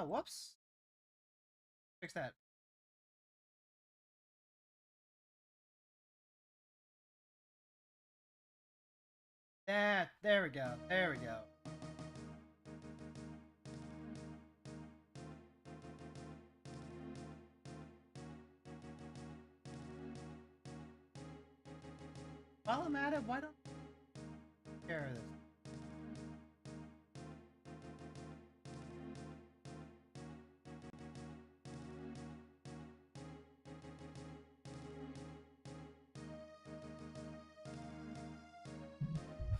whoops. Fix that. There we go. There we go. While I'm at it, why don't I take care of this?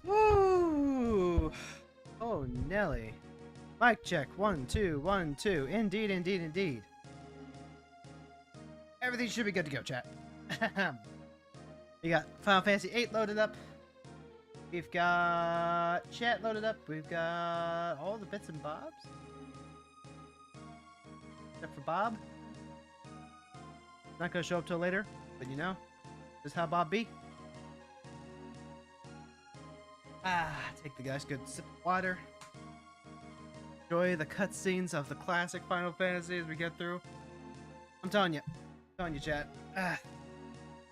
Woo! Oh, Nelly. Mic check. 1, 2, 1, 2. Indeed, indeed, indeed. Everything should be good to go, chat. We got Final Fantasy VIII loaded up. We've got chat loaded up. We've got all the bits and bobs. Except for Bob. Not gonna show up till later, but you know, this is how Bob be. Take the guys good sip of water. Enjoy the cutscenes of the classic Final Fantasy as we get through. I'm telling you, chat.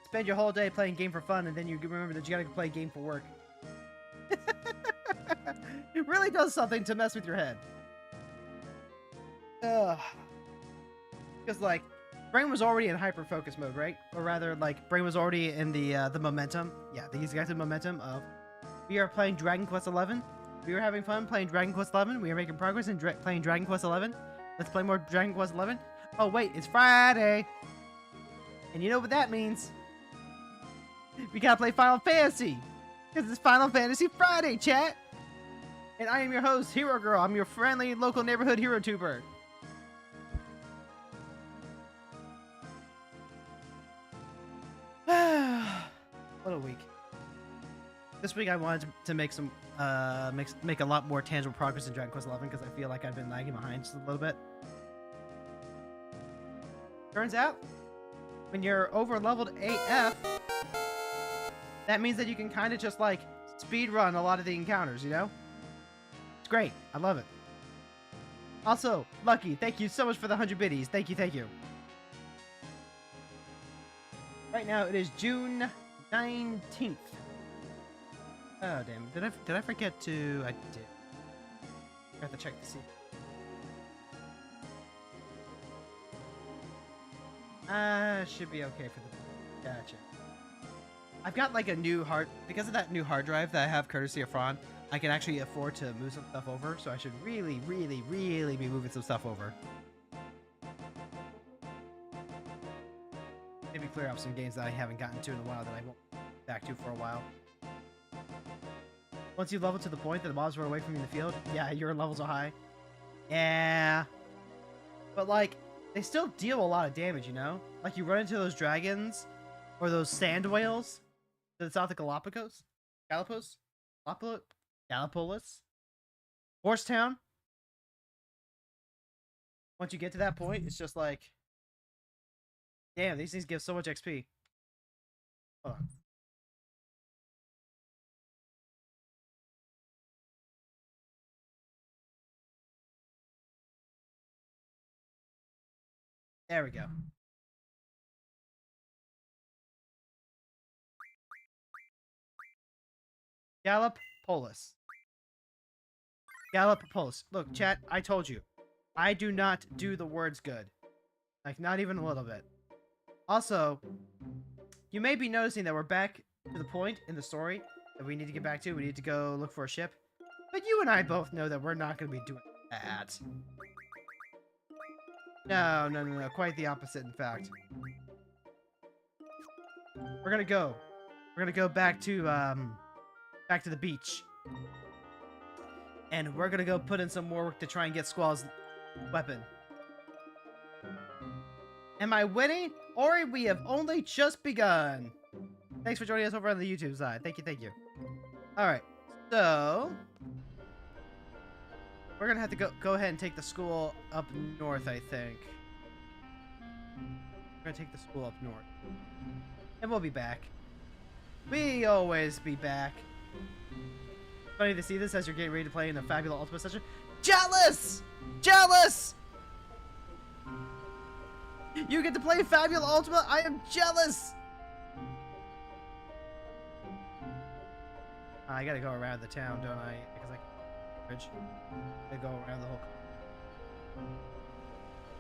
Spend your whole day playing game for fun, and then you remember that you gotta play game for work. It really does something to mess with your head. Because like, brain was already in hyper focus mode, right? Or rather, like, brain was already in the momentum. Yeah, these guys have momentum of. We are playing Dragon Quest XI. We are having fun playing Dragon Quest XI. We are making progress in playing Dragon Quest XI. Let's play more Dragon Quest XI. Oh wait, it's Friday, and you know what that means? We gotta play Final Fantasy, because it's Final Fantasy Friday, chat. And I am your host, Hero Girl. I'm your friendly local neighborhood hero tuber. What a week. This week I wanted to make some make a lot more tangible progress in Dragon Quest XI because I feel like I've been lagging behind just a little bit. Turns out, when you're over leveled AF, that means that you can kind of just like speed run a lot of the encounters, you know? It's great. I love it. Also, Lucky, thank you so much for the 100 biddies. Thank you, thank you. Right now it is June 19th. Oh damn! Did I forget to? I did. I have to check to see. Should be okay for the. Gotcha. I've got like a new because of that new hard drive that I have courtesy of Fron. I can actually afford to move some stuff over, so I should really be moving some stuff over. Maybe clear up some games that I haven't gotten to in a while that I won't get back to for a while. Once you level to the point that the mobs were away from you in the field, yeah, your levels are high. Yeah. But like, they still deal a lot of damage, you know? Like you run into those dragons or those sand whales to the south of Galapagos. Gallipolis? Horsetown? Once you get to that point, it's just like, damn, these things give so much XP. Hold on. There we go. Gallipolis. Look, chat, I told you. I do not do the words good. Like, not even a little bit. Also, you may be noticing that we're back to the point in the story that we need to get back to. We need to go look for a ship. But you and I both know that we're not going to be doing that. No. Quite the opposite, in fact. We're gonna go. We're gonna go back to the beach. And we're gonna go put in some more work to try and get Squall's weapon. Am I winning? Or we have only just begun. Thanks for joining us over on the YouTube side. Thank you. Alright, so we're gonna have to go ahead and take the school up north, I think. We're gonna take the school up north. And we'll be back. We always be back. Funny to see this as you're getting ready to play in the Fabulous Ultimate session. Jealous! You get to play Fabulous Ultima. I am jealous. I gotta go around the town, don't I? Because I can't bridge. I gotta go around the whole.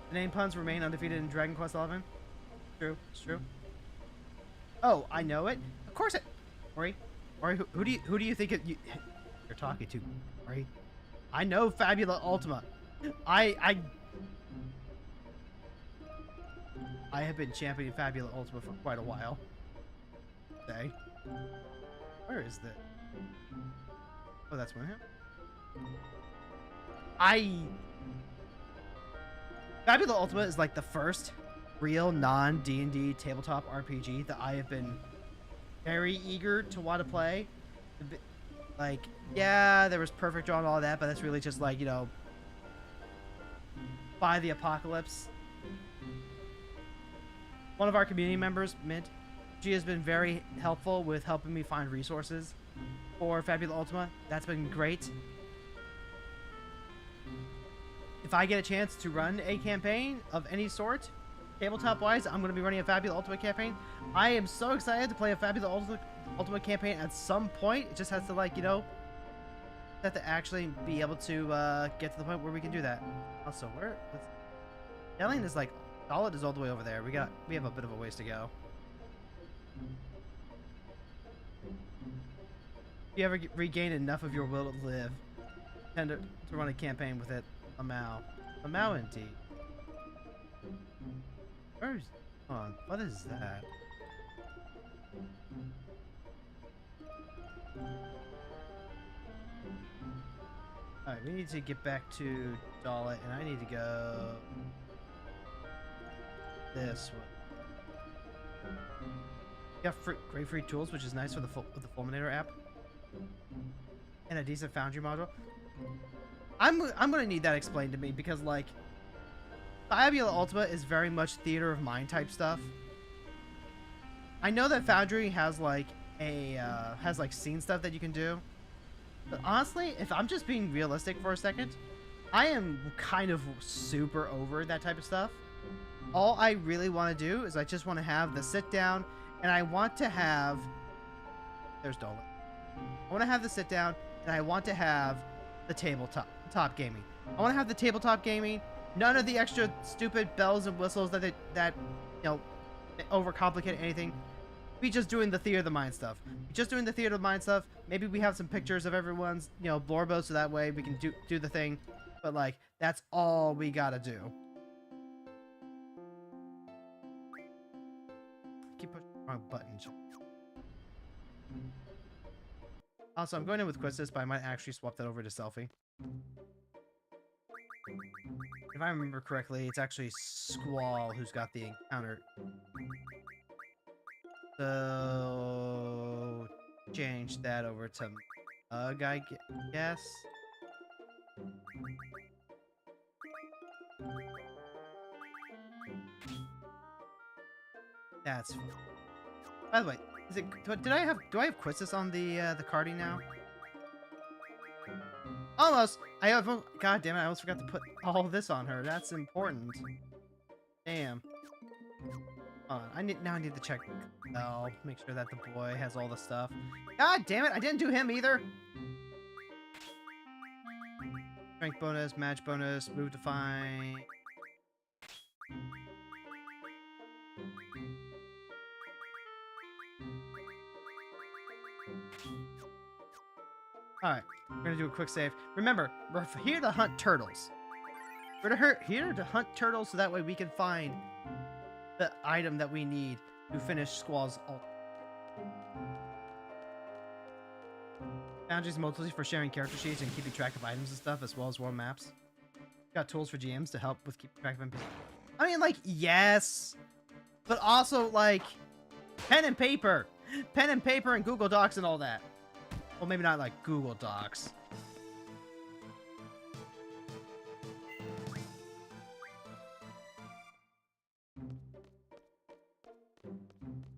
The name puns remain undefeated in Dragon Quest XI. True, it's true. Oh, I know it. Of course it. Ori, who do you think you're talking to? Ori, I know Fabula Ultima. I have been championing Fabula Ultima for quite a while. Okay. Where is that? Oh, that's one hit. Fabula Ultima is like the first real non-D&D tabletop RPG that I have been very eager to want to play. Like, yeah, there was Perfect Draw and all that, but that's really just like, you know, by the apocalypse. One of our community members, Mint, she has been very helpful with helping me find resources for Fabula Ultima. That's been great. If I get a chance to run a campaign of any sort, tabletop-wise, I'm going to be running a Fabula Ultima campaign. I am so excited to play a Fabula Ultima campaign at some point. It just has to, like, you know, have to actually be able to get to the point where we can do that. Also, where? Yelling is like, Solid is all the way over there. We have a bit of a ways to go. If you ever regain enough of your will to live, tend to run a campaign with it. A Mao indeed. Where's... Hold on, what is that? Alright, we need to get back to Dalit, and I need to go... this one. You got great free tools, which is nice for the Fulminator app. And a decent Foundry module. I'm gonna need that explained to me, because like Fabula Ultima is very much theater of mind type stuff. I know that Foundry has like a scene stuff that you can do, but honestly, if I'm just being realistic for a second, I am kind of super over that type of stuff. All I really want to do is I just want to have the sit down, and I want to have... There's Dolan. I want to have the sit down, and I want to have the tabletop gaming. I want to have the tabletop gaming. None of the extra stupid bells and whistles that you know, overcomplicate anything. We just doing the theater of the mind stuff. Just doing the theater of the mind stuff. Maybe we have some pictures of everyone's, you know, Blorbo, so that way we can do the thing. But like, that's all we gotta do. Keep pushing the wrong buttons. Also, I'm going in with Quistis, but I might actually swap that over to Selfie. If I remember correctly, it's actually Squall who's got the encounter. So... change that over to Mug, I guess. That's fine. By the way, is it? Do I have Quistis on the carding now? Almost. I have. God damn it! I almost forgot to put all this on her. That's important. Damn. Hold on. I need to check. Oh, make sure that the boy has all the stuff. God damn it! I didn't do him either. Strength bonus, match bonus, move to find. Alright, we're gonna do a quick save. Remember, we're here to hunt turtles. We're here to hunt turtles so that way we can find the item that we need to finish Squall's ult. Boundaries mostly for sharing character sheets and keeping track of items and stuff, as well as world maps. Got tools for GMs to help with keeping track of NPCs. I mean, like, yes, but also, like, pen and paper and Google Docs and all that. Well, maybe not like Google Docs.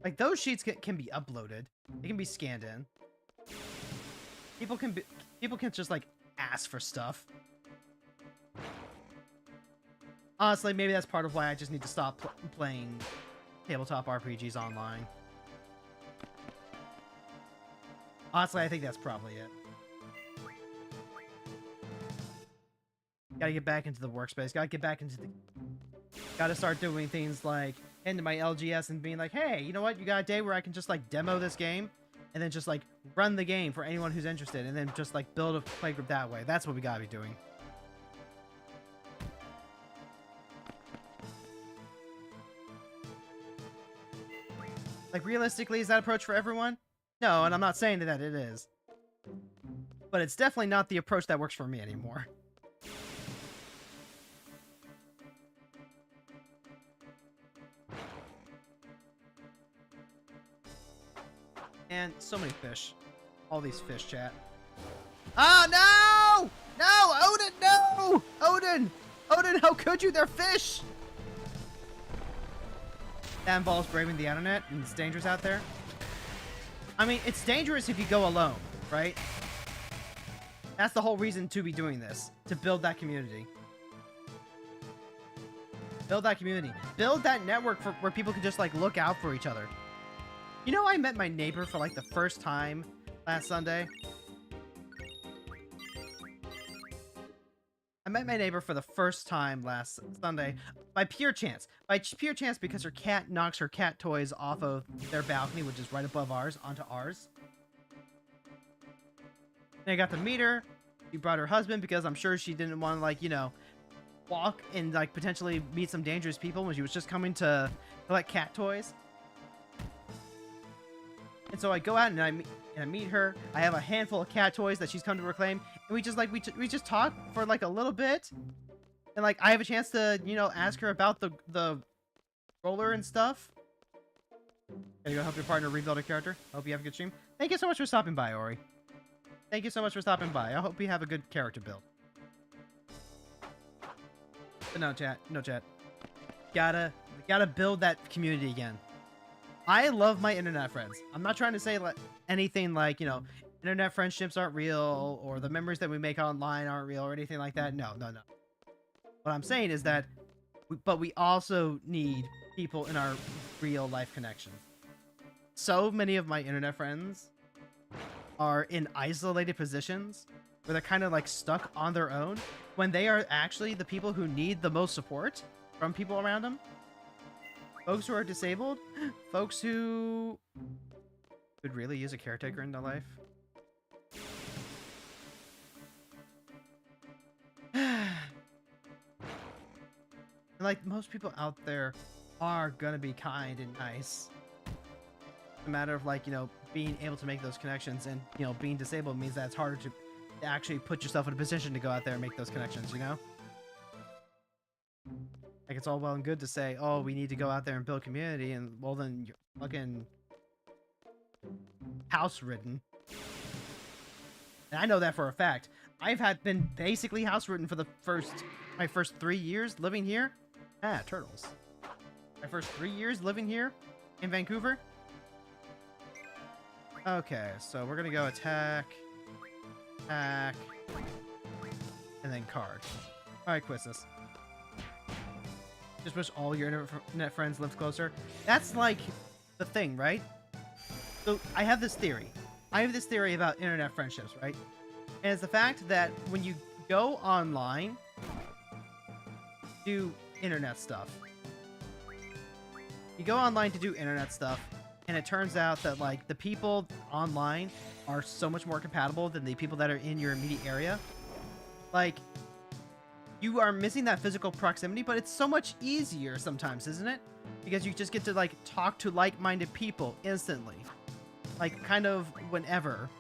Like, those sheets can be uploaded. They can be scanned in. People can just like ask for stuff. Honestly, maybe that's part of why I just need to stop playing tabletop RPGs online. Honestly, I think that's probably it. Gotta get back into the workspace. Gotta get back into the... Gotta start doing things like into my LGS and being like, hey, you know what? You got a day where I can just like demo this game and then just like run the game for anyone who's interested and then just like build a playgroup that way. That's what we gotta be doing. Like, realistically, is that approach for everyone? No, and I'm not saying that it is. But it's definitely not the approach that works for me anymore. And so many fish. All these fish, chat. Oh, no! No! Odin, no! Odin! Odin, how could you? They're fish! That involves braving the internet, and it's dangerous out there. I mean, it's dangerous if you go alone, right? That's the whole reason to be doing this. To build that community. Build that community. Build that network for where people can just, like, look out for each other. You know, I met my neighbor for, like, the first time last Sunday. I met my neighbor for the first time last Sunday by pure chance. By pure chance because her cat knocks her cat toys off of their balcony, which is right above ours, onto ours. And I got to meet her. She brought her husband because I'm sure she didn't want to, like, you know, walk and, like, potentially meet some dangerous people when she was just coming to collect cat toys. And so I go out and I meet her. I have a handful of cat toys that she's come to reclaim, and we just like we just talk for like a little bit, and like I have a chance to, you know, ask her about the roller and stuff. Gotta go help your partner rebuild a character. Hope you have a good stream. Thank you so much for stopping by, Ori. Thank you so much for stopping by. I hope you have a good character build. But no chat, no chat. Gotta build that community again. I love my internet friends. I'm not trying to say like anything like, you know, internet friendships aren't real or the memories that we make online aren't real or anything like that. No, no, no. What I'm saying is that, we also need people in our real life connections. So many of my internet friends are in isolated positions where they're kind of like stuck on their own when they are actually the people who need the most support from people around them. Folks who are disabled, folks who could really use a caretaker in their life. And like, most people out there are gonna be kind and nice. It's a matter of, like, you know, being able to make those connections, and, you know, being disabled means that it's harder to actually put yourself in a position to go out there and make those connections, you know? Like, it's all well and good to say, oh, we need to go out there and build community, and, well, then you're fucking house-ridden. And I know that for a fact. I've been basically house-ridden for my first 3 years living here. Ah, turtles. My first 3 years living here in Vancouver. Okay, so we're gonna go attack, and then card. Alright, Quistis. Just wish all your internet friends lived closer. That's like the thing, right? So I have this theory. I have this theory about internet friendships, right? And it's the fact that when you go online, do internet stuff. You go online to do internet stuff, and it turns out that, like, the people online are so much more compatible than the people that are in your immediate area. Like, you are missing that physical proximity, but it's so much easier sometimes, isn't it? Because you just get to, like, talk to like-minded people instantly. Like, kind of whenever.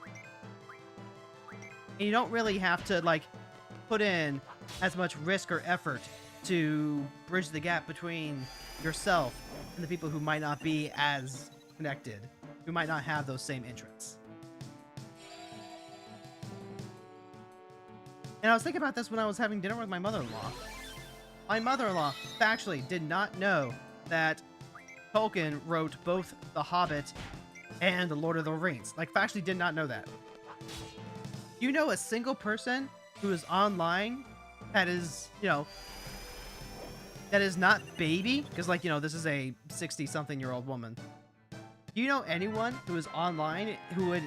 And you don't really have to, like, put in as much risk or effort to bridge the gap between yourself and the people who might not be as connected, who might not have those same interests. And I was thinking about this when I was having dinner with my mother-in-law. My mother-in-law factually did not know that Tolkien wrote both The Hobbit and The Lord of the Rings. Like, factually did not know that. You know a single person who is online that is, you know, that is not baby, because like, you know, this is a 60-something-year-old woman. Do you know anyone who is online who would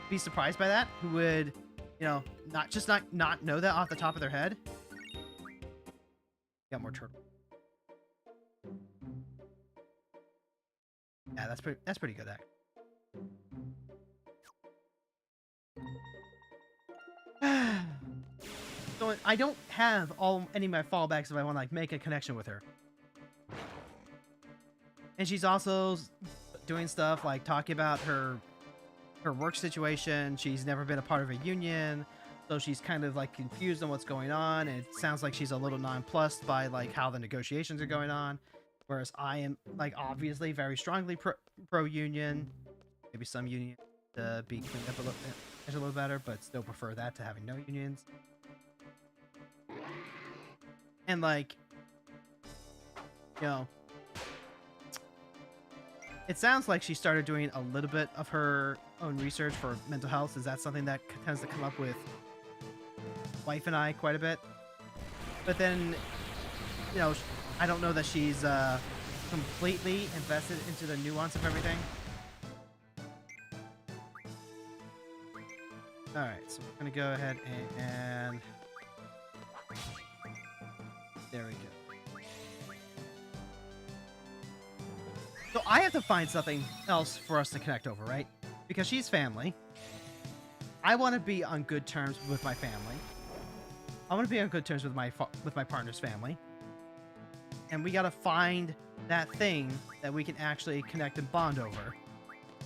be surprised by that? Who would, you know, not know that off the top of their head? Got more turtle. Yeah, that's pretty good, actually. So I don't have any of my fallbacks if I want to like make a connection with her. And she's also doing stuff like talking about her work situation. She's never been a part of a union, so she's kind of like confused on what's going on. And it sounds like she's a little nonplussed by like how the negotiations are going on. Whereas I am like obviously very strongly pro union. Maybe some union to be cleaned up a little better, but still prefer that to having no unions. And like, you know, it sounds like she started doing a little bit of her own research for mental health. Is that something that tends to come up with wife and I quite a bit? But then, you know, I don't know that she's completely invested into the nuance of everything. Alright, so we're gonna go ahead and there we go. So I have to find something else for us to connect over, right? Because she's family. I want to be on good terms with my family. I want to be on good terms with my partner's family. And we gotta find that thing that we can actually connect and bond over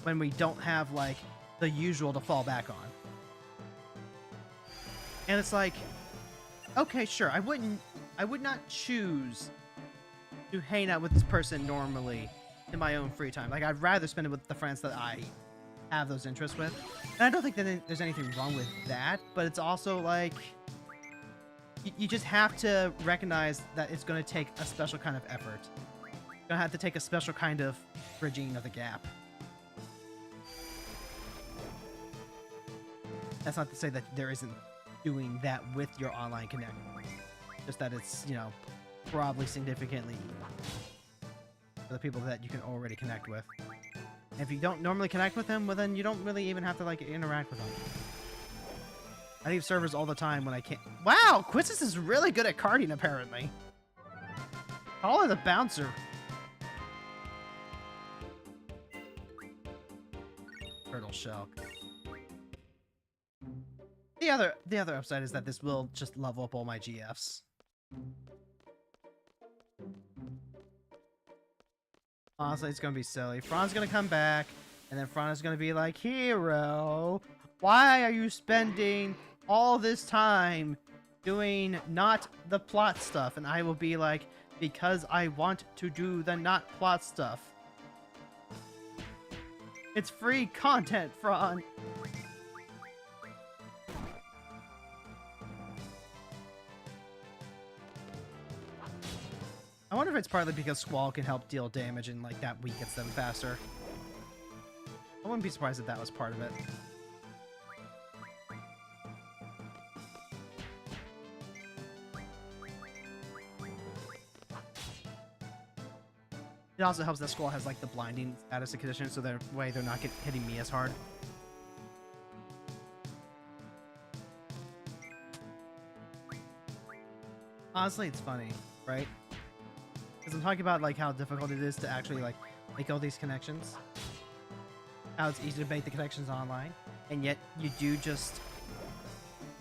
when we don't have like the usual to fall back on. And it's like, okay, sure, I would not choose to hang out with this person normally in my own free time. Like, I'd rather spend it with the friends that I have those interests with. And I don't think that there's anything wrong with that, but it's also like, you just have to recognize that it's going to take a special kind of effort. You're going to have to take a special kind of bridging of the gap. That's not to say that there isn't doing that with your online connection. Just that it's, you know, probably significantly for the people that you can already connect with. And if you don't normally connect with them, well then you don't really even have to like interact with them. I leave servers all the time when I can't. Wow, Quistis is really good at carding apparently. Call her the bouncer. Turtle shell. The other upside is that this will just level up all my GFs. Honestly, it's gonna be silly. Fron's gonna come back, and then Fron is gonna be like, "Hero, why are you spending all this time doing not the plot stuff?" And I will be like, "Because I want to do the not plot stuff. It's free content, Fron." I wonder if it's partly because Squall can help deal damage and like that weakens them faster. I wouldn't be surprised if that was part of it. It also helps that Squall has like the blinding status condition, so that way they're not hitting me as hard. Honestly, it's funny, right? Because I'm talking about like how difficult it is to actually like make all these connections. How it's easy to make the connections online, and yet you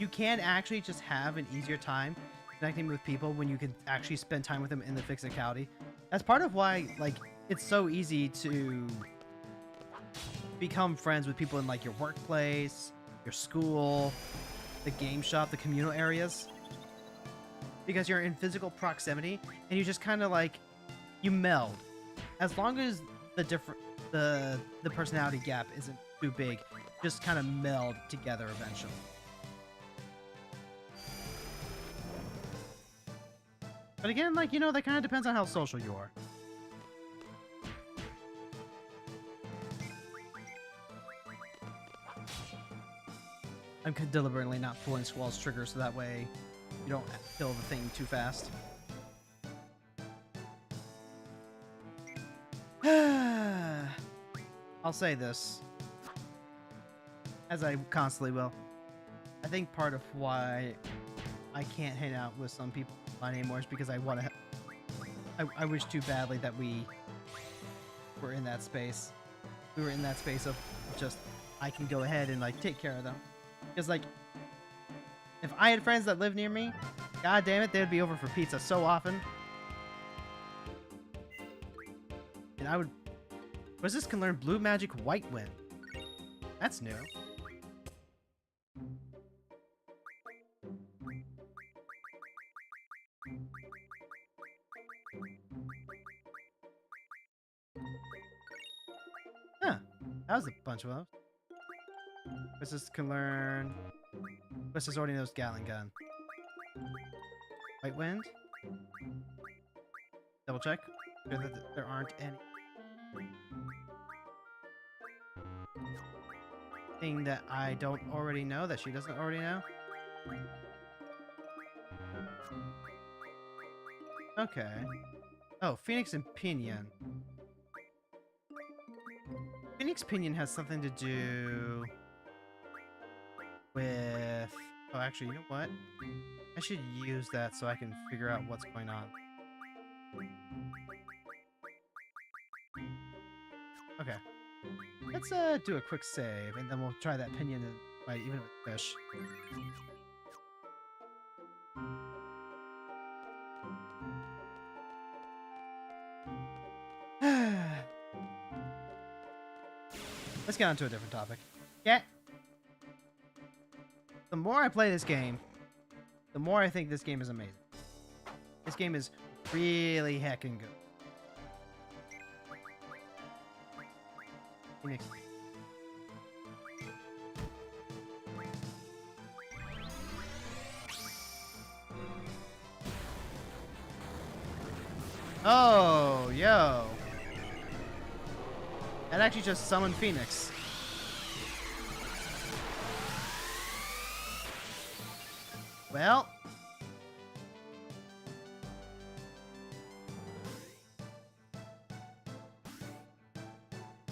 can actually just have an easier time connecting with people when you can actually spend time with them in the physicality. That's part of why like it's so easy to become friends with people in like your workplace, your school, the game shop, the communal areas. Because you're in physical proximity and you just kind of like you meld. As long as the personality gap isn't too big, just kind of meld together eventually. But again, like, you know, that kind of depends on how social you are. I'm deliberately not pulling Squall's trigger so that way you don't kill the thing too fast. I'll say this, as I constantly will. I think part of why I can't hang out with some people online anymore is because I want to. I wish too badly that we were in that space. We were in that space of just I can go ahead and like take care of them. Because like, if I had friends that lived near me, god damn it, they'd be over for pizza so often. And I would. Resist can learn Blue Magic White Wind. That's new. Huh. That was a bunch of them. Resist can learn. Resist already knows Gatling Gun. White Wind. Double check. Sure that there aren't any. Thing that I don't already know that she doesn't already know. Okay. Oh, Phoenix and Pinion. Phoenix Pinion has something to do with... Oh, actually, you know what? I should use that so I can figure out what's going on. Okay. Let's do a quick save, and then we'll try that Pinion and fight even with fish. Let's get on to a different topic. Yeah. The more I play this game, the more I think this game is amazing. This game is really heckin' good. Phoenix. Oh, yo. That actually just summoned Phoenix. Well.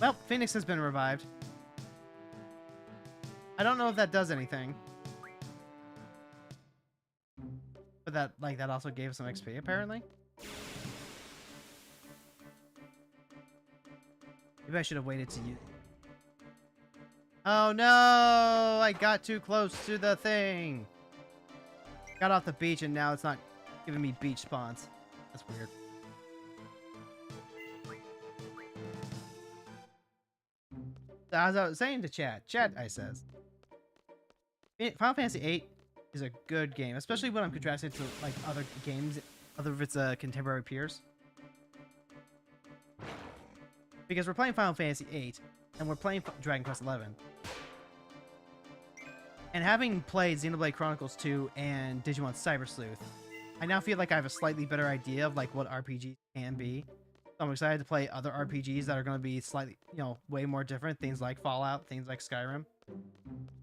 Well, Phoenix has been revived. I don't know if that does anything. But that, like, that also gave some XP, apparently. Maybe I should have waited to use... Oh no! I got too close to the thing! Got off the beach and now it's not giving me beach spawns. That's weird. As I was saying to Chad, I says, Final Fantasy VIII is a good game, especially when I'm contrasting it to like other games, other of its contemporary peers. Because we're playing Final Fantasy VIII, and we're playing Dragon Quest XI. And having played Xenoblade Chronicles 2 and Digimon Cyber Sleuth, I now feel like I have a slightly better idea of like what RPGs can be. So I'm excited to play other RPGs that are going to be slightly, you know, way more different. Things like Fallout, things like Skyrim.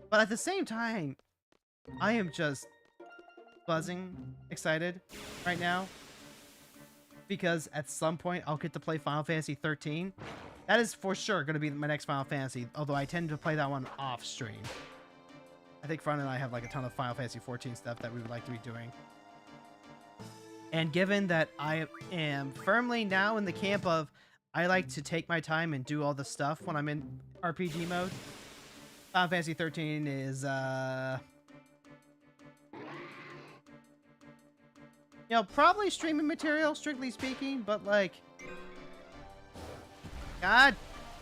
But at the same time, I am just buzzing excited right now. Because at some point I'll get to play Final Fantasy 13. That is for sure going to be my next Final Fantasy, although I tend to play that one off stream. I think Fron and I have like a ton of Final Fantasy 14 stuff that we would like to be doing. And given that I am firmly now in the camp of I like to take my time and do all the stuff when I'm in RPG mode, Final Fantasy 13 is you know, probably streaming material, strictly speaking, but like... God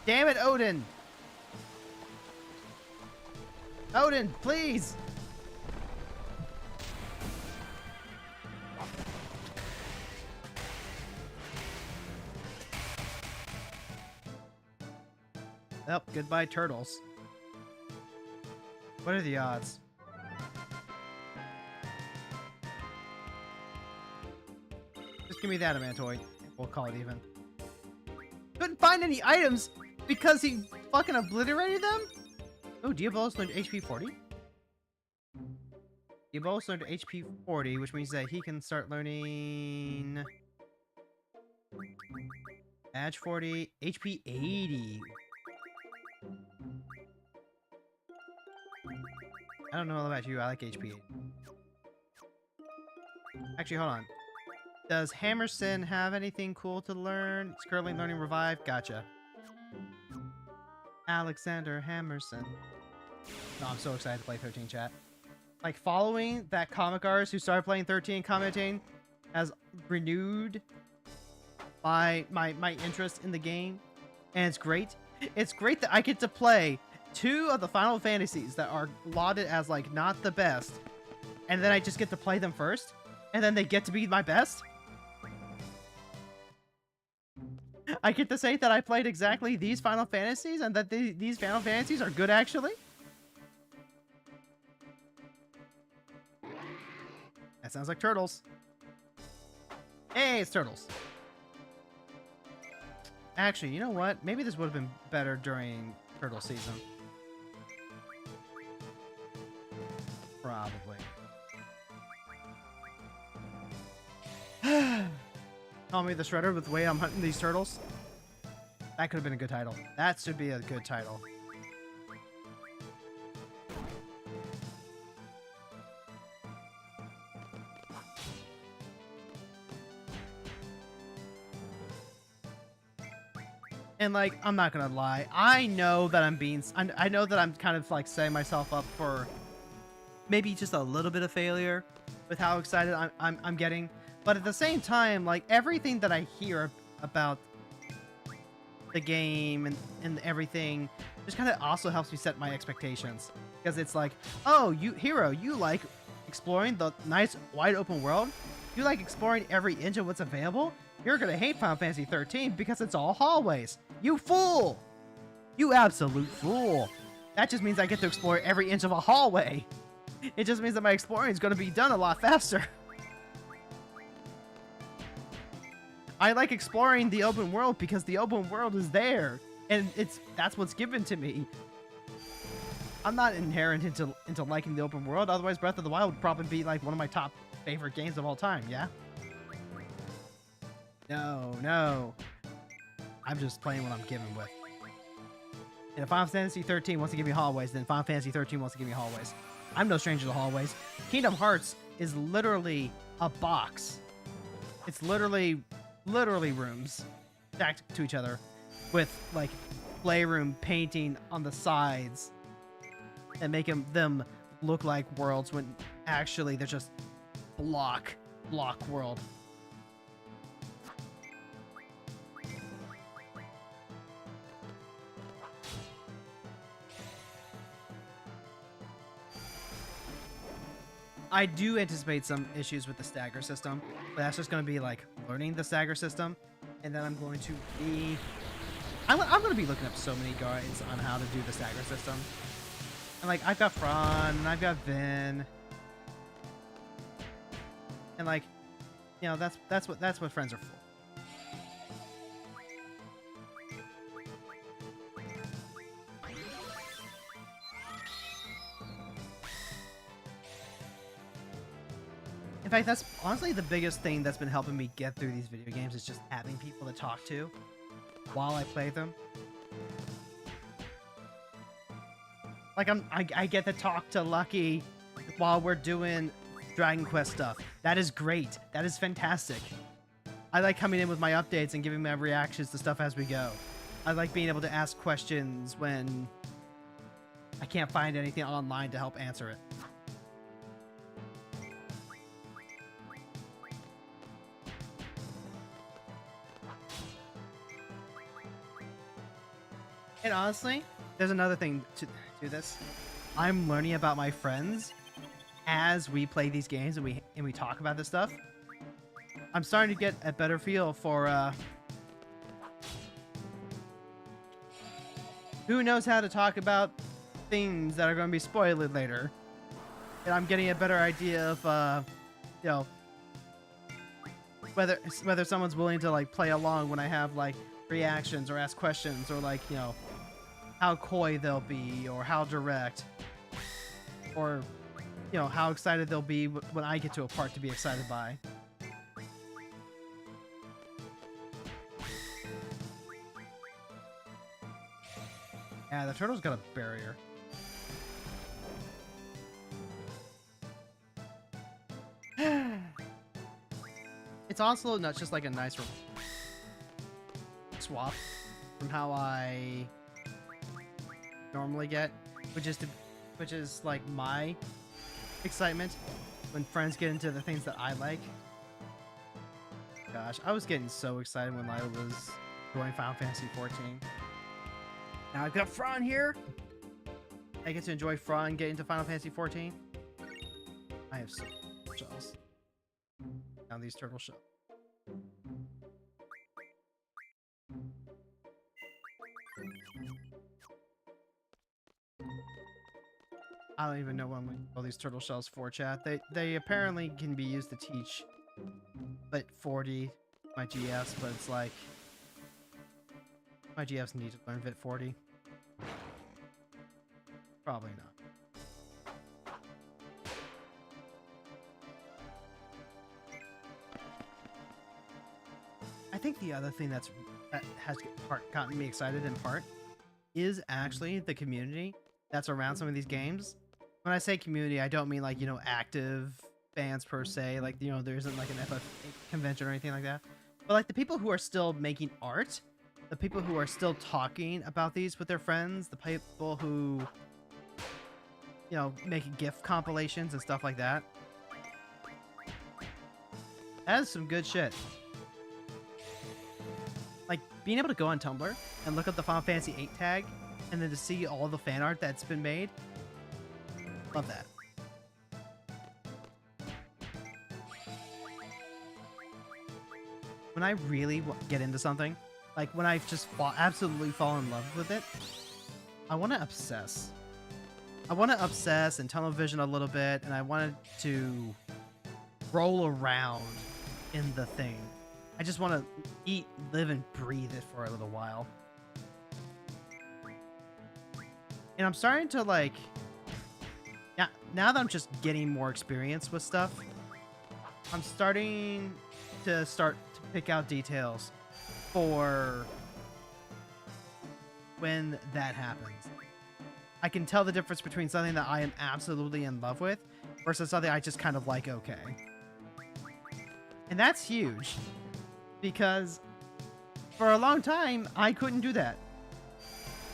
damn it, Odin! Odin, please! Well, goodbye, turtles. What are the odds? Just give me that Amantoid. We'll call it even. Couldn't find any items because he fucking obliterated them? Oh, Diabolus learned HP 40? Diabolus learned HP 40, which means that he can start learning... Badge 40, HP 80. I don't know about you. I like HP 80. Actually, hold on. Does Hammerson have anything cool to learn? It's currently learning Revive. Gotcha. Alexander Hammerson. No, I'm so excited to play 13 chat. Like, following that comic artist who started playing 13 and commenting has renewed my interest in the game. And it's great. It's great that I get to play 2 of the Final Fantasies that are lauded as, like, not the best. And then I just get to play them first. And then they get to be my best. I get to say that I played exactly these Final Fantasies and that these Final Fantasies are good, actually. That sounds like turtles. Hey, it's turtles. Actually, you know what? Maybe this would have been better during turtle season. Probably. Call me the Shredder with the way I'm hunting these turtles. That could have been a good title. That should be a good title. And, like, I'm not gonna lie. I know that I know that I'm kind of, like, setting myself up for maybe just a little bit of failure with how excited I'm getting. But at the same time, like, everything that I hear about the game and everything just kind of also helps me set my expectations. Because it's like, oh, you like exploring the nice wide open world? You like exploring every inch of what's available? You're gonna hate Final Fantasy 13 because it's all hallways. You fool! You absolute fool! That just means I get to explore every inch of a hallway. It just means that my exploring is gonna be done a lot faster. I like exploring the open world because the open world is there, and that's what's given to me. I'm not inherent into liking the open world. Otherwise, Breath of the Wild would probably be like one of my top favorite games of all time. Yeah. No. I'm just playing what I'm given with. And if Final Fantasy 13 wants to give me hallways, then Final Fantasy 13 wants to give me hallways. I'm no stranger to hallways. Kingdom Hearts is literally a box. It's literally rooms stacked to each other with, like, playroom painting on the sides and making them look like worlds when actually they're just block world. I do anticipate some issues with the stagger system, but that's just going to be like learning the stagger system, and then I'm going to be looking up so many guides on how to do the stagger system. And, like, I've got Fron and I've got Vin, and, like, you know, that's what friends are for. In fact, that's honestly the biggest thing that's been helping me get through these video games, is just having people to talk to while I play them. Like, I get to talk to Lucky while we're doing Dragon Quest stuff. That is great. That is fantastic. I like coming in with my updates and giving my reactions to stuff as we go. I like being able to ask questions when I can't find anything online to help answer it. And honestly, there's another thing to this. I'm learning about my friends as we play these games and we talk about this stuff. I'm starting to get a better feel for who knows how to talk about things that are going to be spoiled later. And I'm getting a better idea of you know, whether someone's willing to, like, play along when I have, like, reactions or ask questions, or, like, you know, how coy they'll be, or how direct, or, you know, how excited they'll be when I get to a part to be excited by. Yeah, the turtle's got a barrier. It's also not just like a nice swap from how I normally get, which is like my excitement when friends get into the things that I like. Gosh, I was getting so excited when Lila was going Final Fantasy XIV. Now I've got Fron here. I get to enjoy Fron getting to Final Fantasy XIV. I have so many shells. Down these turtle shells. I don't even know when we all these turtle shells for, chat. They apparently can be used to teach but 40 my GFs, but it's like my GFs need to learn VIII. Probably not. I think the other thing that has gotten me excited in part is actually the community that's around some of these games. When I say community, I don't mean like, you know, active fans per se, like, you know, there isn't like an FF convention or anything like that, but like the people who are still making art, the people who are still talking about these with their friends, the people who, you know, make GIF compilations and stuff like that. That is some good shit. Like, being able to go on Tumblr and look up the Final Fantasy VIII tag, and then to see all the fan art that's been made. Love that. When I really get into something, like when I just absolutely fall in love with it, I want to obsess. I want to obsess and tunnel vision a little bit, and I wanted to roll around in the thing. I just want to eat, live, and breathe it for a little while. And I'm starting to like, now that I'm just getting more experience with stuff, I'm starting to pick out details for when that happens. I can tell the difference between something that I am absolutely in love with versus something I just kind of like okay. And that's huge, because for a long time, I couldn't do that.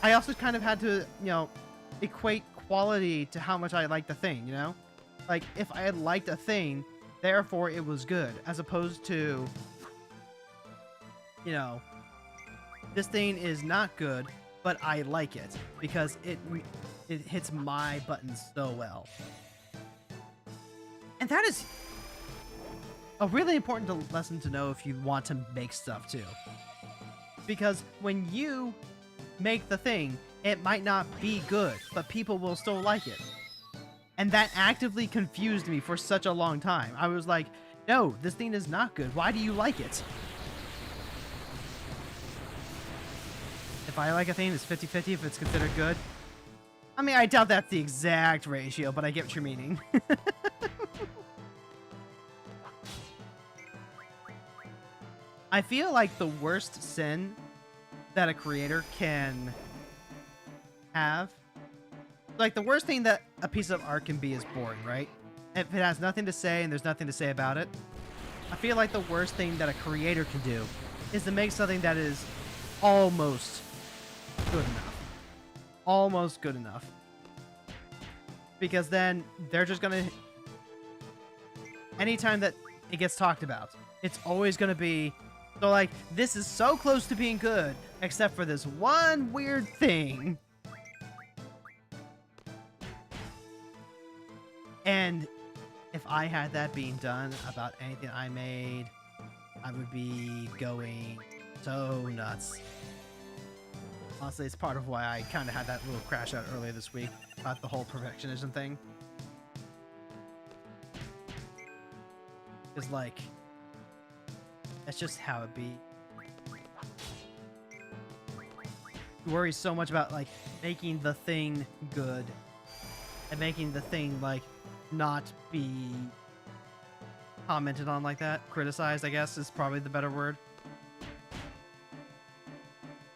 I also kind of had to, you know, equate quality to how much I liked the thing, you know? Like, if I had liked a thing, therefore it was good, as opposed to, you know, this thing is not good, but I like it because it hits my buttons so well. And that is a really important lesson to know if you want to make stuff too. Because when you make the thing, it might not be good, but people will still like it. And that actively confused me for such a long time. I was like, no, this thing is not good. Why do you like it? If I like a thing, it's 50-50 if it's considered good. I mean, I doubt that's the exact ratio, but I get what you're meaning. I feel like the worst sin that a creator can have, like the worst thing that a piece of art can be is boring, right? If it has nothing to say and there's nothing to say about it, I feel like the worst thing that a creator can do is to make something that is almost good enough. Almost good enough. Because then they're just gonna, anytime that it gets talked about, it's always gonna be, so like, this is so close to being good, except for this one weird thing. And if I had that being done about anything I made, I would be going so nuts. Honestly, it's part of why I kind of had that little crash out earlier this week about the whole perfectionism thing. Because, like, that's just how it be. You worry so much about, like, making the thing good and making the thing, like, not be commented on like that. Criticized, I guess, is probably the better word.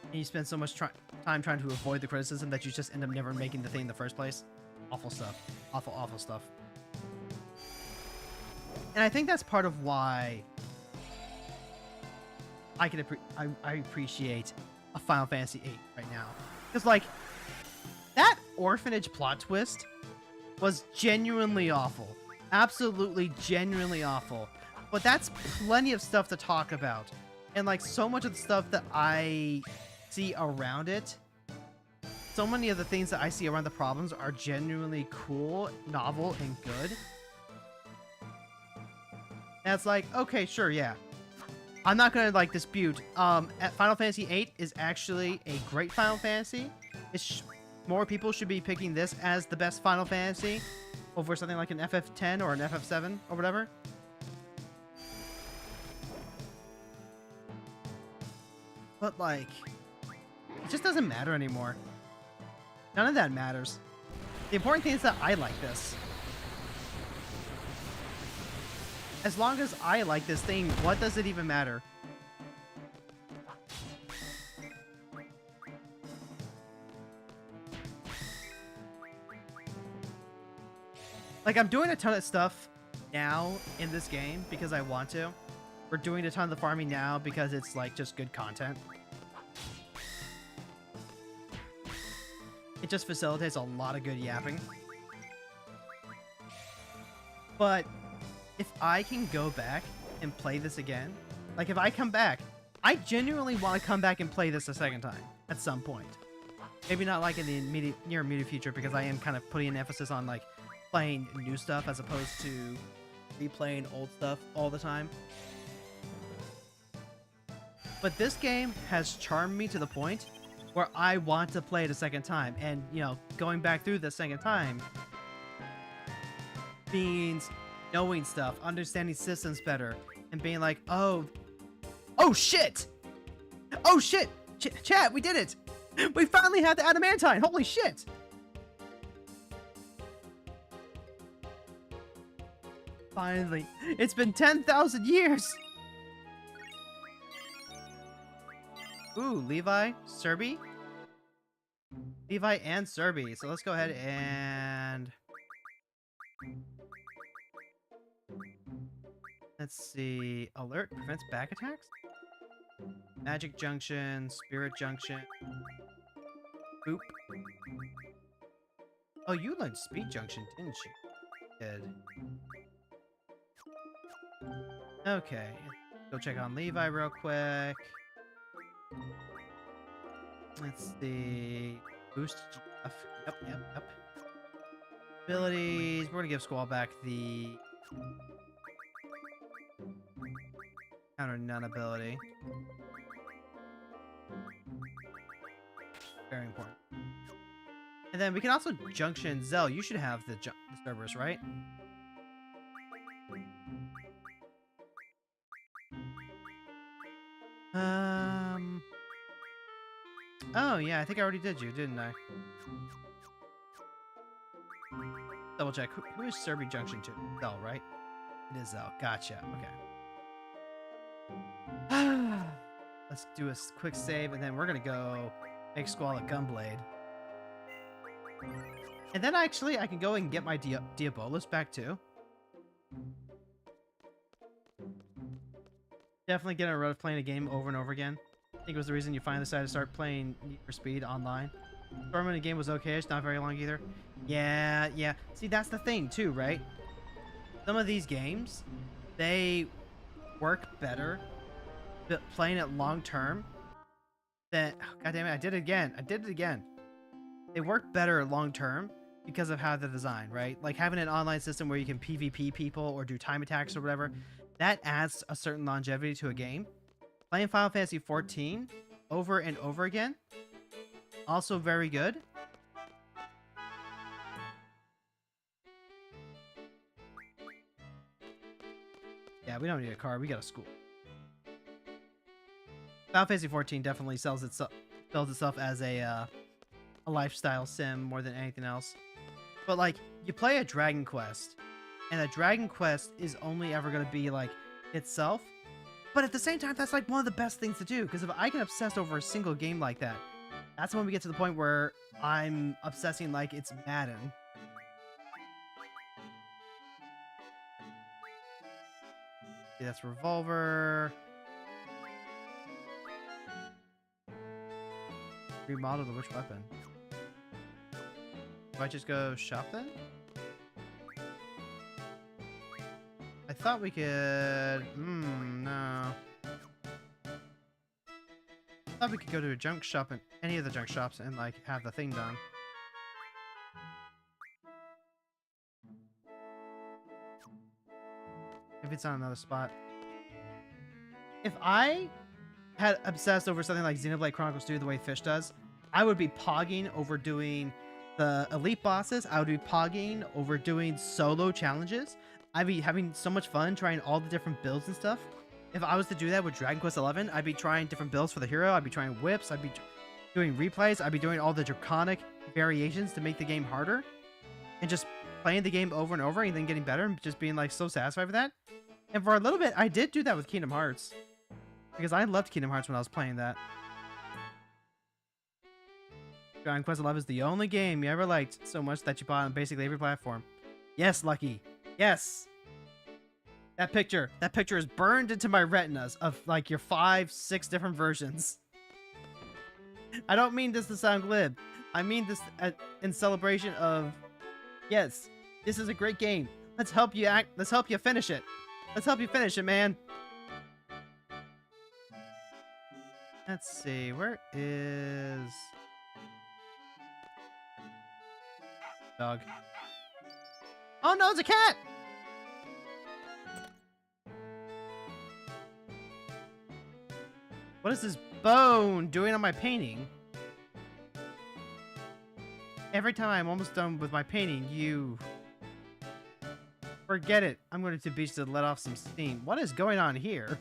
and you spend so much time trying to avoid the criticism that you just end up never making the thing in the first place. Awful stuff. Awful, awful stuff. And I think that's part of why I can I appreciate a Final Fantasy VIII right now. Because, like, that orphanage plot twist was genuinely awful. Absolutely, genuinely awful. But that's plenty of stuff to talk about. And, like, so much of the stuff that I see around it, so many of the things that I see around the problems are genuinely cool, novel, and good. And it's like, okay, sure, yeah. I'm not gonna, like, dispute. Final Fantasy VIII is actually a great Final Fantasy. More people should be picking this as the best Final Fantasy over something like an FF10 or an FF7 or whatever. But, like, it just doesn't matter anymore. None of that matters. The important thing is that I like this. As long as I like this thing, what does it even matter? Like, I'm doing a ton of stuff now in this game because I want to. We're doing a ton of the farming now because it's, like, just good content. It just facilitates a lot of good yapping. But if I can go back and play this again, like, if I come back, I genuinely want to come back and play this a second time at some point. Maybe not, like, in the near immediate future, because I am kind of putting an emphasis on, like, playing new stuff as opposed to replaying old stuff all the time. But this game has charmed me to the point where I want to play it a second time. And, you know, going back through the second time means knowing stuff, understanding systems better, and being like, oh shit! Oh shit! Chat, we did it! We finally had the adamantine! Holy shit! Finally. It's been 10,000 years! Ooh, Levi, Serby? Levi and Serby. So let's go ahead and... let's see. Alert prevents back attacks? Magic Junction, Spirit Junction. Boop. Oh, you learned Speed Junction, didn't you? Did. Okay. Go check on Levi real quick. Let's see. Boost. Yep. Abilities. We're gonna give Squall back the counter none ability. Very important. And then we can also junction Zell. You should have the Cerberus, right? Oh, yeah, I think I already did you, didn't I? Double check. Who is Serby Junction to? Zell, right? It is Zell. Gotcha. Okay. Let's do a quick save, and then we're gonna go make Squall a Gunblade. And then actually, I can go and get my Diabolus back too. Definitely getting a road of playing a game over and over again. I think it was the reason you finally decided to start playing Need for Speed online. Storm in the game was okay, it's not very long either. Yeah. See, that's the thing too, right? Some of these games, they work better playing it long term than... oh, God damn it, I did it again. They work better long term because of how they're designed, right? Like having an online system where you can PvP people or do time attacks or whatever, that adds a certain longevity to a game. Playing Final Fantasy XIV over and over again, also very good. Yeah, we don't need a car, we got a school. Final Fantasy XIV definitely sells itself as a lifestyle sim more than anything else. But like, you play a Dragon Quest, and a Dragon Quest is only ever going to be like itself. But at the same time, that's like one of the best things to do, because if I can obsess over a single game like that, that's when we get to the point where I'm obsessing like it's Madden. Okay, that's revolver. Remodel the which weapon? Do I just go shop then? I thought we could... no. I thought we could go to a junk shop and any of the junk shops and like have the thing done. If it's on another spot. If I had obsessed over something like Xenoblade Chronicles 2 the way Fish does, I would be pogging over doing the elite bosses. I would be pogging over doing solo challenges. I'd be having so much fun trying all the different builds and stuff. If I was to do that with Dragon Quest XI, I'd be trying different builds for the hero. I'd be trying whips. I'd be doing replays. I'd be doing all the draconic variations to make the game harder. And just playing the game over and over and then getting better and just being like so satisfied with that. And for a little bit, I did do that with Kingdom Hearts. Because I loved Kingdom Hearts when I was playing that. Dragon Quest XI is the only game you ever liked so much that you bought on basically every platform. Yes, Lucky. Yes. That picture is burned into my retinas of like your 5, 6 different versions. I don't mean this to sound glib. I mean this in celebration of, yes, this is a great game. Let's help you finish it. Let's help you finish it, man. Let's see, where is... dog. Oh no, it's a cat! What is this bone doing on my painting? Every time I'm almost done with my painting, you... forget it. I'm going to beach to let off some steam. What is going on here?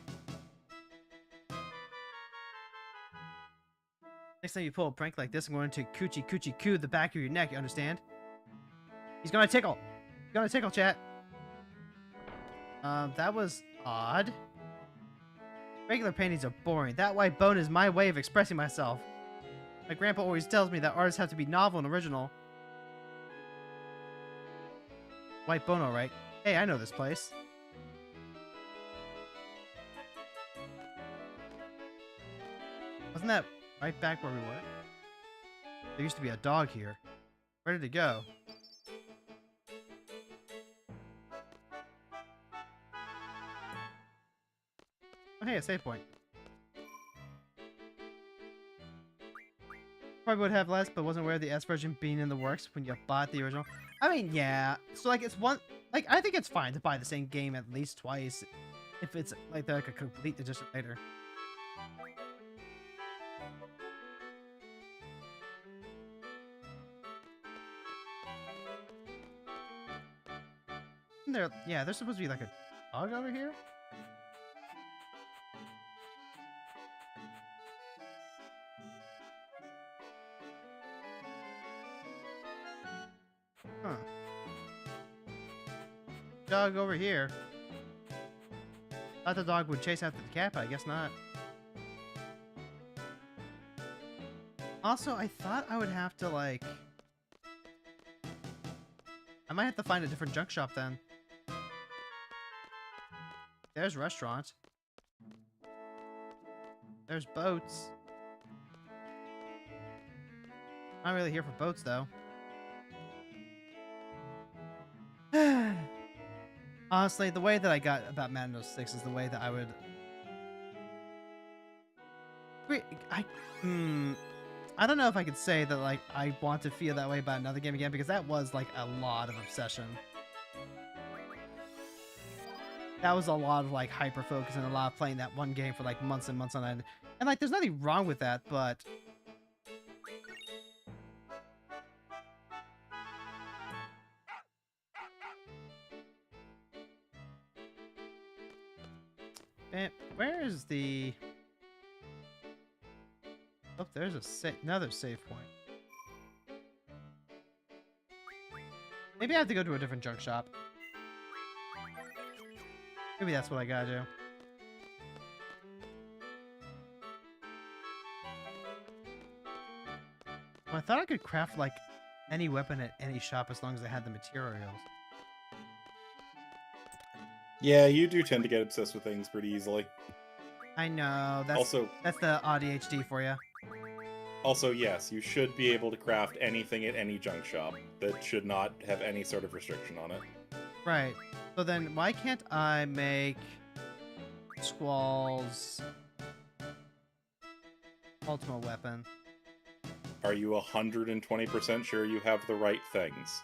Next time you pull a prank like this, I'm going to coochie coochie coo the back of your neck, you understand? He's gonna tickle! He's gonna tickle, chat! That was odd. Regular paintings are boring. That white bone is my way of expressing myself. My grandpa always tells me that artists have to be novel and original. White bone, alright. Hey, I know this place. Wasn't that right back where we were? There used to be a dog here. Where did it go? Oh, hey, a save point. Probably would have less, but wasn't aware of the S version being in the works when you bought the original. I mean, yeah. So, like, it's one... like, I think it's fine to buy the same game at least twice if it's, like a complete edition later. Yeah, there's supposed to be, like, a dog over here? Huh. Dog over here. Thought the dog would chase after the cat, but I guess not. Also, I thought I would have to, like... I might have to find a different junk shop then. There's restaurant. There's boats. Not really here for boats, though. Honestly, the way that I got about Madden 06 is the way that I would... I don't know if I could say that, like, I want to feel that way about another game again, because that was, like, a lot of obsession. That was a lot of, like, hyper-focus and a lot of playing that one game for, like, months and months on end. And, like, there's nothing wrong with that, but... where is the... oh, there's another save point. Maybe I have to go to a different junk shop. Maybe that's what I gotta do. I thought I could craft like any weapon at any shop as long as I had the materials. Yeah, you do tend to get obsessed with things pretty easily. I know. That's the ADHD for you. Also, yes, you should be able to craft anything at any junk shop. That should not have any sort of restriction on it. Right. So then why can't I make Squall's ultimate weapon? Are you 120% sure you have the right things?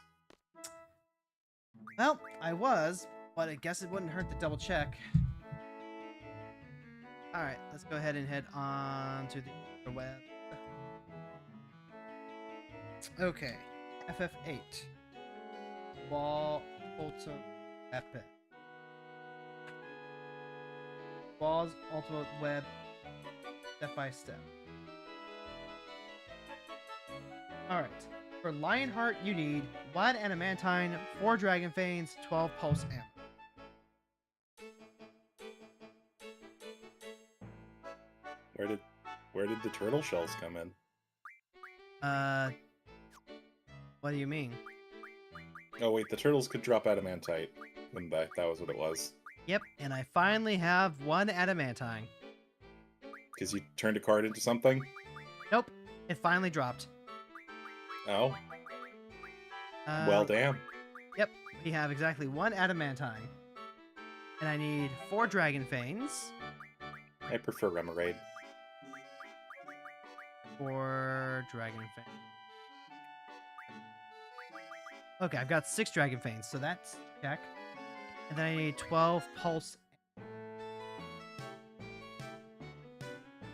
Well, I was, but I guess it wouldn't hurt to double check. Alright, let's go ahead and head on to the web. Okay, FF8. Brawl Ultimate Weapon. Brawl's Ultimate Web, step by step. Alright, for Lionheart you need 1 Adamantine, 4 Dragon Fanes, 12 Pulse Ammo. Where did the turtle shells come in? What do you mean? Oh wait, the turtles could drop adamantite. When that was what it was. Yep, and I finally have 1 Adamantine. Because you turned a card into something? Nope, it finally dropped. Oh. Well, damn. Yep, we have exactly 1 Adamantine. And I need 4 Dragon Fanes. I prefer Remoraid. 4 Dragon Fanes. Okay, I've got 6 Dragon Fanes, so that's check. And then I need 12 Pulse.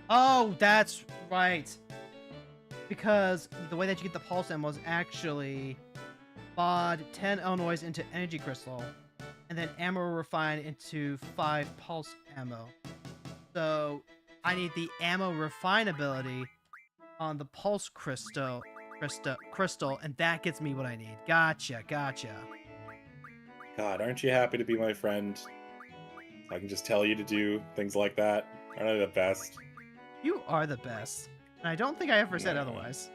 Oh, that's right. Because the way that you get the Pulse Ammo is actually mod 10 Illinois into Energy Crystal, and then Ammo Refine into 5 Pulse Ammo. So I need the Ammo Refine ability on the Pulse Crystal, and that gets me what I need. Gotcha. God, aren't you happy to be my friend? I can just tell you to do things like that. Aren't I the best? You are the best. And I don't think I ever said otherwise.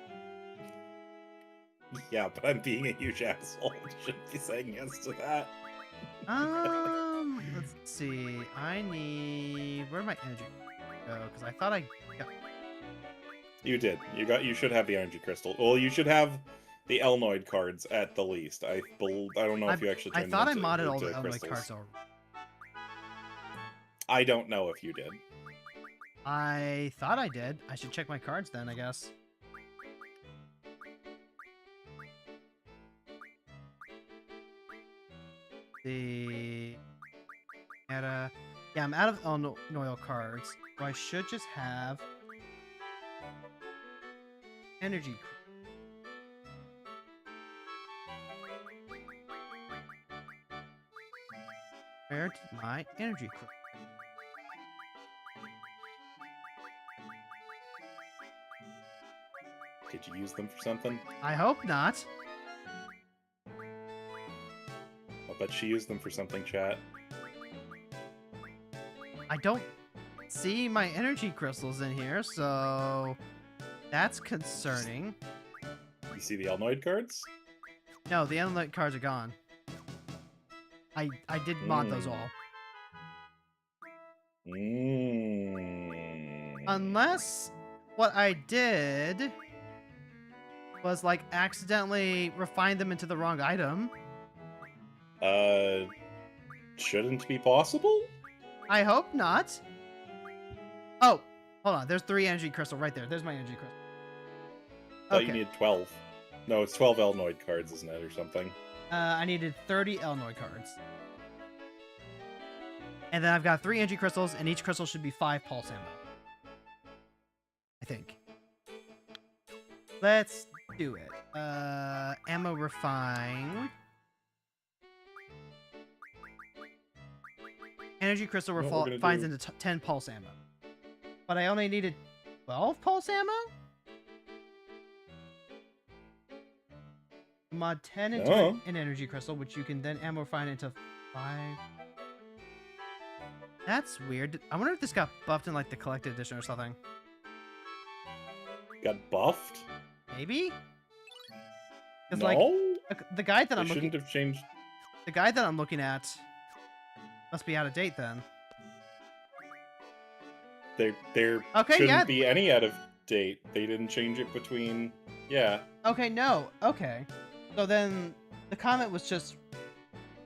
Yeah, but I'm being a huge asshole. I shouldn't be saying yes to that. Let's see. I need... Where'd my energy go? Because I thought I got... You did. You should have the energy crystal. Well, you should have the Elnoid cards at the least. I don't know if you actually turned I thought them I modded all into the Elnoid crystals. cards already. I don't know if you did. I thought I did. I should check my cards then, I guess. The... Yeah, I'm out of Elnoid cards. So I should just have... Energy. Where did my energy crystal? Did you use them for something? I hope not. I'll bet she used them for something, chat. I don't see my energy crystals in here, so that's concerning. You see the Elnoid cards? No, the Elnoid cards are gone. I did mod those all. Unless what I did was like accidentally refine them into the wrong item. Shouldn't be possible? I hope not. Oh, hold on. There's 3 energy crystal right there. There's my energy crystal. I thought you needed 12. No, it's 12 Elnoid cards, isn't it, or something? I needed 30 Elnoid cards. And then I've got 3 energy crystals, and each crystal should be 5 pulse ammo. I think. Let's do it. Ammo refine. Energy crystal refines into 10 pulse ammo. But I only needed 12 pulse ammo? Mod 10 into an energy crystal, which you can then ammo refine into 5. That's weird. I wonder if this got buffed in like the collected edition or something. Got buffed? Maybe? Because No, like the guide that they I'm looking, shouldn't have changed. the guide that I'm looking at must be out of date then. There Okay, shouldn't yeah. be any out of date. They didn't change it between. Yeah. Okay, no. Okay. So then the comment was just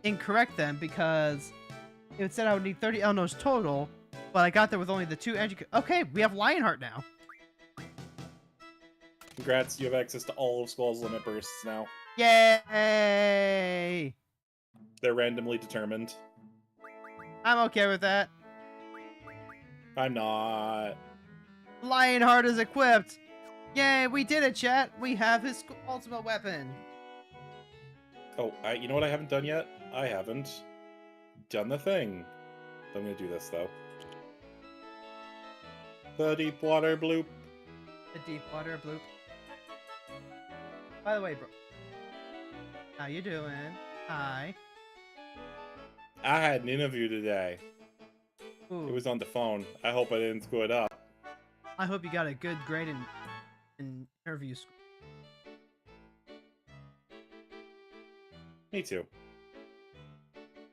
incorrect then because it said I would need 30 Elnos total, but I got there with only the 2 energy. Okay, we have Lionheart now. Congrats, you have access to all of Squall's limit bursts now. Yay! They're randomly determined. I'm okay with that. I'm not. Lionheart is equipped. Yay, we did it, chat. We have his ultimate weapon. Oh, you know what I haven't done yet? I haven't done the thing. I'm gonna do this, though. The deep water bloop. The deep water bloop. By the way, bro. How you doing? Hi. I had an interview today. Ooh. It was on the phone. I hope I didn't screw it up. I hope you got a good grade in interview school. Me too.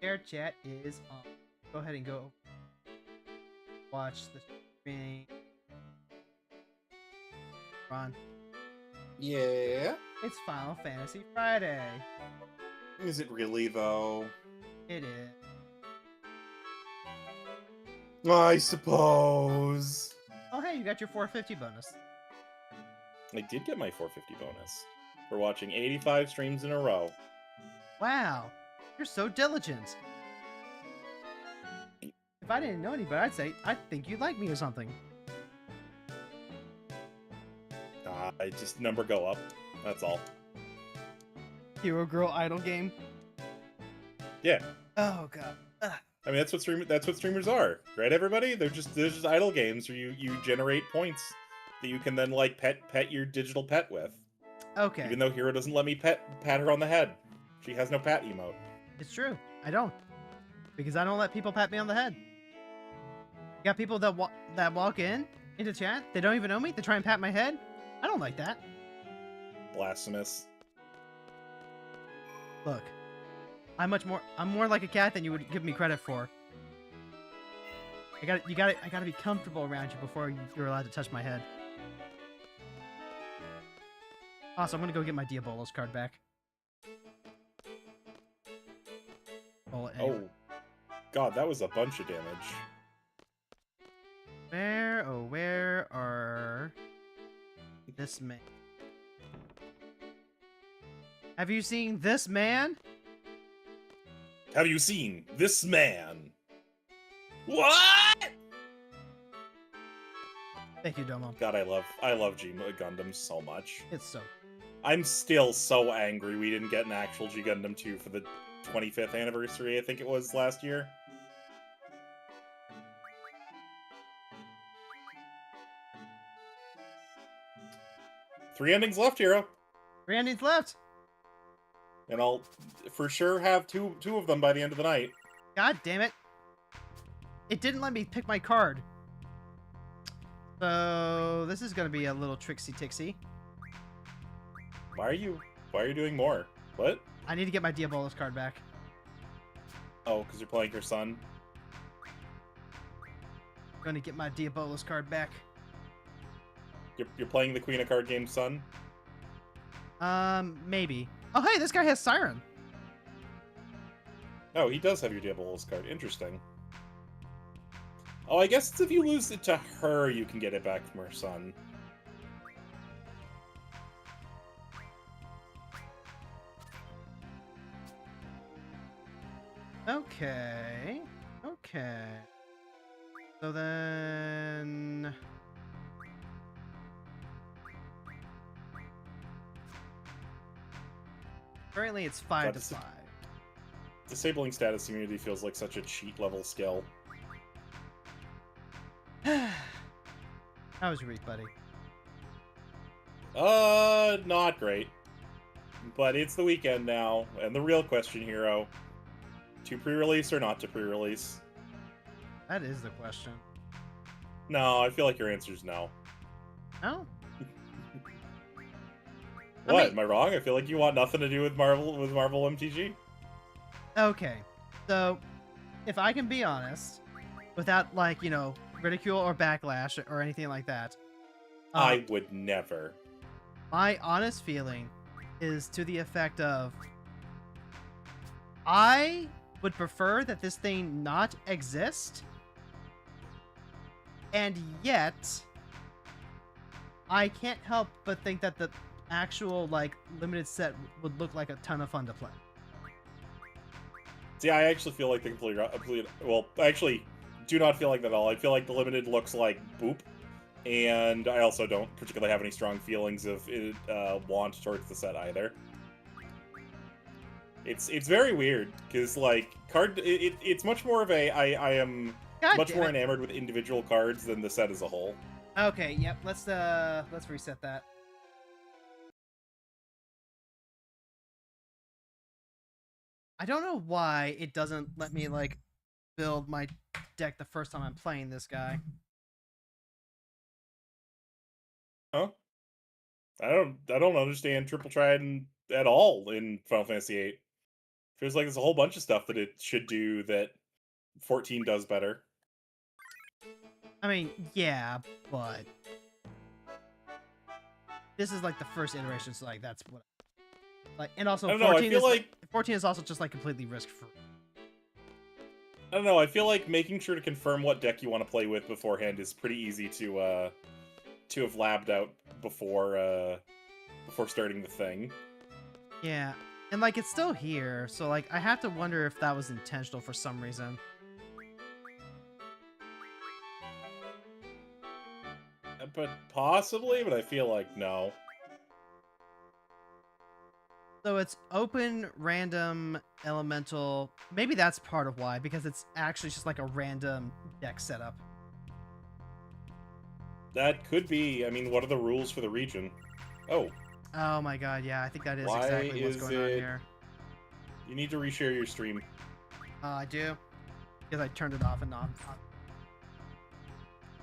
Air chat is on. Go ahead and go watch the stream. Fron. Yeah? It's Final Fantasy Friday. Is it really, though? It is. I suppose. Oh, hey, you got your 450 bonus. I did get my 450 bonus for watching 85 streams in a row. Wow, you're so diligent. If I didn't know any better, I'd say, I think you'd like me or something. I just number go up. That's all. Hero Girl Idol game. Yeah. Oh god. Ugh. I mean, that's what streamers are, right? Everybody, they're just idle games where you generate points that you can then like pet your digital pet with. Okay. Even though Hero doesn't let me pat her on the head, she has no pat emote. It's true. I don't, because I don't let people pat me on the head. You got people that walk into chat. They don't even know me. They try and pat my head. I don't like that. Blasphemous. Look, I'm more like a cat than you would give me credit for. I gotta be comfortable around you before you're allowed to touch my head. Also, I'm gonna go get my Diabolos card back. Oh, God, that was a bunch of damage. Where are this man? Have you seen this man? Have you seen this man? What? Thank you, Domo. God, I love G Gundam so much. It's so. I'm still so angry we didn't get an actual G Gundam 2 for the 25th anniversary, I think it was last year. Three endings left, Hero. 3 endings left. And I'll for sure have two of them by the end of the night. God damn it. It didn't let me pick my card. So this is gonna be a little tricksy-tixy. Why are you doing more? What? I need to get my Diabolos card back. Oh, because you're playing your son? I'm gonna get my Diabolos card back. You're playing the Queen of Card Game, son? Maybe. Oh, hey, this guy has Siren. Oh, he does have your Diabolos card. Interesting. Oh, I guess it's if you lose it to her, you can get it back from her son. Okay. Okay. So then... Currently it's 5 to 5. Disabling status immunity feels like such a cheat level skill. How was your week, buddy? Not great. But it's the weekend now, and the real question, Hero. To pre-release or not to pre-release? That is the question. No, I feel like your answer's no. No? What? I mean, Am I wrong? I feel like you want nothing to do with Marvel MTG. okay, so if I can be honest, without like ridicule or backlash or anything like that, I would never. my honest feeling is to the effect of I would prefer that this thing not exist, and yet I can't help but think that the actual like limited set would look like a ton of fun to play. See, I actually feel like the complete well, I actually do not feel like that at all. I feel like the limited looks like boop, and I also don't particularly have any strong feelings of want towards the set either. It's very weird because like it's much more of a I am much more enamored with individual cards than the set as a whole. Okay, yep. Let's reset that. I don't know why it doesn't let me like build my deck the first time I'm playing this guy. Huh? I don't understand Triple Trident at all in Final Fantasy VIII. Feels like there's a whole bunch of stuff that it should do that 14 does better. I mean, yeah, but this is like the first iteration, so like that's what. Like, and also 14 is like 14 is also just like completely risk free. I don't know. I feel like making sure to confirm what deck you want to play with beforehand is pretty easy to have labbed out before starting the thing. Yeah, and like it's still here, so like I have to wonder if that was intentional for some reason. But possibly, but I feel like no. So it's open, random, elemental. Maybe that's part of why, because it's actually just like a random deck setup. That could be. I mean, what are the rules for the region? Oh. Oh my god, yeah, I think that is exactly what's going on here. You need to reshare your stream. I do. Because I turned it off and on.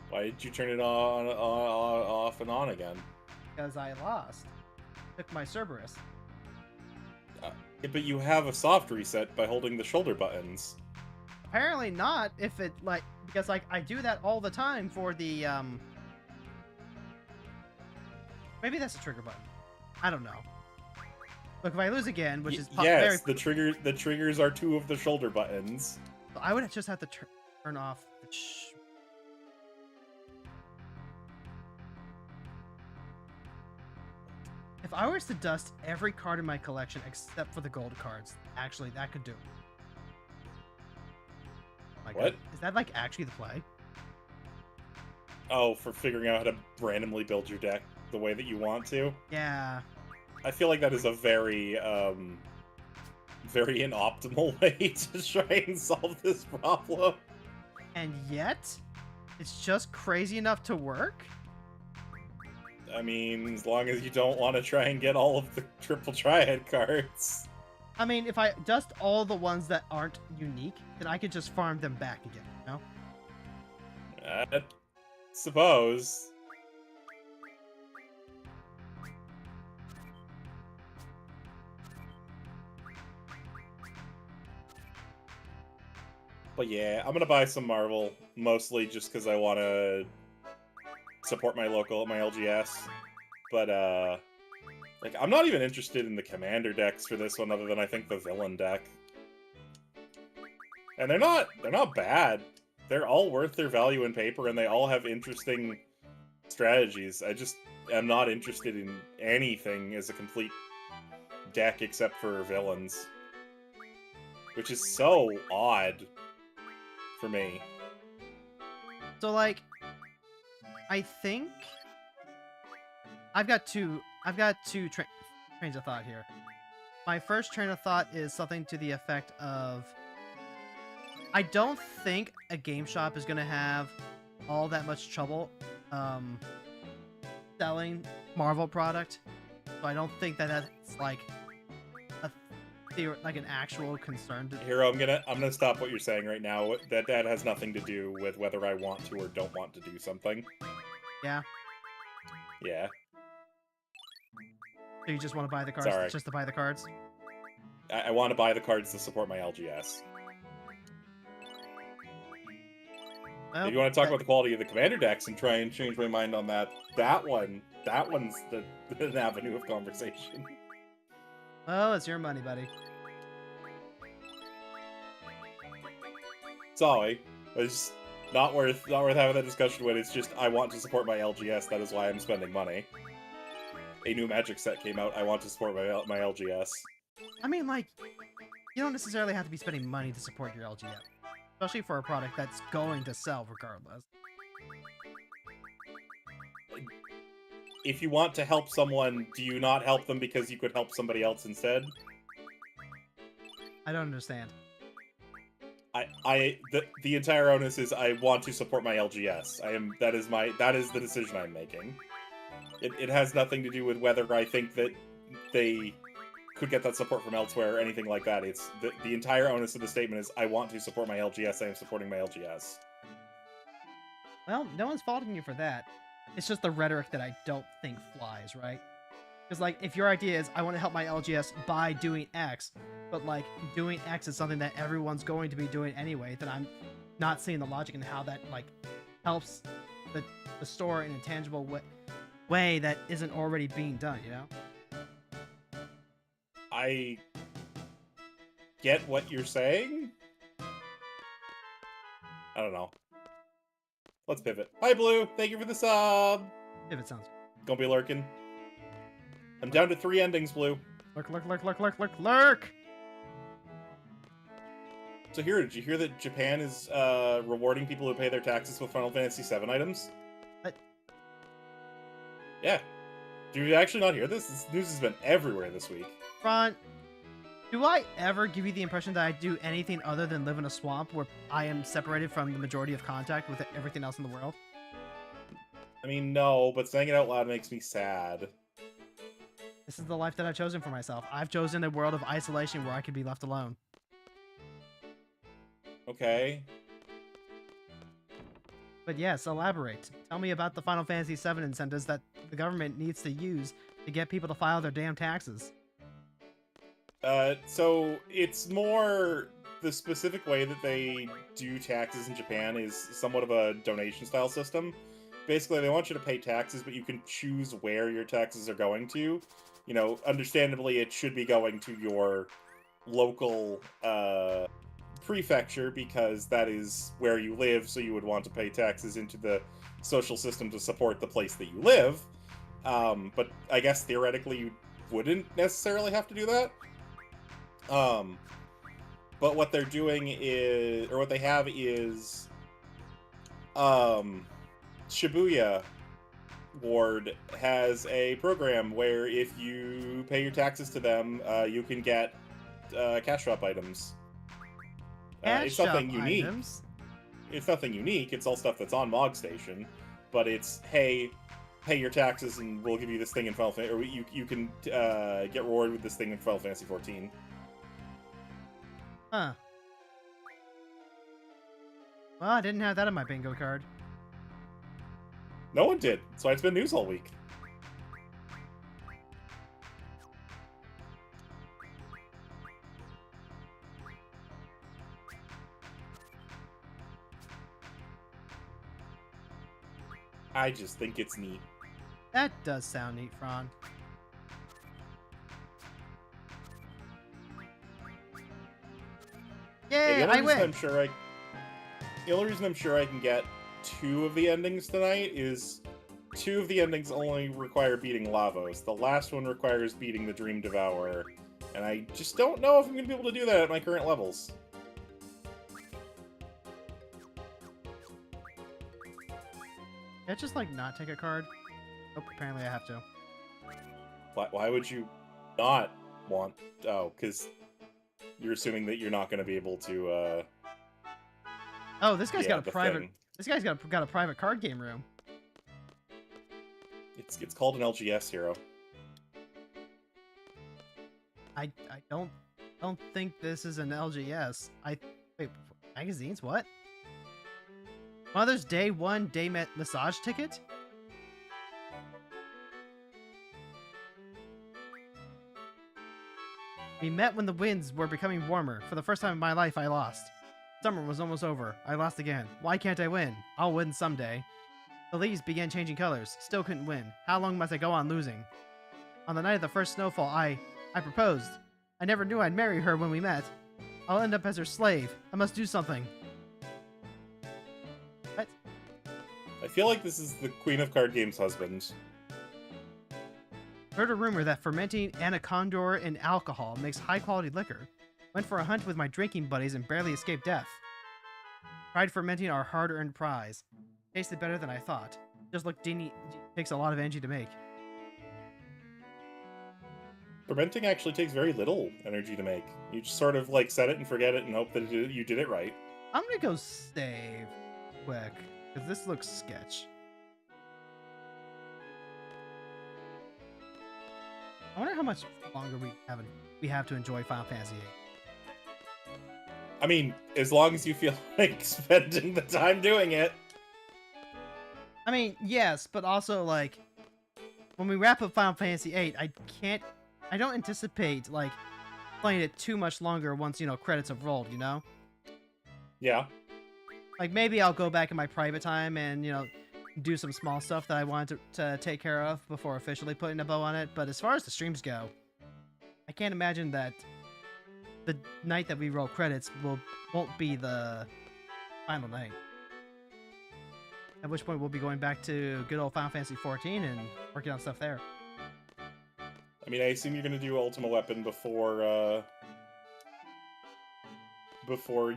Why did you turn it off and on again? Because I lost. Took my Cerberus. But you have a soft reset by holding the shoulder buttons. Apparently not, if it, like, because, like, I do that all the time for the, Maybe that's a trigger button. I don't know. Look, if I lose again, which is yes, the triggers are two of the shoulder buttons. I would just have to turn off the If I was to dust every card in my collection except for the gold cards, actually, that could do it. What? God. Is that, like, actually the play? Oh, for figuring out how to randomly build your deck the way that you want to? Yeah. I feel like that is a very, very inoptimal way to try and solve this problem. And yet, it's just crazy enough to work? I mean, as long as you don't want to try and get all of the triple triad cards. I mean, if I dust all the ones that aren't unique, then I could just farm them back again, you know? I suppose. But yeah, I'm gonna buy some Marvel, mostly just because I want to support my LGS. But, like, I'm not even interested in the commander decks for this one, other than I think the villain deck. And they're not bad. They're all worth their value in paper, and they all have interesting strategies. I just am not interested in anything as a complete deck except for villains. Which is so odd for me. So, like, I think I've got two trains of thought here. My first train of thought is something to the effect of, I don't think a game shop is going to have all that much trouble selling Marvel product. So I don't think that that's like an actual concern. Hero, I'm gonna stop what you're saying right now. That has nothing to do with whether I want to or don't want to do something. Yeah. Yeah. So you just want to buy the cards Sorry. just to buy the cards? I want to buy the cards to support my LGS. Well, If you want to talk about the quality of the commander decks and try and change my mind on that one's an avenue of conversation. well, it's your money, buddy. Sorry, it's not worth having that discussion when it's just I want to support my LGS. That is why I'm spending money. A new Magic set came out. I want to support my LGS. I mean, like, you don't necessarily have to be spending money to support your LGF, especially for a product that's going to sell regardless. If you want to help someone, do you not help them because you could help somebody else instead? I don't understand. The entire onus is I want to support my LGS. That is the decision I'm making. It has nothing to do with whether I think that they could get that support from elsewhere or anything like that. It's the entire onus of the statement is I want to support my LGS. I am supporting my LGS. Well, no one's faulting you for that. It's just the rhetoric that I don't think flies, right? Because, like, if your idea is I want to help my LGS by doing X, but, like, doing X is something that everyone's going to be doing anyway, then I'm not seeing the logic in how that, like, helps the store in a tangible way that isn't already being done, you know? I get what you're saying. I don't know. Let's pivot. Hi, Blue. Thank you for the sub. If it sounds. Gonna be lurking. I'm down to 3 endings, Blue. Lurk, lurk, lurk, lurk, lurk, lurk, lurk! So here, did you hear that Japan is rewarding people who pay their taxes with Final Fantasy VII items? What? Yeah. Did you actually not hear this? This news has been everywhere this week. Fron, do I ever give you the impression that I do anything other than live in a swamp where I am separated from the majority of contact with everything else in the world? I mean, no, but saying it out loud makes me sad. This is the life that I've chosen for myself. I've chosen a world of isolation where I can be left alone. Okay. But yes, elaborate. Tell me about the Final Fantasy VII incentives that the government needs to use to get people to file their damn taxes. So it's more the specific way that they do taxes in Japan is somewhat of a donation style system. Basically, they want you to pay taxes, but you can choose where your taxes are going to. You know, understandably, it should be going to your local prefecture because that is where you live, so you would want to pay taxes into the social system to support the place that you live. But I guess theoretically you wouldn't necessarily have to do that. But what they're doing is, or what they have is, Shibuya Ward has a program where if you pay your taxes to them, you can get cash shop items. It's nothing unique. Items? It's nothing unique. It's all stuff that's on Mog Station, but it's hey, pay your taxes and we'll give you this thing in Final Fantasy, or you can get rewarded with this thing in Final Fantasy XIV. Huh. Well, I didn't have that on my bingo card. No one did. That's why it's been news all week. I just think it's neat. That does sound neat, Fron. Yay, Yeah, I win! The only reason I'm sure I can get 2 of the endings tonight is 2 of the endings only require beating Lavos. The last one requires beating the Dream Devourer. And I just don't know if I'm going to be able to do that at my current levels. Can I just, like, not take a card? Oh, apparently I have to. Why would you not want... Oh, because you're assuming that you're not going to be able to, Oh, this guy's yeah, got a the private... thing. This guy's got a private card game room. It's called an LGS hero. I don't think this is an LGS. Wait, magazines? What? Mother's Day 1 day massage ticket? We met when the winds were becoming warmer. For the first time in my life, I lost. Summer was almost over. I lost again. Why can't I win? I'll win someday. The leaves began changing colors. Still couldn't win. How long must I go on losing? On the night of the first snowfall, I proposed. I never knew I'd marry her when we met. I'll end up as her slave. I must do something. What? I feel like this is the Queen of Card Games' husband. Heard a rumor that fermenting anaconda in alcohol makes high-quality liquor. Went for a hunt with my drinking buddies and barely escaped death. Tried fermenting our hard-earned prize. Tasted better than I thought. Just look, Dini takes a lot of energy to make. Fermenting actually takes very little energy to make. You just sort of like set it and forget it and hope that you did it right. I'm gonna go save quick, because this looks sketch. I wonder how much longer we have to enjoy Final Fantasy VIII. I mean, as long as you feel like spending the time doing it. I mean, yes, but also, like, when we wrap up Final Fantasy VIII, I don't anticipate, like, playing it too much longer once, you know, credits have rolled, you know? Yeah. Like, maybe I'll go back in my private time and, you know, do some small stuff that I wanted to take care of before officially putting a bow on it, but as far as the streams go, I can't imagine that the night that we roll credits won't be the final night. At which point we'll be going back to good old Final Fantasy XIV and working on stuff there. I mean, I assume you're going to do Ultima Weapon before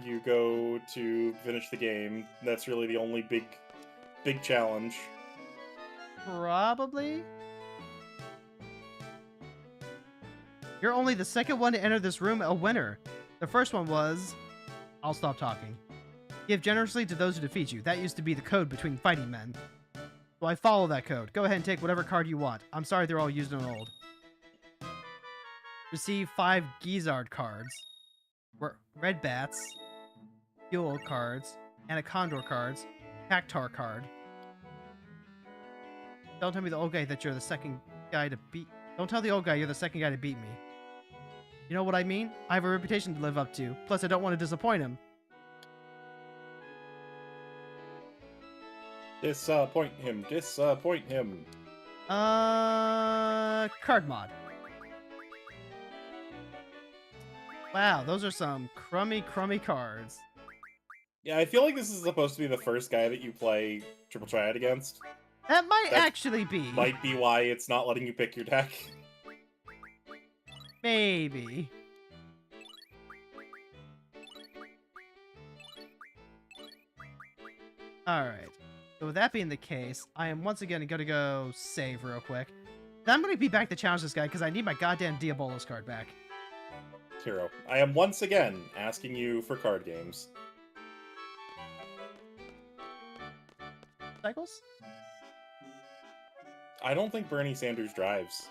you go to finish the game. That's really the only big challenge. Probably. You're only the second one to enter this room a winner. The first one was... I'll stop talking. Give generously to those who defeat you. That used to be the code between fighting men. So I follow that code. Go ahead and take whatever card you want. I'm sorry they're all used and old. Receive 5 Gizzard cards. Red Bats. Fuel cards. Anaconda cards. Cactar card. Don't tell me the old guy that you're the second guy to beat... Don't tell the old guy you're the second guy to beat me. You know what I mean? I have a reputation to live up to. Plus, I don't want to disappoint him. Disappoint him. Disappoint him. Card mod. Wow, those are some crummy cards. Yeah, I feel like this is supposed to be the first guy that you play Triple Triad against. That might actually be. Might be why it's not letting you pick your deck. Maybe. Alright. So with that being the case, I am once again going to go save real quick. Then I'm going to be back to challenge this guy because I need my goddamn Diabolos card back. Hero, I am once again asking you for card games. Cycles? I don't think Bernie Sanders drives.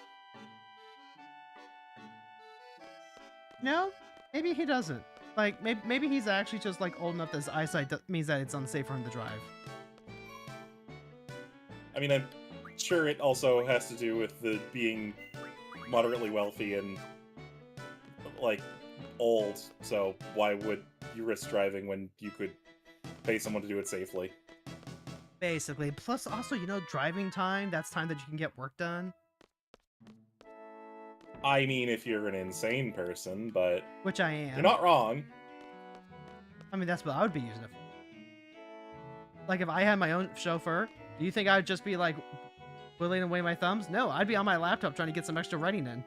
No? Maybe he doesn't. Like, maybe he's actually just, like, old enough that his eyesight means that it's unsafe for him to drive. I mean, I'm sure it also has to do with the being moderately wealthy and, like, old, so why would you risk driving when you could pay someone to do it safely? Basically. Plus, also, you know, driving time, that's time that you can get work done. I mean, if you're an insane person, but... Which I am. You're not wrong. I mean, that's what I would be using it for. Like, if I had my own chauffeur, do you think I'd just be, like, wiggling away my thumbs? No, I'd be on my laptop trying to get some extra writing in.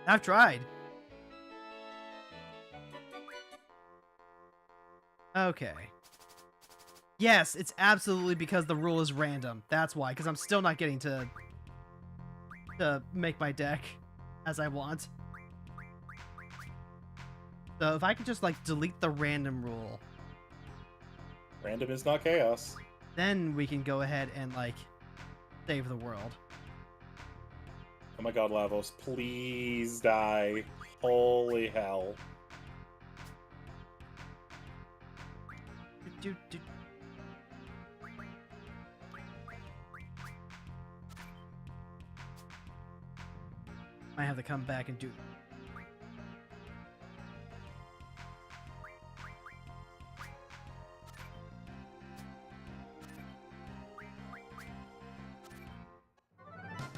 I've tried. Okay. Yes, it's absolutely because the rule is random. That's why, because I'm still not getting to make my deck as I want. So if I could just, like, delete the random rule. Random is not chaos. Then we can go ahead and, like, save the world. Oh my god, Lavos, please die. Holy hell. Might have to come back and do.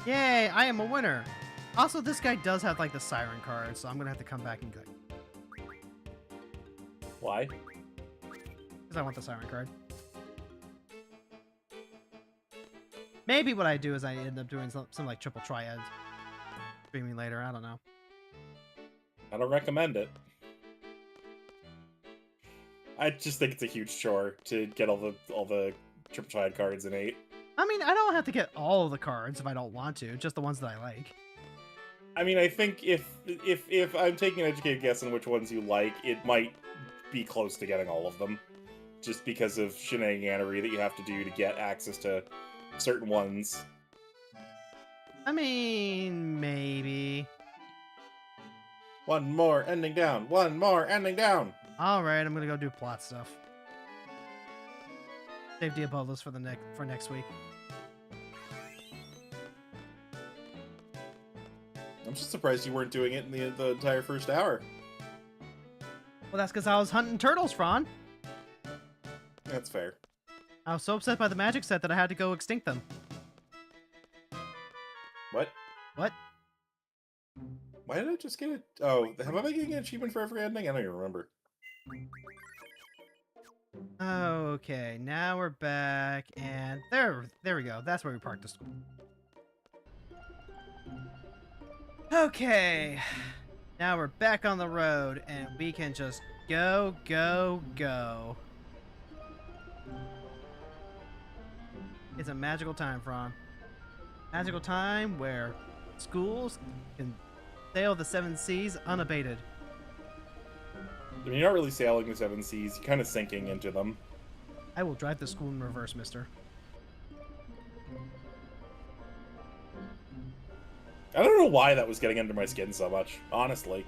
Yay, I am a winner. Also, this guy does have like the siren card, so I'm gonna have to come back and go. Why? Because I want the siren card. Maybe what I do is I end up doing some like triple triad streaming later. I don't know. I don't recommend it. I just think it's a huge chore to get all the triple triad cards in 8. I mean, I don't have to get all of the cards if I don't want to, just the ones that I like. I mean, I think if I'm taking an educated guess on which ones you like, it might be close to getting all of them. Just because of shenaniganery that you have to do to get access to certain ones. I mean, maybe. One more ending down. One more ending down. Alright, I'm gonna go do plot stuff. Save Diabolos for next week. I'm just surprised you weren't doing it in the entire first hour. Well, that's because I was hunting turtles, Fron. That's fair. I was so upset by the magic set that I had to go extinct them. What? What? Why did I just get it? Oh, have I been getting an achievement for every ending? I don't even remember. Okay, now we're back, and there we go. That's where we parked the school. Okay, now we're back on the road, and we can just go, go, go. It's a magical time, Fron. Magical time where schools can sail the 7 seas unabated. I mean, you're not really sailing the 7 seas, you're kind of sinking into them. I will drive the school in reverse, mister. I don't know why that was getting under my skin so much, honestly.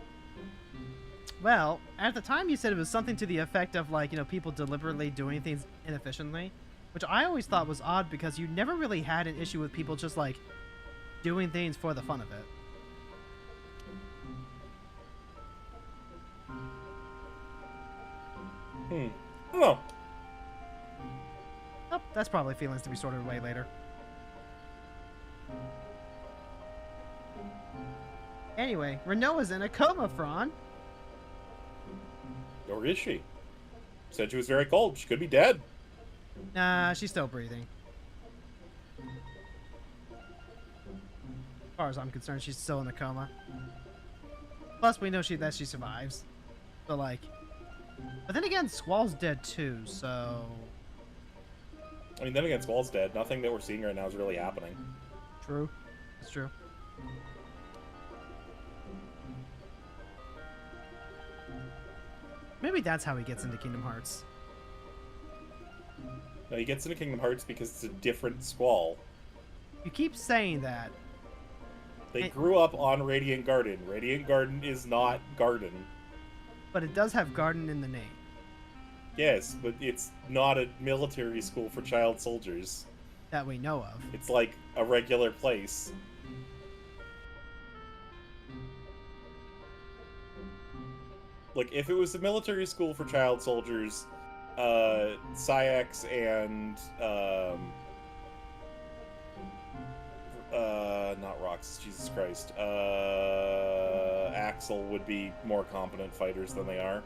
Well, at the time you said it was something to the effect of, like, you know, people deliberately doing things inefficiently, which I always thought was odd because you never really had an issue with people just, like, doing things for the fun of it. I don't know. Oh, that's probably feelings to be sorted away later. Anyway, Renoa's in a coma, Fron. Or is she? Said she was very cold. She could be dead. Nah, she's still breathing. As far as I'm concerned, she's still in a coma. Plus, we know that she survives. So, like... But then again, Squall's dead too, so... I mean, then again, Squall's dead. Nothing that we're seeing right now is really happening. True. It's true. Maybe that's how he gets into Kingdom Hearts. No, he gets into Kingdom Hearts because it's a different Squall. You keep saying that. They grew up on Radiant Garden. Radiant Garden is not Garden. But it does have garden in the name. Yes, but it's not a military school for child soldiers. That we know of. It's like a regular place. Like, if it was a military school for child soldiers, Syx and, not Rox, Jesus Christ, Axel would be more competent fighters than they are.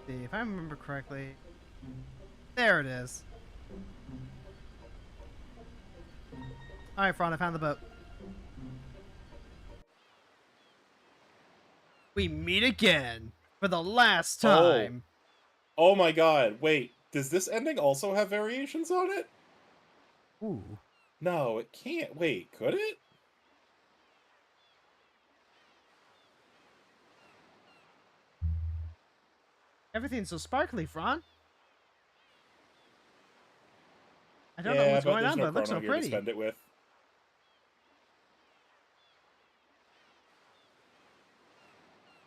See, if I remember correctly... There it is. Alright, Fron, I found the boat. We meet again! For the last time! Oh my god, wait, does this ending also have variations on it? Ooh. No, it can't. Wait, could it? Everything's so sparkly, Fron. I don't know what's going on, but it looks so pretty. To spend it with.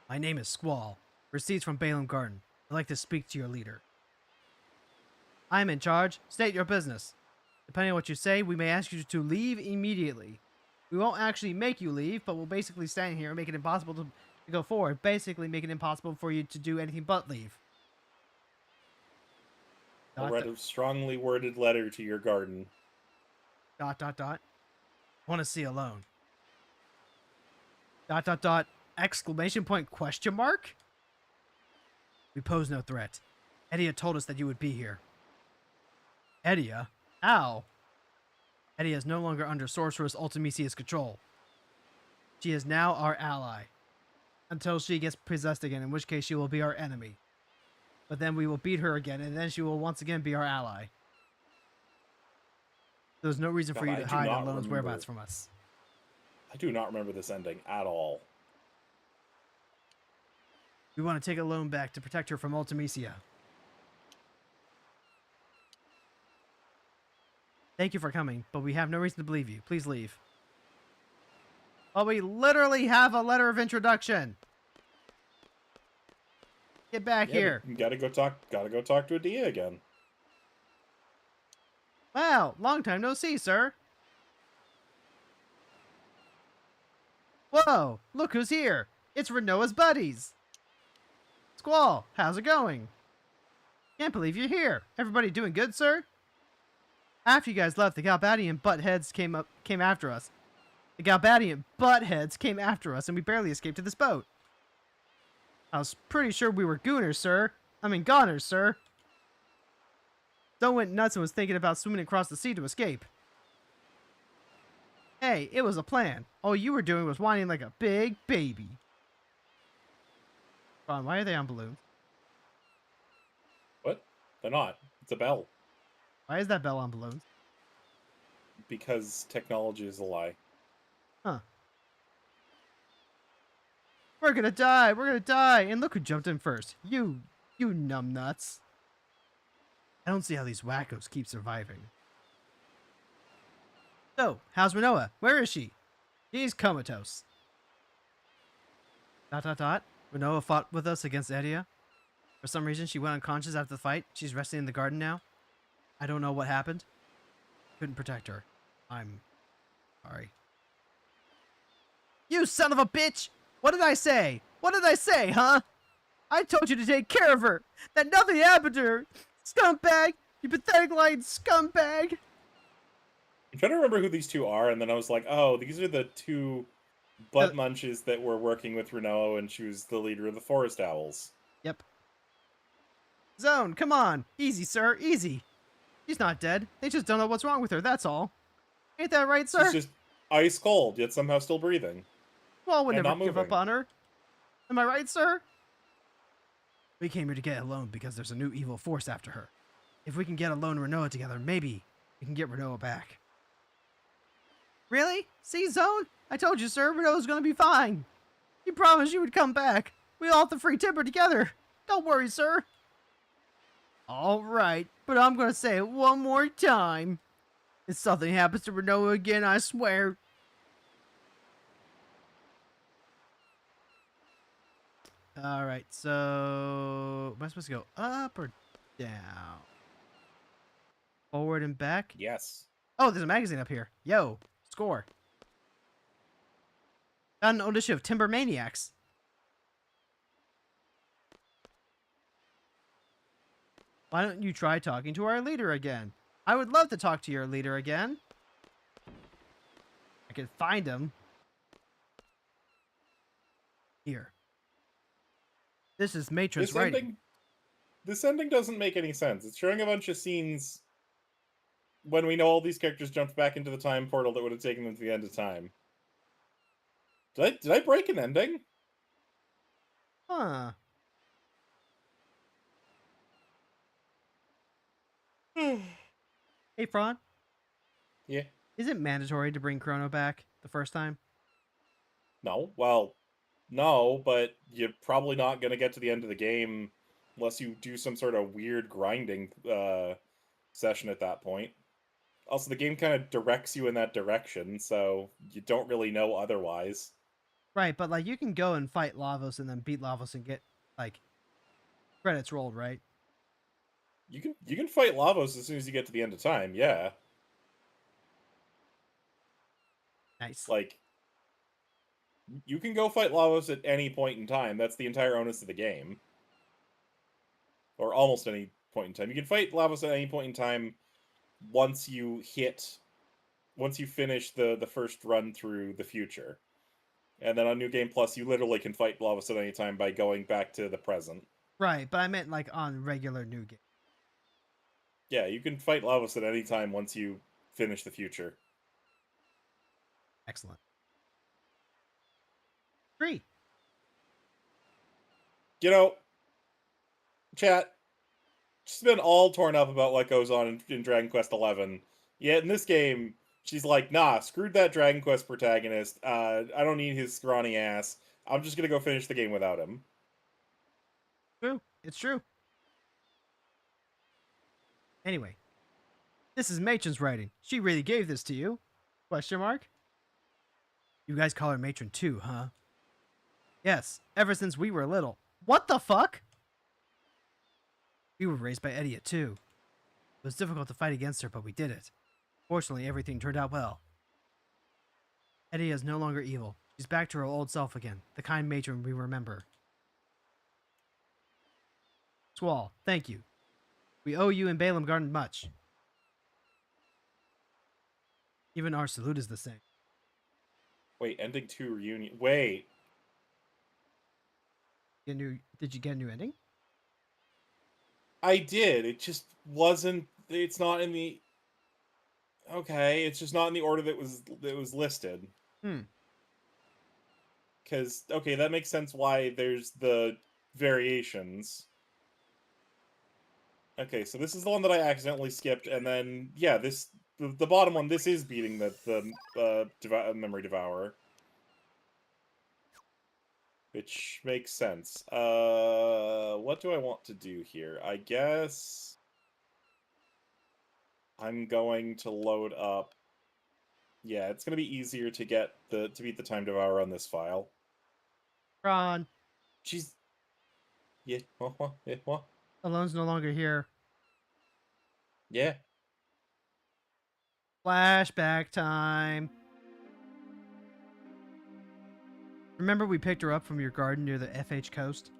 My name is Squall. Receipts from Balaam Garden. I'd like to speak to your leader. I am in charge. State your business. Depending on what you say, we may ask you to leave immediately. We won't actually make you leave, but we'll basically stand here and make it impossible to go forward. Basically make it impossible for you to do anything but leave. I'll write a strongly worded letter to your garden. ... Want to see alone. ... Exclamation point question mark? We pose no threat. Edia told us that you would be here. Edia? How? Edia is no longer under Sorceress Ultimisia's control. She is now our ally. Until she gets possessed again, in which case she will be our enemy. But then we will beat her again, and then she will once again be our ally. There's no reason for you to hide Alone's whereabouts from us. I do not remember this ending at all. We want to take Alone back to protect her from Ultimisia. Thank you for coming, but we have no reason to believe you. Please leave. Well, we literally have a letter of introduction. Get back here. You gotta go talk to Adia again. Wow, long time no see, sir. Whoa, look who's here. It's Renoa's buddies. Squall, how's it going? Can't believe you're here. Everybody doing good, sir? After you guys left, the Galbadian buttheads came after us. The Galbadian buttheads came after us, and we barely escaped to this boat. I was pretty sure we were gooners, sir. I mean goners, sir. Stone went nuts and was thinking about swimming across the sea to escape. Hey, it was a plan. All you were doing was whining like a big baby. Fron, why are they on balloons? What? They're not. It's a bell. Why is that bell on balloons? Because technology is a lie. Huh. We're gonna die! We're gonna die! And look who jumped in first. You numbnuts. I don't see how these wackos keep surviving. So, how's Renoa? Where is she? She's comatose. ... Renoa fought with us against Edia. For some reason, she went unconscious after the fight. She's resting in the garden now. I don't know what happened. Couldn't protect her. I'm sorry. You son of a bitch! What did I say? What did I say, huh? I told you to take care of her! That nothing happened to her! Scumbag! You pathetic lying scumbag! I'm trying to remember who these two are, and then I was like, oh, these are the two butt munches that were working with Renoa, and she was the leader of the Forest Owls. Yep. Zone, come on! Easy, sir, easy! She's not dead. They just don't know what's wrong with her, that's all. Ain't that right, sir? She's just ice cold, yet somehow still breathing. Well, we'll never give up on her. Am I right, sir? We came here to get Alone because there's a new evil force after her. If we can get Alone and Renoa together, maybe we can get Renoa back. Really? See, Zone? I told you, sir, Renoa's gonna be fine. You promised you would come back. We all have the free timber together. Don't worry, sir. All right, but I'm gonna say it one more time. If something happens to Renoa again, I swear. Alright, so... Am I supposed to go up or down? Forward and back? Yes. Oh, there's a magazine up here. Yo, score. Found an audition of Timber Maniacs. Why don't you try talking to our leader again? I would love to talk to your leader again. I could find him. Here. This is Matron's writing. This ending doesn't make any sense. It's showing a bunch of scenes when we know all these characters jumped back into the time portal that would have taken them to the end of time. Did I break an ending? Huh. Hey, Fron. Yeah. Is it mandatory to bring Chrono back the first time? No. Well, no, but you're probably not going to get to the end of the game unless you do some sort of weird grinding session at that point. Also, the game kind of directs you in that direction, so you don't really know otherwise. Right, but like you can go and fight Lavos and then beat Lavos and get like credits rolled, right? You can fight Lavos as soon as you get to the end of time, yeah. Nice. Like, you can go fight Lavos at any point in time. That's the entire onus of the game. Or almost any point in time. You can fight Lavos at any point in time once you finish the first run through the future. And then on New Game Plus, you literally can fight Lavos at any time by going back to the present. Right, but I meant like on regular New Game. Yeah, you can fight Lavos at any time once you finish the future. Excellent. 3. You know, chat, she's been all torn up about what goes on in Dragon Quest XI. Yet in this game, she's like, nah, screwed that Dragon Quest protagonist. I don't need his scrawny ass. I'm just gonna go finish the game without him. True. It's true. Anyway, this is Matron's writing. She really gave this to you? Question mark? You guys call her Matron too, huh? Yes, ever since we were little. What the fuck? We were raised by Edia too. It was difficult to fight against her, but we did it. Fortunately, everything turned out well. Edia is no longer evil. She's back to her old self again, the kind matron we remember. Squall, thank you. We owe you and Balaam Garden much. Even our salute is the same. Wait, ending 2 reunion. Wait. Did you get a new ending? I did. It just wasn't. It's not in the. Okay, it's just not in the order that was listed. Because okay, that makes sense why there's the variations. Okay, so this is the one that I accidentally skipped, and then yeah, the bottom one. This is beating the memory devourer, which makes sense. What do I want to do here? I guess I'm going to load up. Yeah, it's gonna be easier to beat the time devourer on this file. Fron. She's yeah. Yeah. Alone's no longer here. Yeah. Flashback time. Remember we picked her up from your garden near the FH coast? ...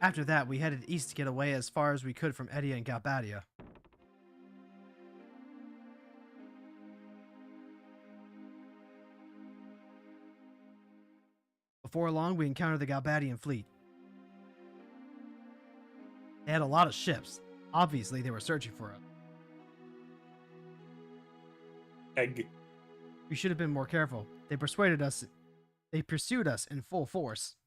After that, we headed east to get away as far as we could from Edia and Galbadia. Before long, we encountered the Galbadian fleet. They had a lot of ships. Obviously, they were searching for us. Egg. We should have been more careful. They pursued us in full force.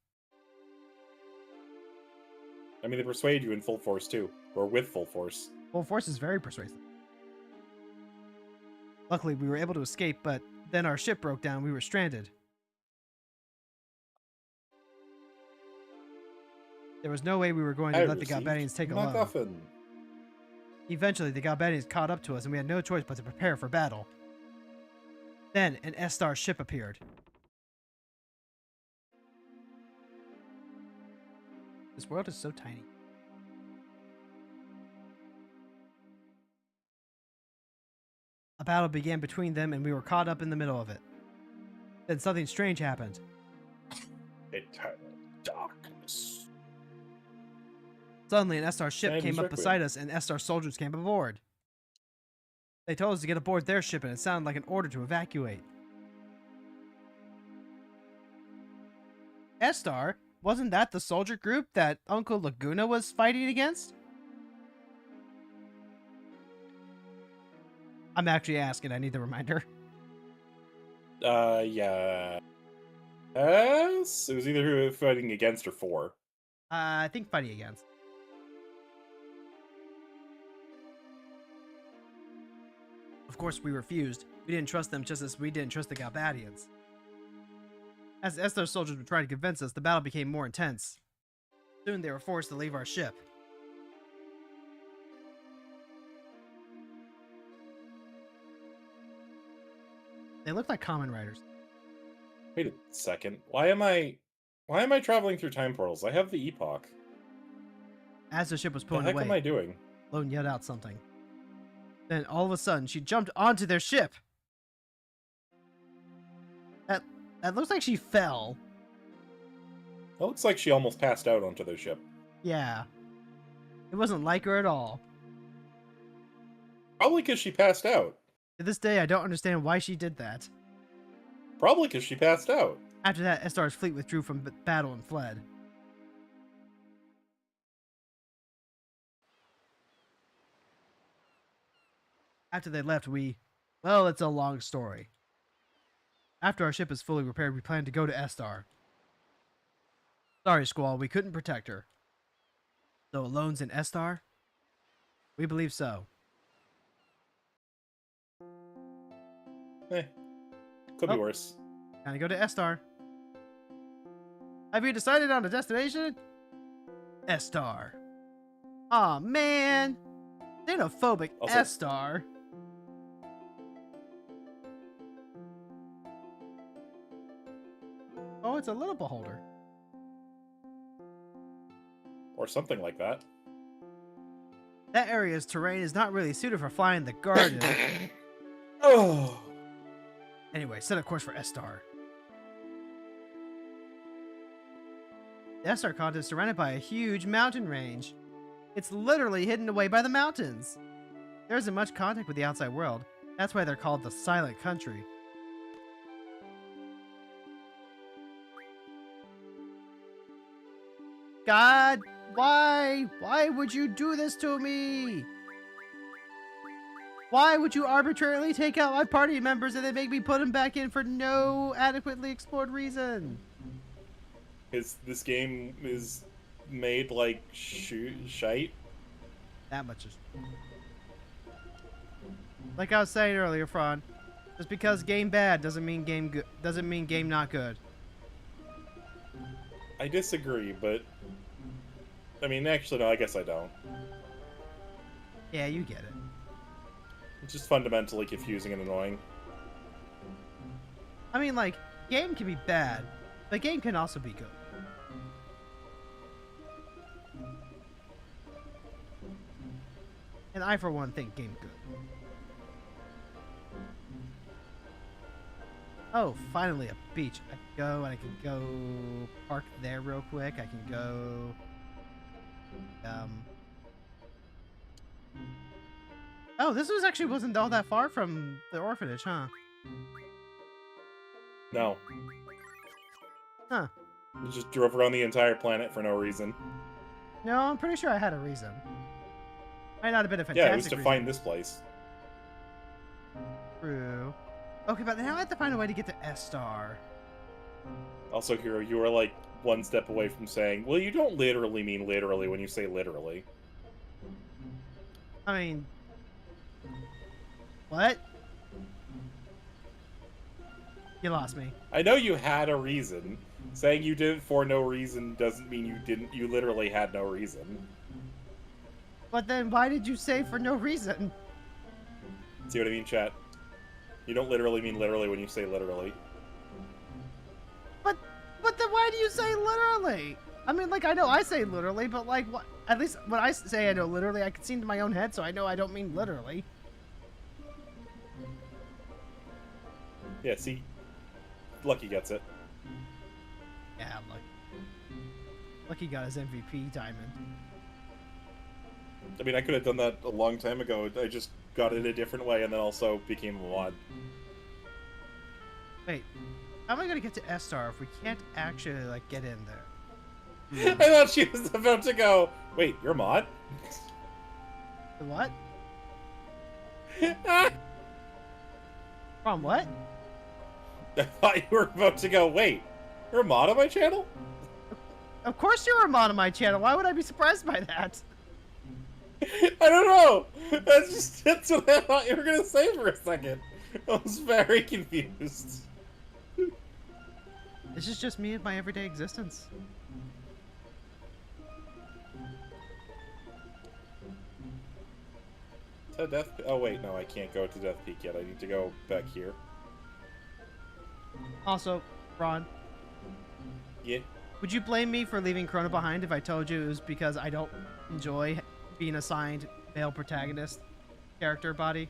I mean, they persuade you in full force too, or with full force. Full force is very persuasive. Luckily, we were able to escape, but then our ship broke down and we were stranded. There was no way we were going to let the Galbadians take a load. Eventually, the Galbadians caught up to us and we had no choice but to prepare for battle. Then, an S-Star ship appeared. This world is so tiny. A battle began between them and we were caught up in the middle of it. Then something strange happened. Eternal darkness. Suddenly, an S-Star ship came up beside us and S-Star soldiers came aboard. They told us to get aboard their ship and it sounded like an order to evacuate. S-Star? Wasn't that the soldier group that Uncle Laguna was fighting against? I'm actually asking, I need the reminder. Yeah. Yes? It was either who fighting against or for. I think fighting against. Of course, we refused. We didn't trust them just as we didn't trust the Galbadians. As the S-Star soldiers were trying to convince us, the battle became more intense. Soon they were forced to leave our ship. They looked like common riders. Wait a second. Why am I traveling through time portals? I have the epoch. As the ship was What pulling the heck away, am I doing? Lone yelled out something. Then all of a sudden, she jumped onto their ship. That looks like she fell. It looks like she almost passed out onto their ship. Yeah. It wasn't like her at all. Probably because she passed out. To this day, I don't understand why she did that. Probably because she passed out. After that, Estar's fleet withdrew from battle and fled. After they left, well, it's a long story. After our ship is fully repaired, we plan to go to Estar. Sorry, Squall, we couldn't protect her. So Alone's in Estar? We believe so. Could be worse. Time to go to Estar. Have you decided on a destination? Estar. Aw, man. Xenophobic Also- Estar. Oh, it's a little beholder. Or something like that. That area's terrain is not really suited for flying the garden. Oh. Anyway, set a course for Estar. The Estar continent is surrounded by a huge mountain range. It's literally hidden away by the mountains. There isn't much contact with the outside world. That's why they're called the Silent Country. God, why? Why would you do this to me? Why would you arbitrarily take out my party members and then make me put them back in for no adequately explored reason? This game is made like shite. That much is... Like I was saying earlier, Fron, just because game bad doesn't mean game good. Doesn't mean game not good. I disagree, but I mean, actually, no. I guess I don't. Yeah, you get it. It's just fundamentally confusing and annoying. I mean, like, game can be bad, but game can also be good. And I, for one, think game good. Oh, finally a beach. I can go and I can go park there real quick. I can go... Oh, this was actually wasn't all that far from the orphanage, huh? No. Huh. You just drove around the entire planet for no reason. No, I'm pretty sure I had a reason. Might not have been a fantastic Yeah, it was to reason. find this place. True. Okay, but now I have to find a way to get to Estar. Also, Hero, you were like one step away from saying, well, you don't literally mean literally when you say literally. I mean... What? You lost me. I know you had a reason. Saying you did it for no reason doesn't mean you literally had no reason. But then why did you say for no reason? See what I mean, chat? You don't literally mean literally when you say literally. But then why do you say literally? I mean, like, I know I say literally, but like, what? At least when I say I know literally, I can see into my own head, so I know I don't mean literally. Yeah, see? Lucky gets it. Yeah, Lucky got his MVP diamond. I mean, I could have done that a long time ago. I just got it a different way and then also became a mod. Wait, how am I gonna get to Estar if we can't actually, like, get in there? I thought she was about to go, wait, you're a mod? The what? From what? I thought you were about to go, wait, you're a mod on my channel? Of course you're a mod on my channel. Why would I be surprised by that? I don't know. That's what I thought you were gonna say for a second. I was very confused. This is just me and my everyday existence. To Death. Oh wait, no, I can't go to Death Peak yet. I need to go back here. Also, Fron, Yeah. would you blame me for leaving Chrono behind if I told you it was because I don't enjoy being assigned male protagonist character body,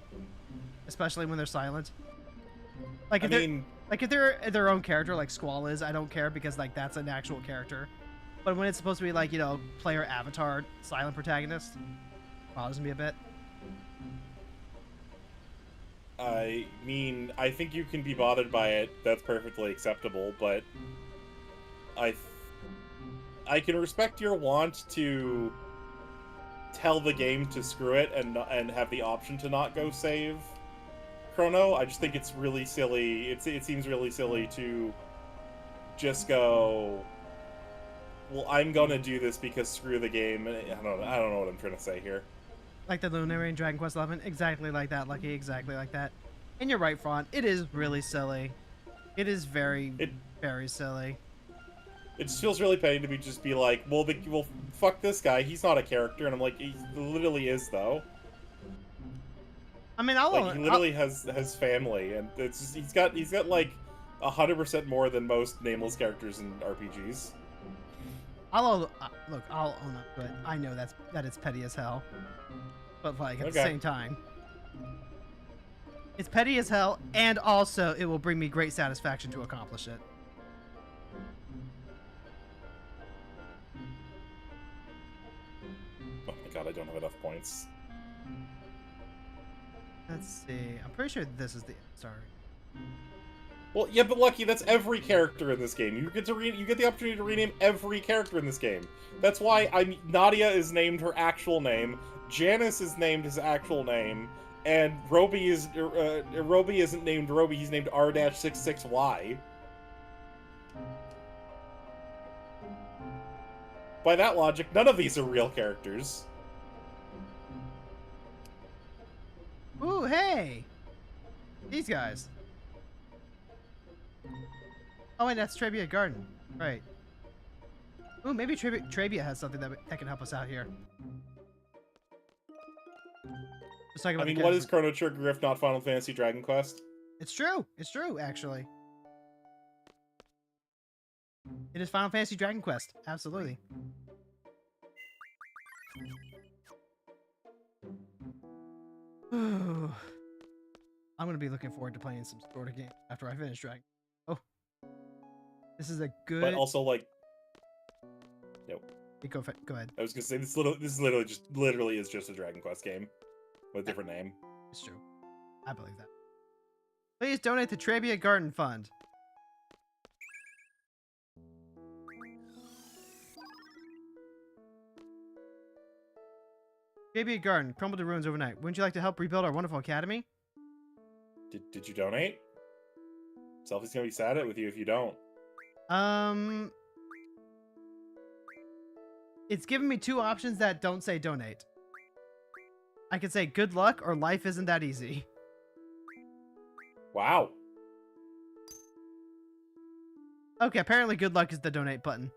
especially when they're silent? Like I if they're mean, like if they're their own character, like Squall is, I don't care because like that's an actual character. But when it's supposed to be like, you know, player avatar silent protagonist, bothers me a bit. I think you can be bothered by it. That's perfectly acceptable, but I can respect your want to tell the game to screw it and have the option to not go save Chrono. I just think it's really silly. It seems really silly to just go, well, I'm gonna do this because screw the game. I don't know what I'm trying to say here. Like the Luminary in Dragon Quest XI, exactly like that, Lucky, exactly like that. And you're right, Fron. It is really silly. It is very silly. It just feels really petty to just be like, well, fuck this guy. He's not a character, and I'm like, he literally is though. I mean, he literally has family, and it's just, he's got like 100% more than most nameless characters in RPGs. I'll own up to it. I know that it's petty as hell, but like at the same time, it's petty as hell, and also it will bring me great satisfaction to accomplish it. Oh my god, I don't have enough points. Let's see. I'm pretty sure this is the sorry. Well, yeah, but Lucky, that's every character in this game. You get the opportunity to rename every character in this game. That's why Nadia is named her actual name, Janice is named his actual name, and Roby isn't named Roby, he's named R-66Y. By that logic, none of these are real characters. Ooh, hey! These guys. Oh, wait, that's Trebia Garden. Right. Ooh, maybe Trebia has something that can help us out here. Let's talk about what is Chrono Trigger if not Final Fantasy Dragon Quest? It's true. It's true, actually. It is Final Fantasy Dragon Quest. Absolutely. I'm going to be looking forward to playing some sort of game after I finish Dragon. Oh. This is a good... But also, like... Nope. Go ahead. I was going to say, this literally is just a Dragon Quest game. With a different name. It's true. I believe that. Please donate to Trebia Garden Fund. Trebia Garden crumbled to ruins overnight. Wouldn't you like to help rebuild our wonderful academy? Did you donate? Selfie's gonna be sad with you if you don't. It's giving me two options that don't say donate. I could say good luck or life isn't that easy. Wow. Okay, apparently good luck is the donate button.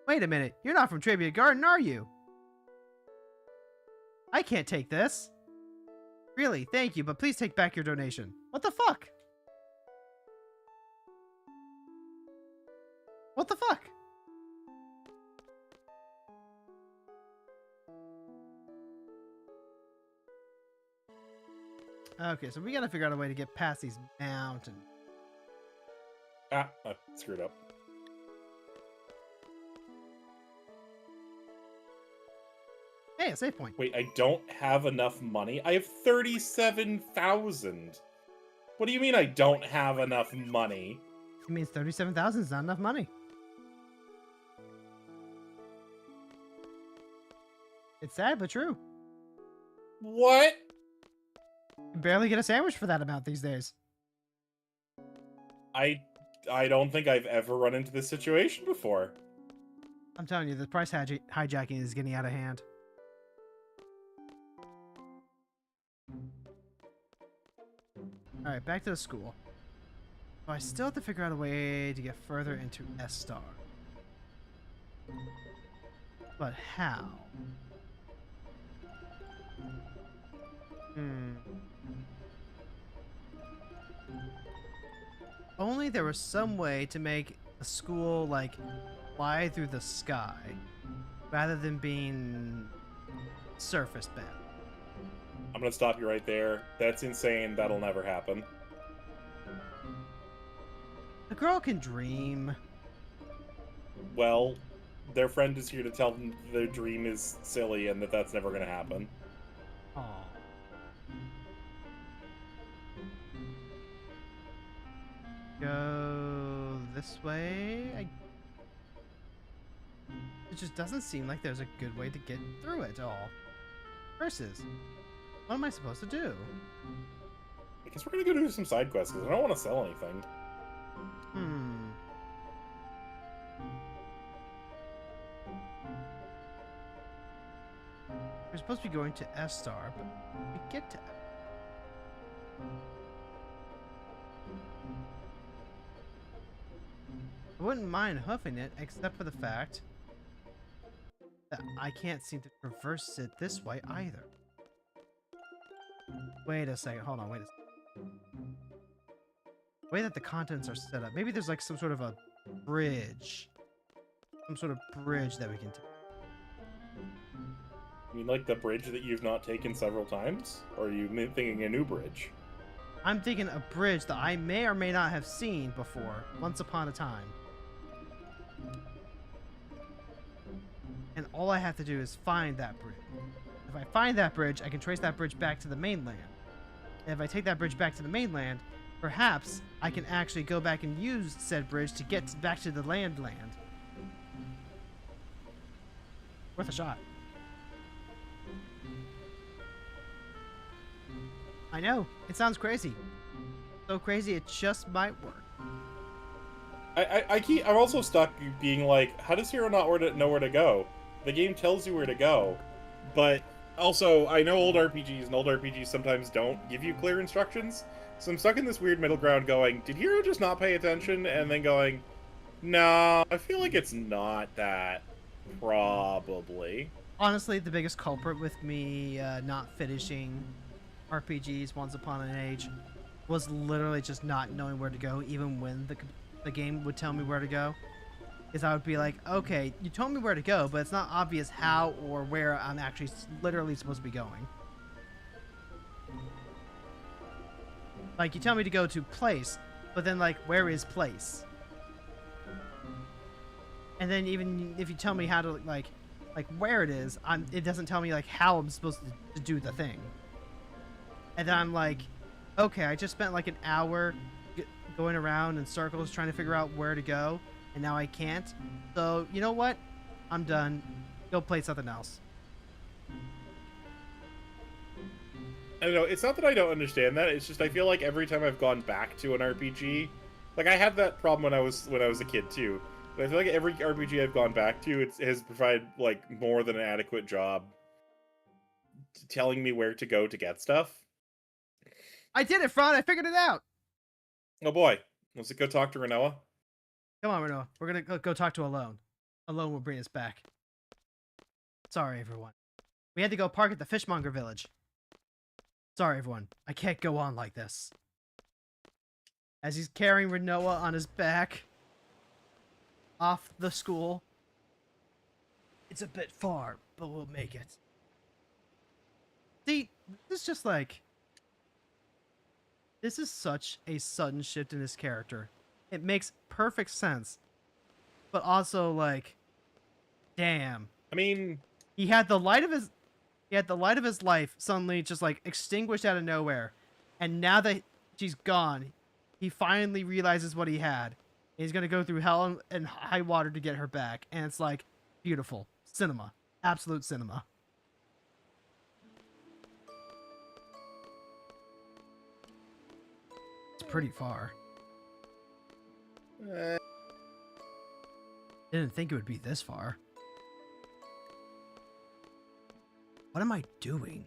Wait a minute, you're not from Trebia Garden, are you? I can't take this. Really, thank you, but please take back your donation. What the fuck? What the fuck? Okay, so we gotta figure out a way to get past these mountains. Ah, I screwed up. Hey, a save point. Wait, I don't have enough money? I have 37,000. What do you mean I don't have enough money? It means 37,000 is not enough money. It's sad, but true. What? You barely get a sandwich for that amount these days. I don't think I've ever run into this situation before. I'm telling you, the price hijacking is getting out of hand. Alright, back to the school. So I still have to figure out a way to get further into S-Star. But how? only there was some way to make a school, like, fly through the sky, rather than being surface bound. I'm gonna stop you right there. That's insane. That'll never happen. A girl can dream. Well, their friend is here to tell them their dream is silly and that that's never gonna happen. Aww. Go this way. It just doesn't seem like there's a good way to get through it all. Versus, what am I supposed to do? I guess we're gonna go do some side quests because I don't want to sell anything. We're supposed to be going to S-Star, but we get to... I wouldn't mind hoofing it, except for the fact that I can't seem to traverse it this way either. Wait a second, hold on, wait a second. The way that the contents are set up, maybe there's like some sort of a bridge. Some sort of bridge that we can take. You mean like the bridge that you've not taken several times? Or are you thinking a new bridge? I'm thinking a bridge that I may or may not have seen before, once upon a time. And all I have to do is find that bridge. If I find that bridge, I can trace that bridge back to the mainland. And if I take that bridge back to the mainland, perhaps I can actually go back and use said bridge to get back to the land. Worth a shot. I know, it sounds crazy. So crazy it just might work. I'm also stuck being like, how does Hero not know where to go? The game tells you where to go, but also I know old RPGs, and old RPGs sometimes don't give you clear instructions, so I'm stuck in this weird middle ground going, did Hero just not pay attention? And then going, no, I feel like it's not that. Probably. Honestly, the biggest culprit with me not finishing RPGs Once Upon an Age was literally just not knowing where to go, even when the game would tell me where to go. Is I would be like, okay, you told me where to go, but it's not obvious how or where I'm actually literally supposed to be going. Like, you tell me to go to place, but then, like, where is place? And then even if you tell me how to, like where it is, it doesn't tell me, like, how I'm supposed to do the thing. And then I'm like, okay, I just spent, like, an hour going around in circles trying to figure out where to go, and now I can't. So, you know what? I'm done. Go play something else. I don't know, it's not that I don't understand that, it's just I feel like every time I've gone back to an RPG, like I had that problem when I was a kid too, but I feel like every RPG I've gone back to, it has provided like more than an adequate job telling me where to go to get stuff. I did it, Fron! I figured it out! Oh boy, let's go talk to Renoa. Come on, Renoa. We're gonna go talk to Alone. Alone will bring us back. Sorry, everyone. We had to go park at the fishmonger village. Sorry, everyone. I can't go on like this. As he's carrying Renoa on his back off the school. It's a bit far, but we'll make it. See, this is just like... This is such a sudden shift in his character. It makes perfect sense. But also, like... Damn. I mean... He had the light of his life suddenly just like extinguished out of nowhere. And now that she's gone, he finally realizes what he had. He's gonna go through hell and high water to get her back. And it's like beautiful. Cinema. Absolute cinema. It's pretty far. Didn't think it would be this far. What am I doing?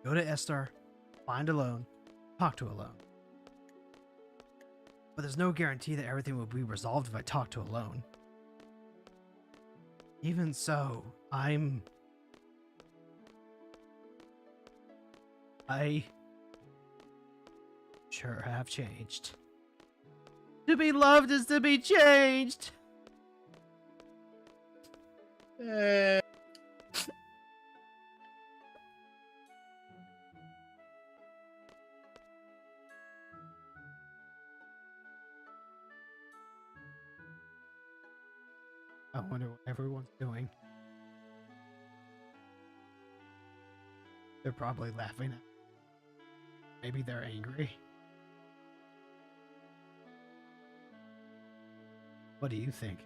Go to Estar, find Alone, talk to Alone. But there's no guarantee that everything will be resolved if I talk to Alone. Even so, I sure have changed. To be loved is to be changed. I wonder what everyone's doing. They're probably laughing at. Maybe they're angry. What do you think?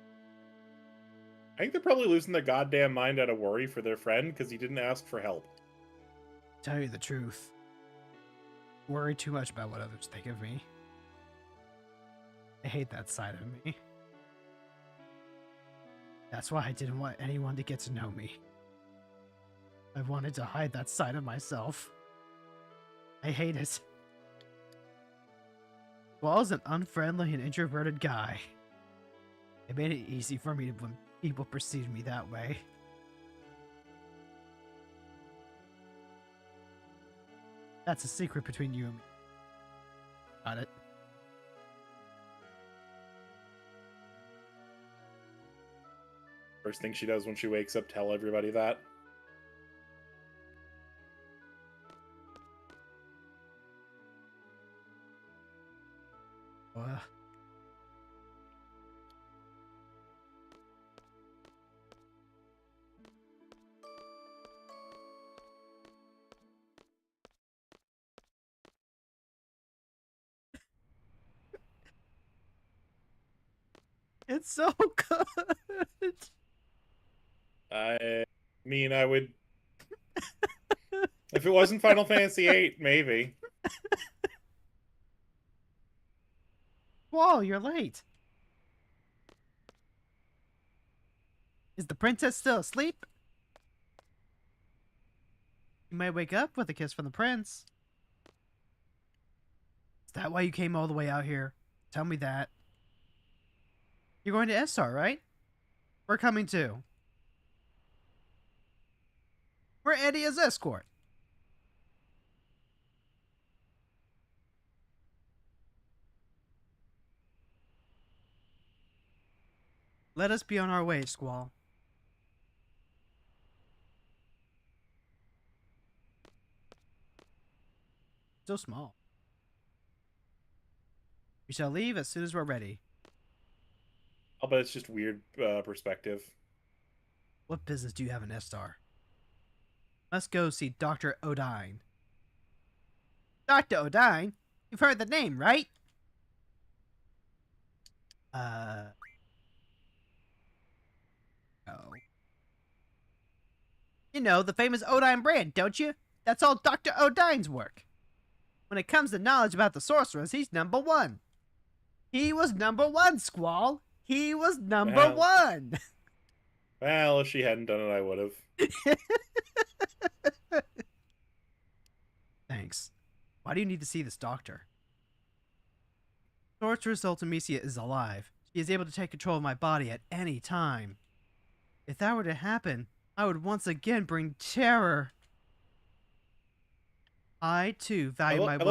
I think they're probably losing their goddamn mind out of worry for their friend because he didn't ask for help. Tell you the truth. Worry too much about what others think of me. I hate that side of me. That's why I didn't want anyone to get to know me. I wanted to hide that side of myself. I hate it. Squall's an unfriendly and introverted guy. It made it easy for me when people perceived me that way. That's a secret between you and me. Got it? First thing she does when she wakes up, tell everybody that. It's so good. I mean, I would... If it wasn't Final Fantasy VIII, maybe. Whoa, you're late. Is the princess still asleep? You might wake up with a kiss from the prince. Is that why you came all the way out here? Tell me that. You're going to SR, right? We're coming too. We're Eddie's escort. Let us be on our way, Squall. So small. We shall leave as soon as we're ready. I'll bet it's just weird perspective. What business do you have in S-Star? Let's go see Dr. Odine. Dr. Odine? You've heard the name, right? No. You know, the famous Odine brand, don't you? That's all Dr. Odine's work. When it comes to knowledge about the sorceress, he's number one. He was number one, Squall. He was number one. Well, if she hadn't done it, I would have. Thanks. Why do you need to see this doctor? Sorceress Ultimisia is alive. She is able to take control of my body at any time. If that were to happen, I would once again bring terror. I, too, value my well-being.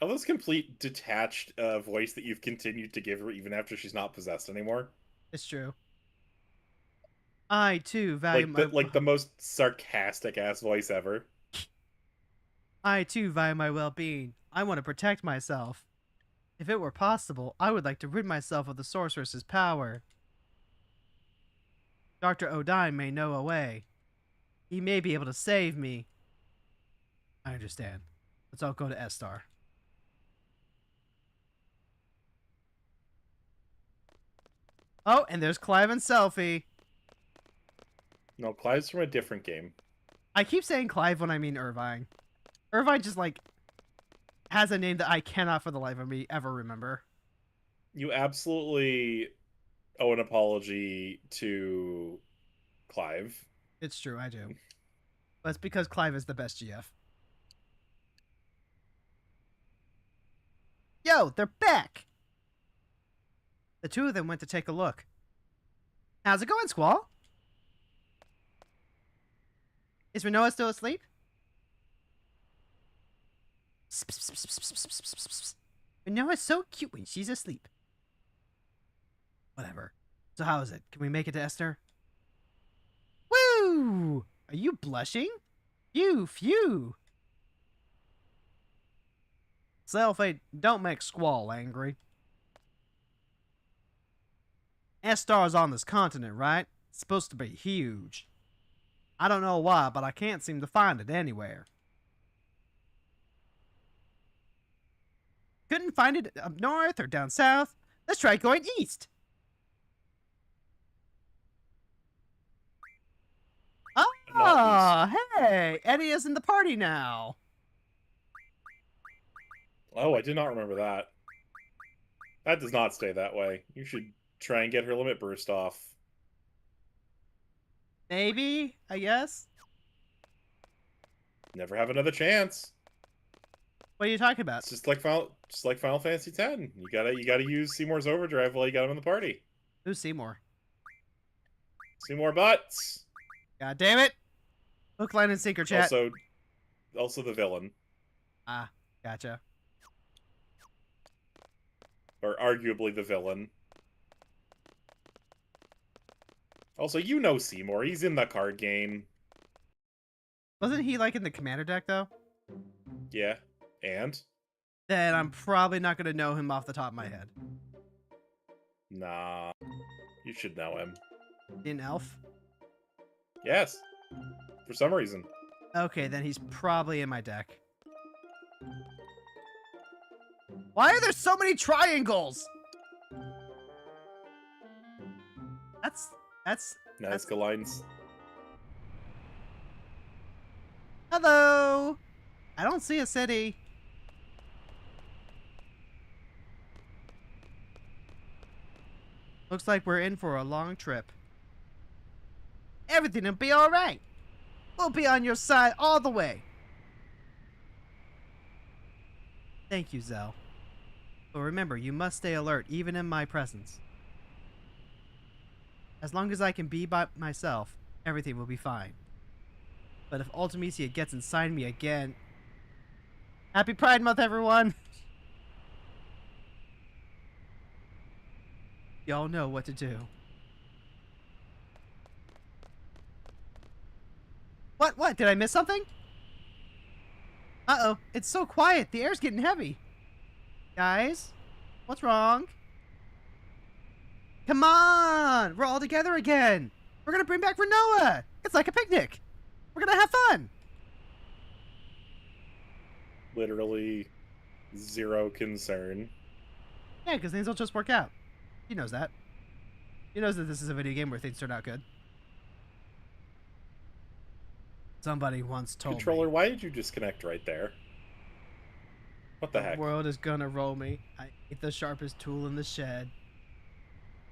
I love this complete detached voice that you've continued to give her even after she's not possessed anymore. It's true. I, too, value the most sarcastic-ass voice ever. I, too, value my well-being. I want to protect myself. If it were possible, I would like to rid myself of the sorceress's power. Dr. Odine may know a way. He may be able to save me. I understand. Let's all go to S-Star. Oh, and there's Clive and Selfie. No, Clive's from a different game. I keep saying Clive when I mean Irvine. Irvine just, like, has a name that I cannot for the life of me ever remember. You absolutely owe an apology to Clive. It's true, I do. But it's because Clive is the best GF. Yo, they're back! The two of them went to take a look. How's it going, Squall? Is Renoa still asleep? You know, it's so cute when she's asleep. Whatever. So how is it? Can we make it to Esther? Woo! Are you blushing? Phew. Selfie, don't make Squall angry. Estar's on this continent, right? It's supposed to be huge. I don't know why, but I can't seem to find it anywhere. Couldn't find it up north or down south. Let's try going east. Oh, hey! Eddie is in the party now. Oh, I did not remember that. That does not stay that way. You should try and get her limit burst off. Maybe, I guess. Never have another chance. What are you talking about? It's just like Final Fantasy X. You gotta use Seymour's overdrive while you got him in the party. Who's Seymour? Seymour Butts. God damn it! Hook, line, and sinker, chat. Also the villain. Ah, gotcha. Or arguably the villain. Also, you know Seymour. He's in the card game. Wasn't he like in the commander deck though? Yeah. And? Then I'm probably not gonna know him off the top of my head. Nah. You should know him. In Elf? Yes. For some reason. Okay, then he's probably in my deck. Why are there so many triangles? That's Nazca lines. Hello! I don't see a city. Looks like we're in for a long trip. Everything will be alright. We'll be on your side all the way. Thank you, Zell. But remember, you must stay alert, even in my presence. As long as I can be by myself, everything will be fine. But if Ultimecia gets inside me again... Happy Pride Month, everyone! Y'all know what to do. What? Did I miss something? Uh-oh. It's so quiet. The air's getting heavy. Guys? What's wrong? Come on! We're all together again! We're gonna bring back Renoa! It's like a picnic! We're gonna have fun! Literally zero concern. Yeah, because things will just work out. He knows that. He knows that this is a video game where things turn out good. Somebody once told Controller, me. why did you disconnect right there? What the heck? The world is gonna roll me. I ate the sharpest tool in the shed.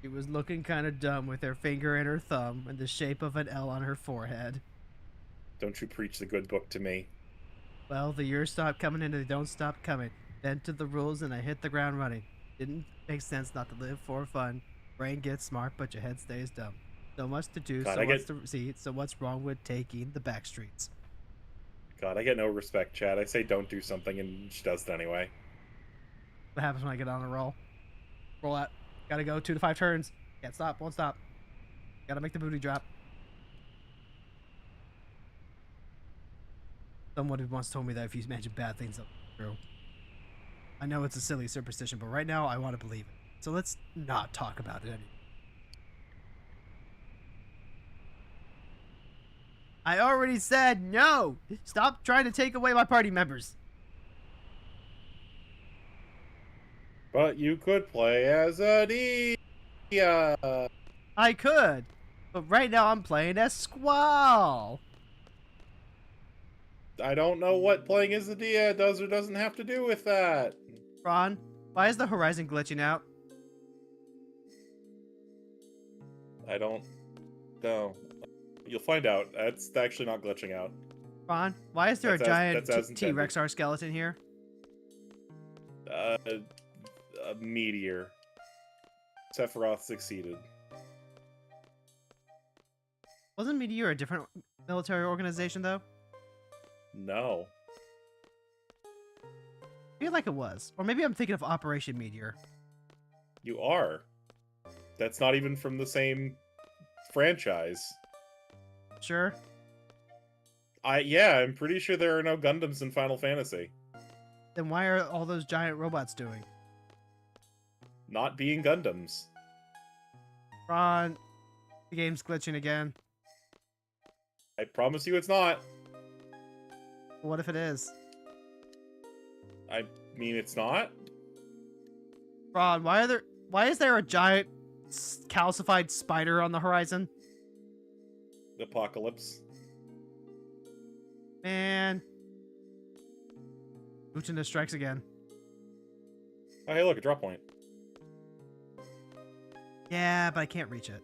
She was looking kind of dumb with her finger and her thumb in the shape of an L on her forehead. Don't you preach the good book to me. Well, the years stop coming and they don't stop coming. Bent to the rules and I hit the ground running. Didn't make sense not to live for fun. Brain gets smart, but your head stays dumb. So much to do, God, so much to see, so what's wrong with taking the back streets? God, I get no respect, Chad. I say don't do something and she does it anyway. What happens when I get on a roll? Roll out. Gotta go 2 to 5 turns. Can't stop, won't stop. Gotta make the booty drop. Someone once told me that if you imagine bad things, they'll be true. I know it's a silly superstition, but right now I want to believe it. So let's not talk about it anymore. I already said no! Stop trying to take away my party members. But you could play as a Dia. I could, but right now I'm playing as Squall. I don't know what playing as a Dia does or doesn't have to do with that. Fron, why is the horizon glitching out? I don't know. You'll find out. That's actually not glitching out. Fron, why is there a giant as intended. T-Rexar skeleton here? A meteor. Sephiroth succeeded. Wasn't Meteor a different military organization, though? No. feel like it was. Or maybe I'm thinking of Operation Meteor. You are. That's not even from the same franchise. Sure. Yeah, I'm pretty sure there are no Gundams in Final Fantasy. Then why are all those giant robots doing? Not being Gundams. Fron, the game's glitching again. I promise you it's not. What if it is? I mean, it's not. Fron, why is there a giant calcified spider on the horizon? Apocalypse. Man. Uchina strikes again. Oh, hey, look, a drop point. Yeah, but I can't reach it.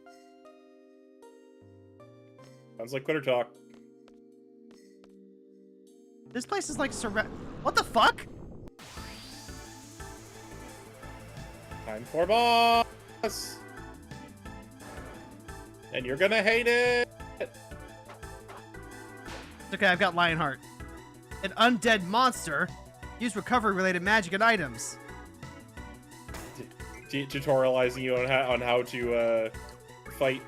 Sounds like quitter talk. This place is like what the fuck? Time for boss! And you're gonna hate it! It's okay, I've got Lionheart. An undead monster. Use recovery-related magic and items. Tutorializing you on how to fight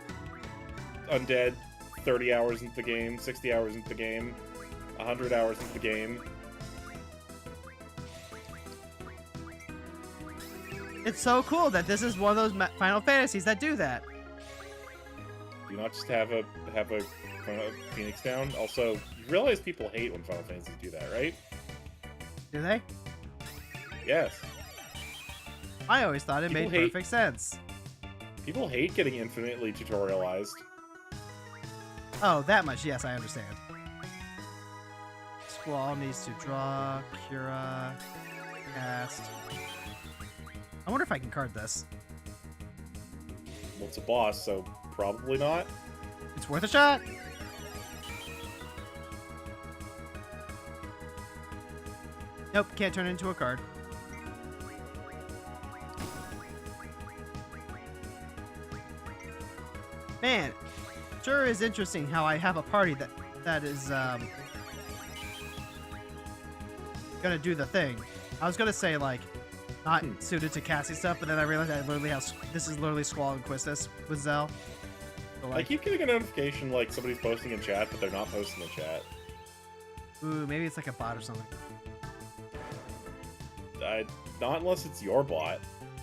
undead 30 hours into the game, 60 hours into the game, 100 hours into the game. It's so cool that this is one of those Final Fantasies that do that. Do you not just have a Phoenix down? Also, you realize people hate when Final Fantasies do that, right? Do they? Yes. I always thought it made perfect sense. People hate getting infinitely tutorialized. Oh, that much. Yes, I understand. Squall needs to draw, Cura, cast. I wonder if I can card this. Well, it's a boss, so probably not. It's worth a shot. Nope, can't turn it into a card. Man, sure is interesting how I have a party that is gonna do the thing. I was gonna say like not suited to casting stuff, but then I realized I literally have this is literally Squall and Quistis with Zell. So, like, I keep getting a notification like somebody's posting in chat, but they're not posting in chat. Ooh, maybe it's like a bot or something. Not unless it's your bot,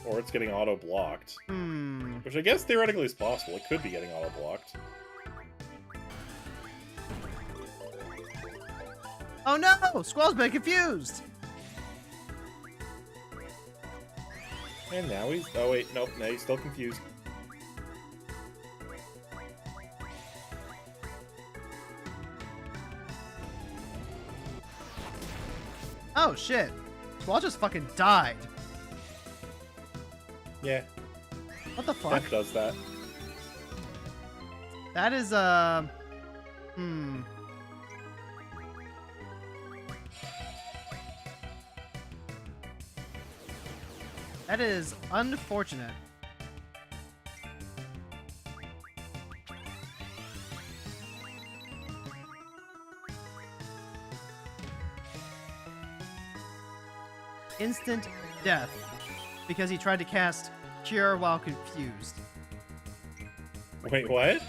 or it's getting auto-blocked. Hmm. Which I guess theoretically is possible. It could be getting auto-blocked. Oh no! Squall's been confused! And now he's... Oh wait, nope, now he's still confused. Oh shit! Squall just fucking died. Yeah. What the fuck? That does that. That is, That is unfortunate. Instant death. Because he tried to cast Cure while confused. Wait, what?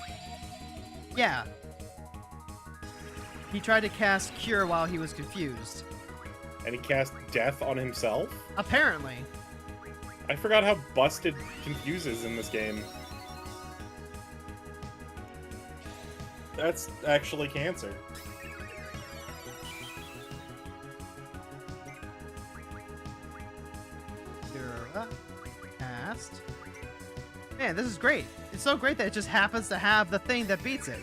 Yeah. He tried to cast Cure while he was confused. And he cast Death on himself? Apparently. I forgot how busted Confuse is in this game. That's actually cancer. Cure. Cast. Man, this is great. It's so great that it just happens to have the thing that beats it.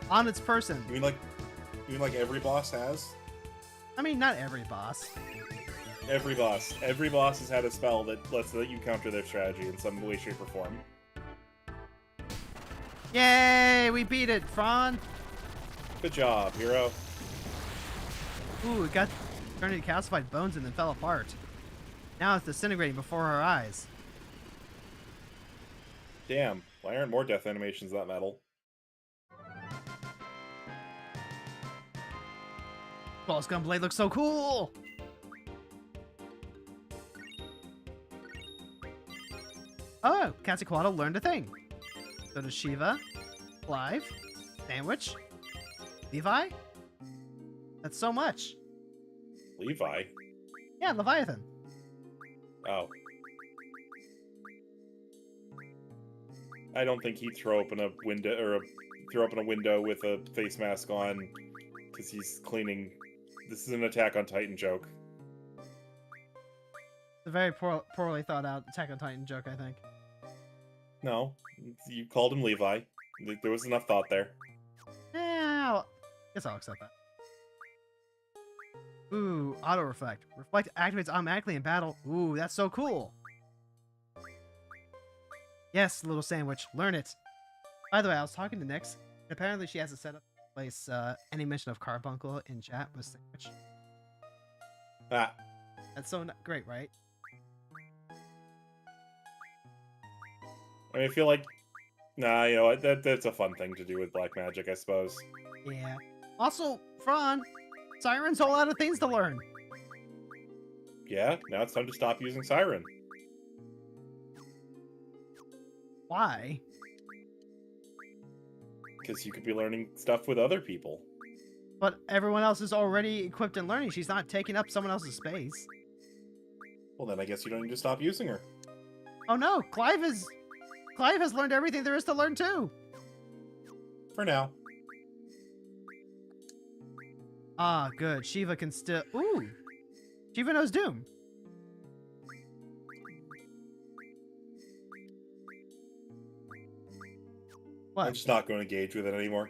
On its person. You mean like every boss has? I mean, not every boss. Every boss. Every boss has had a spell that lets you counter their strategy in some way, shape, or form. Yay! We beat it, Fron! Good job, hero. Ooh, it got turned into calcified bones and then fell apart. Now it's disintegrating before our eyes. Damn, why aren't more death animations that metal? Squall's Gunblade looks so cool! Oh, Quetzalcoatl learned a thing. So does Shiva, Clive, Sandwich, Levi. That's so much. Levi? Yeah, Leviathan. Oh. I don't think he'd throw open a window with a face mask on because he's cleaning. This is an Attack on Titan joke. It's a very poorly thought out Attack on Titan joke, I think. No, you called him Levi. There was enough thought there. Yeah, guess I'll accept that. Ooh, auto reflect. Reflect activates automatically in battle. Ooh, that's so cool. Yes, little sandwich, learn it. By the way, I was talking to Nyx. Apparently, she has a setup to place any mention of Carbuncle in chat with sandwich. Ah, That's so great, right? I mean, I feel like, nah, you know what? That's a fun thing to do with black magic, I suppose. Yeah. Also, Fron, Siren's a whole lot of things to learn. Yeah, now it's time to stop using Siren. Why? Because you could be learning stuff with other people. But everyone else is already equipped and learning. She's not taking up someone else's space. Well, then I guess you don't need to stop using her. Oh no, Clive has learned everything there is to learn too. For now. Ah, good. Shiva can still... Ooh! Shiva knows Doom. What? I'm just not going to engage with it anymore.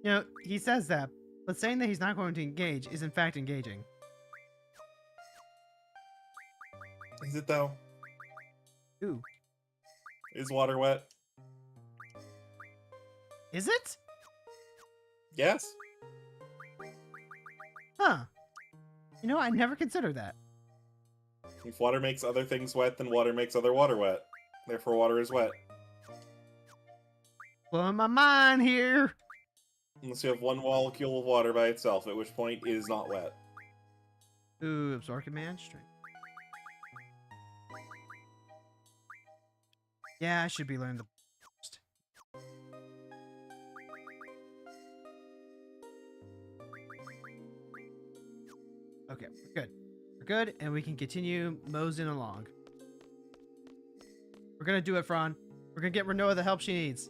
You know, he says that, but saying that he's not going to engage is in fact engaging. Is it though? Ooh. Is water wet? Is it? Yes. Huh. You know, I never considered that. If water makes other things wet, then water makes other water wet. Therefore, water is wet. Blowing my mind here. Unless you have one molecule of water by itself, at which point it is not wet. Ooh, Absorb Command Strength. Yeah, I should be learning the first. Okay, we're good. We're good, and we can continue moseying along. We're gonna do it, Fron. We're gonna get Renoa the help she needs.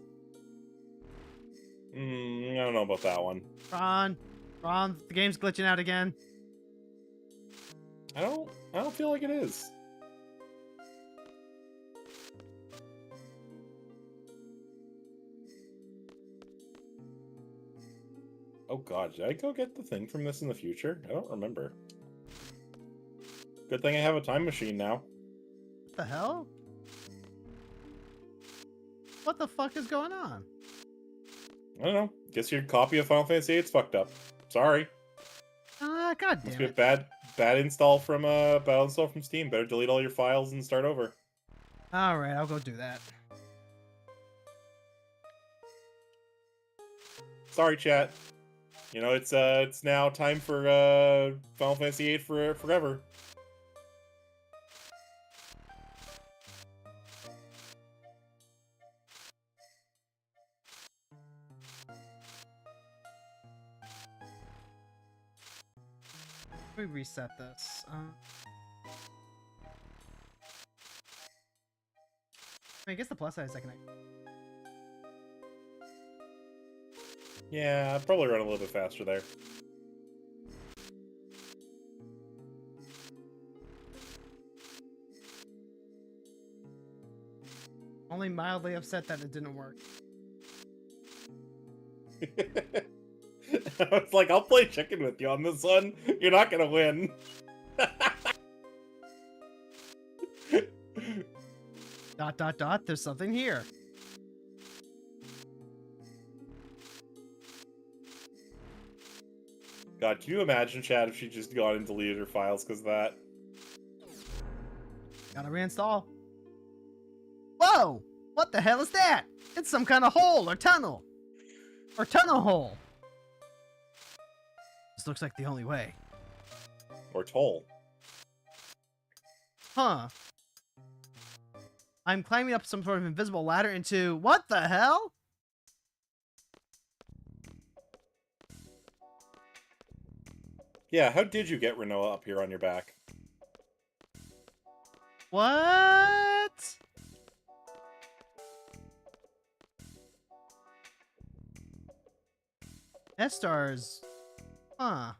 I don't know about that one. Fron, the game's glitching out again. I don't feel like it is. Oh god, did I go get the thing from this in the future? I don't remember. Good thing I have a time machine now. What the hell? What the fuck is going on? I don't know. Guess your copy of Final Fantasy VIII's fucked up. Sorry. Ah, god Must damn be a it. bad install from Steam. Better delete all your files and start over. Alright, I'll go do that. Sorry, chat. You know, it's now time for Final Fantasy VIII forever. We reset this. I guess the plus size I can. Yeah, I'd probably run a little bit faster there. Only mildly upset that it didn't work. I was like, I'll play chicken with you on this one. You're not gonna win. ... There's something here. God, can you imagine, Chad, if she just gone and deleted her files because of that? Gotta reinstall. Whoa! What the hell is that? It's some kind of hole or tunnel. Or tunnel hole. This looks like the only way. Or toll. Huh. I'm climbing up some sort of invisible ladder into... What the hell? Yeah, how did you get Renoa up here on your back? What? S-Stars. Huh.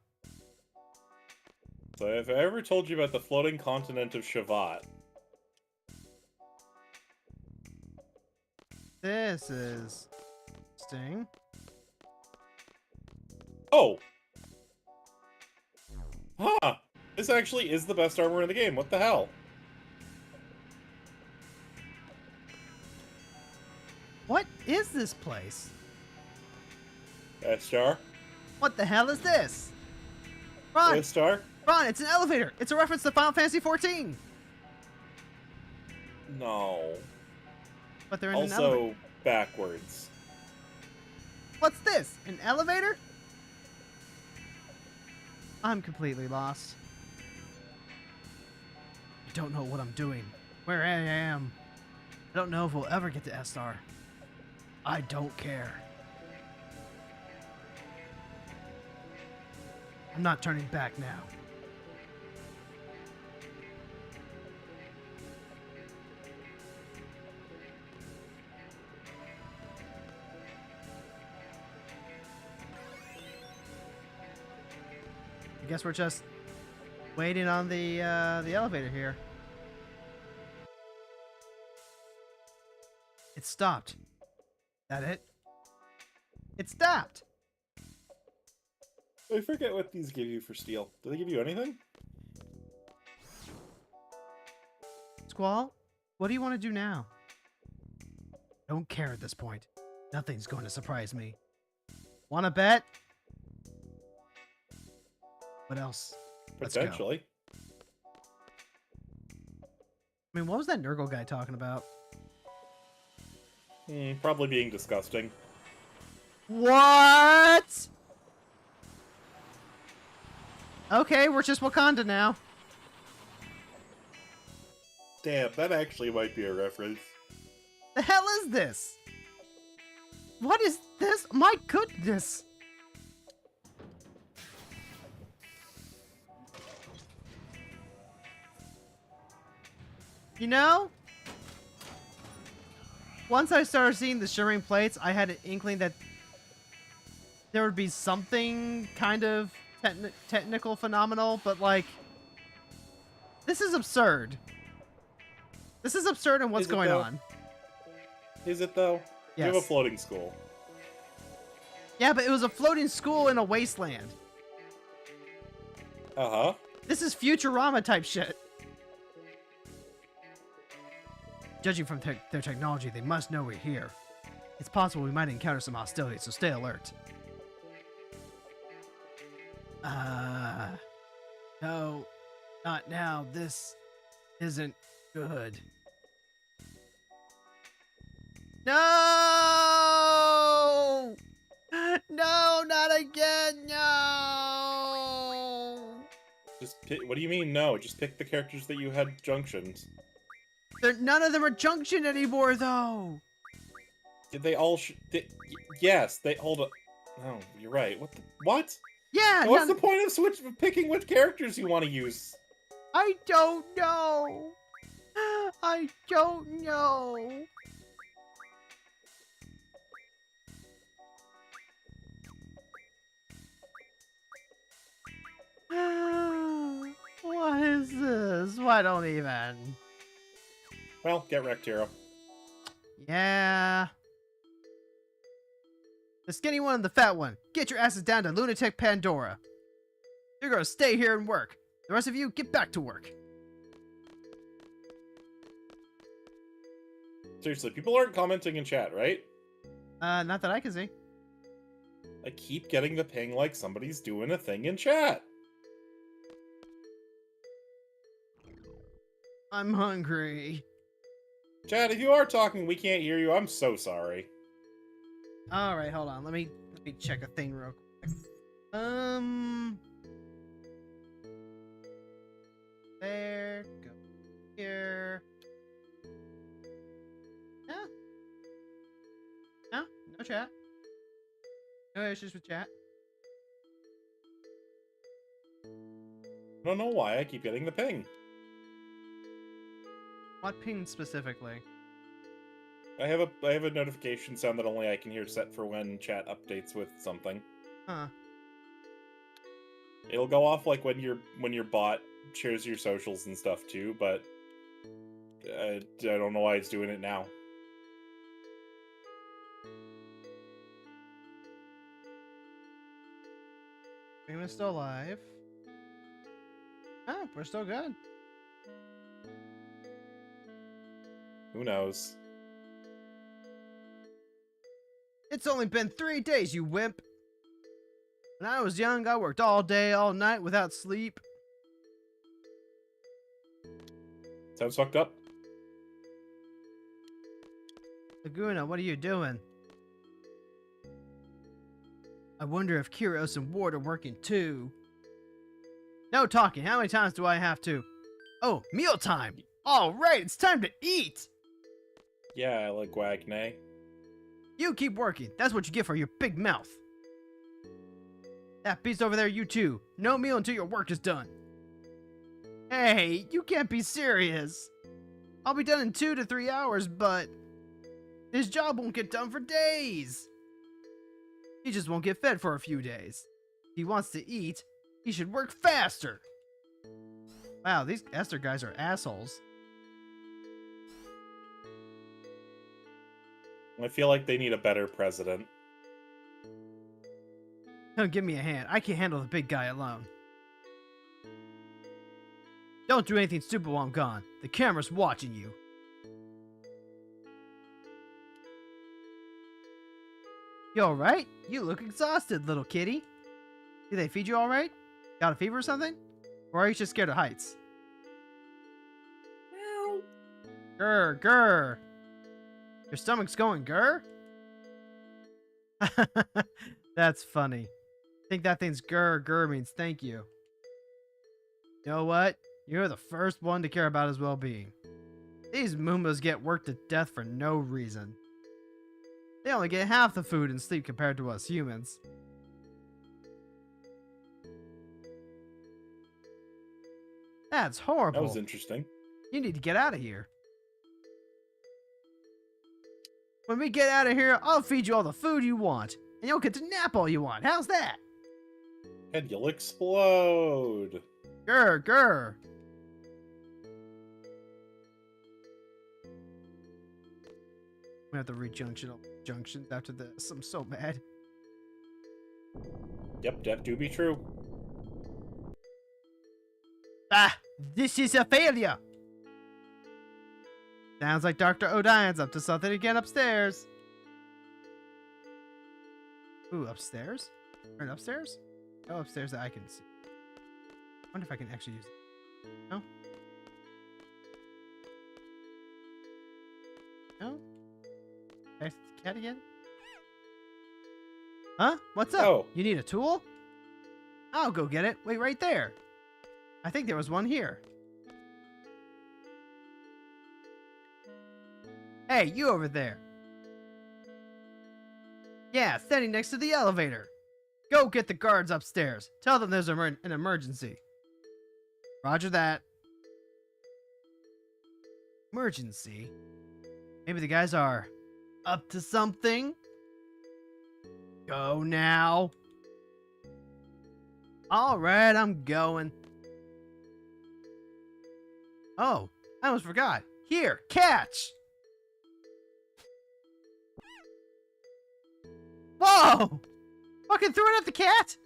So if I ever told you about the floating continent of Shavat... This is... interesting. Oh! Huh! This actually is the best armor in the game. What the hell? What is this place? S-Star? What the hell is this? Fron! S-Star? Fron, it's an elevator! It's a reference to Final Fantasy XIV! No. But they're in an elevator. Also, backwards. What's this? An elevator? I'm completely lost. I don't know what I'm doing. Where I am. I don't know if we'll ever get to S-Star. I don't care. I'm not turning back now. I guess we're just waiting on the elevator here. It stopped. That it? It stopped. I forget what these give you for steel. Do they give you anything? Squall, what do you want to do now? Don't care at this point. Nothing's going to surprise me. Want to bet? What else? Let's go. Potentially. I mean, what was that Nurgle guy talking about? Probably being disgusting. What? Okay, we're just Wakanda now. Damn, that actually might be a reference. The hell is this? What is this? My goodness. You know, once I started seeing the shimmering plates, I had an inkling that there would be something kind of technical phenomenal, but like, this is absurd. This is absurd in what's going on. Is it though? Yes. You have a floating school. Yeah, but it was a floating school in a wasteland. Uh-huh. This is Futurama type shit. Judging from their technology, they must know we're here. It's possible we might encounter some hostility, so stay alert. No, not now. This isn't good. No! No, not again, no! Just pick, what do you mean no? Just pick the characters that you had junctions. None of them are junctioned anymore, though. Did they all? Yes, they hold up. No, you're right. What? What? Yeah. What's the point of picking which characters you want to use? I don't know. I don't know. What is this? Why don't even? Well, get wrecked, hero. Yeah. The skinny one and the fat one. Get your asses down to Lunatic Pandora. You're gonna stay here and work. The rest of you, get back to work. Seriously, people aren't commenting in chat, right? Not that I can see. I keep getting the ping like somebody's doing a thing in chat. I'm hungry. Chat, if you are talking, we can't hear you. I'm so sorry. All right, hold on. Let me check a thing real quick. chat. No issues with chat. I don't know why I keep getting the ping. What ping specifically? I have a notification sound that only I can hear set for when chat updates with something. Huh. It'll go off like when your bot shares your socials and stuff too, but I don't know why it's doing it now. Stream is still live. Oh, we're still good. Who knows? It's only been 3 days, you wimp. When I was young, I worked all day, all night without sleep. Sounds fucked up. Laguna, what are you doing? I wonder if Kyros and Ward are working too. No talking. How many times do I have to? Oh, mealtime! All right, it's time to eat! Yeah, like Wagnay. You keep working. That's what you get for your big mouth. That beast over there, you too. No meal until your work is done. Hey, you can't be serious. I'll be done in 2 to 3 hours, but his job won't get done for days. He just won't get fed for a few days. If he wants to eat, he should work faster. Wow, these Esther guys are assholes. I feel like they need a better president. Don't give me a hand. I can't handle the big guy alone. Don't do anything stupid while I'm gone. The camera's watching you. You alright? You look exhausted, little kitty. Did they feed you alright? Got a fever or something? Or are you just scared of heights? Meow. Grr, grr. Your stomach's going grr? That's funny. I think that thing's grr, grr means thank you. You know what? You're the first one to care about his well-being. These Moombas get worked to death for no reason. They only get half the food and sleep compared to us humans. That's horrible. That was interesting. You need to get out of here. When we get out of here, I'll feed you all the food you want, and you'll get to nap all you want. How's that? And you'll explode. Grr, grr. We have to read junctions after this. I'm so mad. Yep, that do be true. Ah, this is a failure. Sounds like Dr. O'Dine's up to something again upstairs. Ooh, upstairs? Right upstairs? Oh, upstairs that I can see. I wonder if I can actually use it. No? No? There's the cat again? Huh? What's up? Oh. You need a tool? I'll go get it. Wait, right there. I think there was one here. Hey, you over there. Yeah, standing next to the elevator. Go get the guards upstairs. Tell them there's an emergency. Roger that. Emergency? Maybe the guys are up to something? Go now. Alright, I'm going. Oh, I almost forgot. Here, catch! Whoa! Fucking threw it at the cat?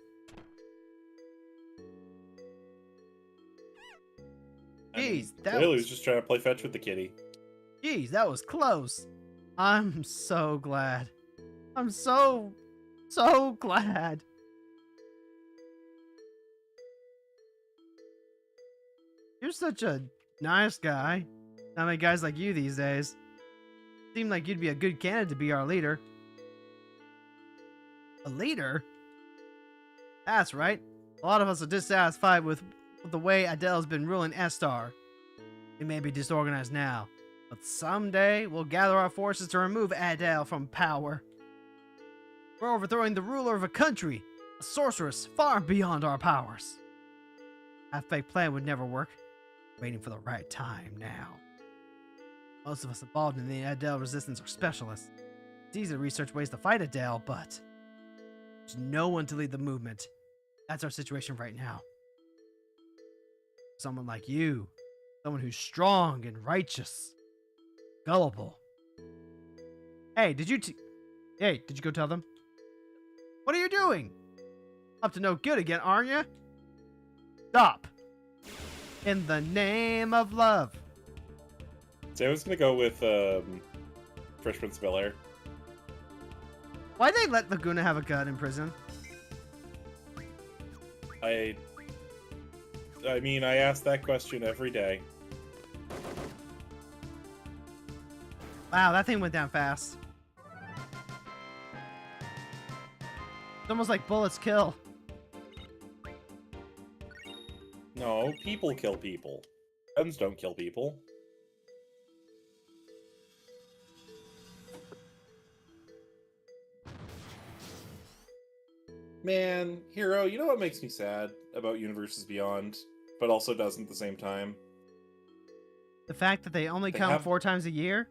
Jeez, that Clearly was just trying to play fetch with the kitty. Jeez, that was close. I'm so glad. I'm so glad. You're such a nice guy. Not many guys like you these days. Seem like you'd be a good candidate to be our leader. A leader? That's right. A lot of us are dissatisfied with the way Adele's been ruling Estar. We may be disorganized now, but someday we'll gather our forces to remove Adele from power. We're overthrowing the ruler of a country, a sorceress far beyond our powers. That fake plan would never work. Waiting for the right time now. Most of us involved in the Adele resistance are specialists. It's easy to research ways to fight Adele, but there's no one to lead the movement. That's our situation right now. Someone like you. Someone who's strong and righteous. Gullible. Hey, did you go tell them? What are you doing? Up to no good again, aren't you? Stop. In the name of love. So I was gonna go with Fresh Prince of Bel-Air. Why'd they let Laguna have a gun in prison? I mean, I ask that question every day. Wow, that thing went down fast. It's almost like bullets kill. No, people kill people. Guns don't kill people. Man, Hero, you know what makes me sad about Universes Beyond, but also doesn't at the same time? The fact that they only come 4 times a year?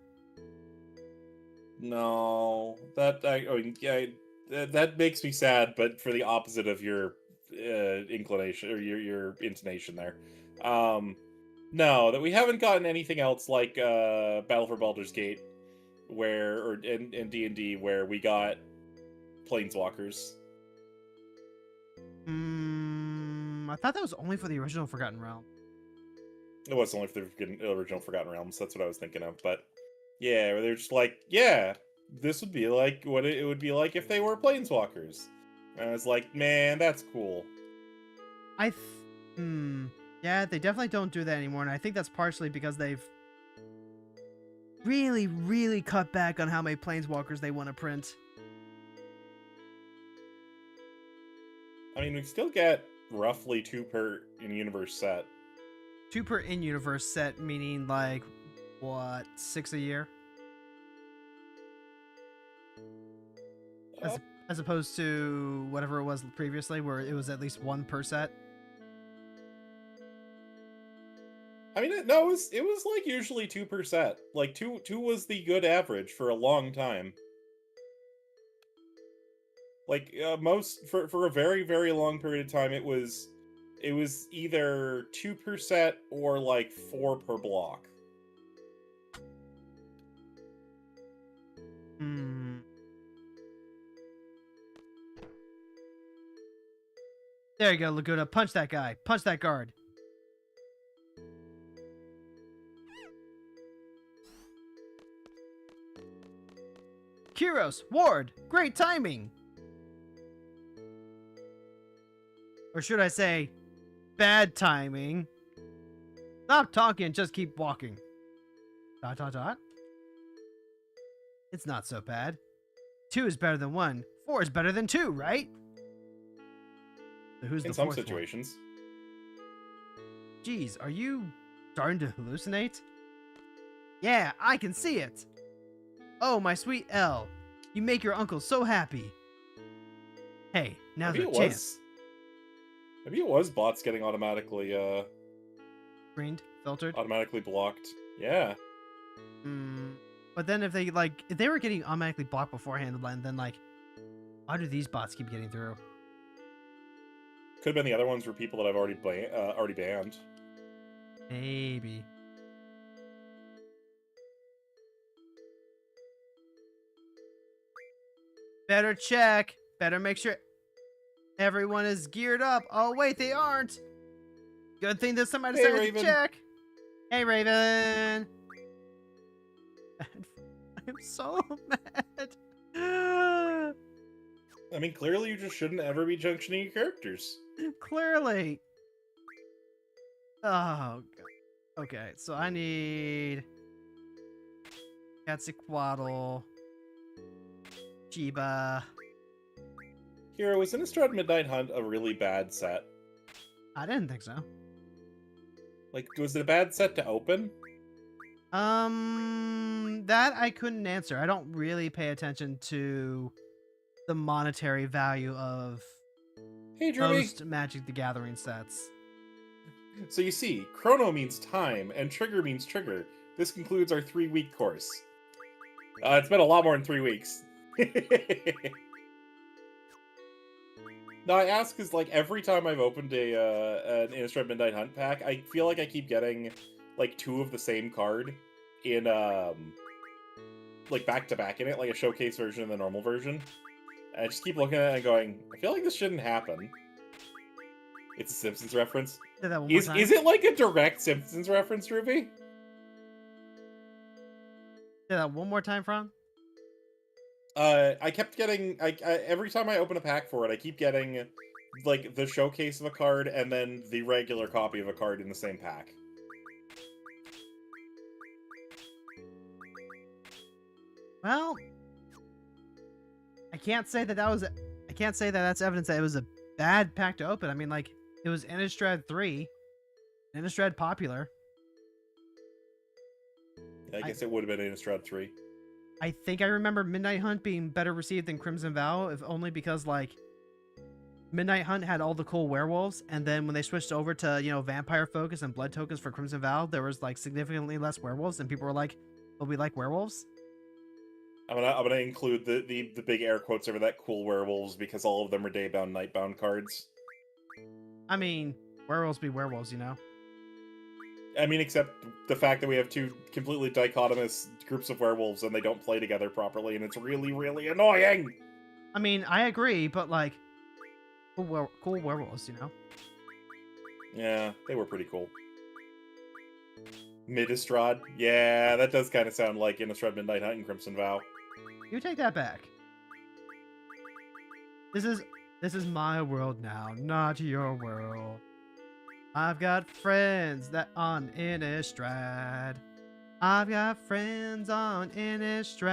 No, that that makes me sad, but for the opposite of your inclination or your intonation there. No, that we haven't gotten anything else like Battle for Baldur's Gate, or in D&D where we got Planeswalkers. I thought that was only for the original Forgotten Realm. It was only for the original Forgotten Realms. That's what I was thinking of. But yeah, where they're just like, yeah, this would be like what it would be like if they were Planeswalkers. And I was like, man, that's cool. Yeah, they definitely don't do that anymore, and I think that's partially because they've really, really cut back on how many Planeswalkers they want to print. I mean, we still get roughly 2 per in-universe set. 2 per in-universe set, meaning like, what, 6 a year? As opposed to whatever it was previously, where it was at least 1 per set. I mean, no, it was like usually 2 per set. Like 2 was the good average for a long time. Like for a very, very long period of time, it was either 2 per set or like 4 per block. There you go, Laguna. Punch that guy. Punch that guard. Kyros, Ward, great timing. Or should I say, bad timing. Stop talking and just keep walking. ... It's not so bad. 2 is better than 1. 4 is better than 2, right? So who's in the some fourth situations. one? Geez, are you starting to hallucinate? Yeah, I can see it. Oh, my sweet Elle. You make your uncle so happy. Hey, now's your chance. Maybe it was bots getting automatically Screened, filtered. automatically blocked. Yeah. But then if they were getting automatically blocked beforehand, then like, why do these bots keep getting through? Could have been the other ones were people that I've already banned. Maybe. Better check. Better make sure everyone is geared up. Oh, wait, they aren't. Good thing that somebody decided to check. Hey, Raven. I'm so mad. I mean, clearly you just shouldn't ever be junctioning your characters. Clearly. Oh, God. Okay, so I need Quetzalcoatl, Chiba. Hero, was Innistrad Midnight Hunt a really bad set? I didn't think so. Like, was it a bad set to open? That I couldn't answer. I don't really pay attention to the monetary value of Hey, Druby. most Magic the Gathering sets. So you see, chrono means time, and trigger means trigger. This concludes our 3-week course. It's been a lot more than 3 weeks. No, I ask because, like, every time I've opened an Innistrad Midnight Hunt pack, I feel like I keep getting, like, 2 of the same card in, like, back-to-back in it, like a showcase version and the normal version. And I just keep looking at it and going, I feel like this shouldn't happen. It's a Simpsons reference. Say that one more time. Is it like a direct Simpsons reference, Ruby? Say that one more time, Fron. I kept getting every time I open a pack for it, I keep getting like the showcase of a card and then the regular copy of a card in the same pack. Well, I can't say that that's evidence that it was a bad pack to open. I mean, like, it was Innistrad 3, Innistrad popular. I guess it would have been Innistrad 3. I think I remember Midnight Hunt being better received than Crimson Vow, if only because, like, Midnight Hunt had all the cool werewolves, and then when they switched over to, you know, vampire focus and blood tokens for Crimson Vow, there was, like, significantly less werewolves, and people were like, "Well, we like werewolves." I'm gonna include the big air quotes over that cool werewolves because all of them are daybound, nightbound cards. I mean, werewolves be werewolves, you know? I mean, except the fact that we have 2 completely dichotomous groups of werewolves and they don't play together properly, and it's really, really annoying! I mean, I agree, but, like, cool werewolves, you know? Yeah, they were pretty cool. Midistrad? Yeah, that does kind of sound like Innistrad Midnight Hunt and Crimson Vow. You take that back. This is my world now, not your world. I've got friends that on Innistrad. I've got friends on Innistrad.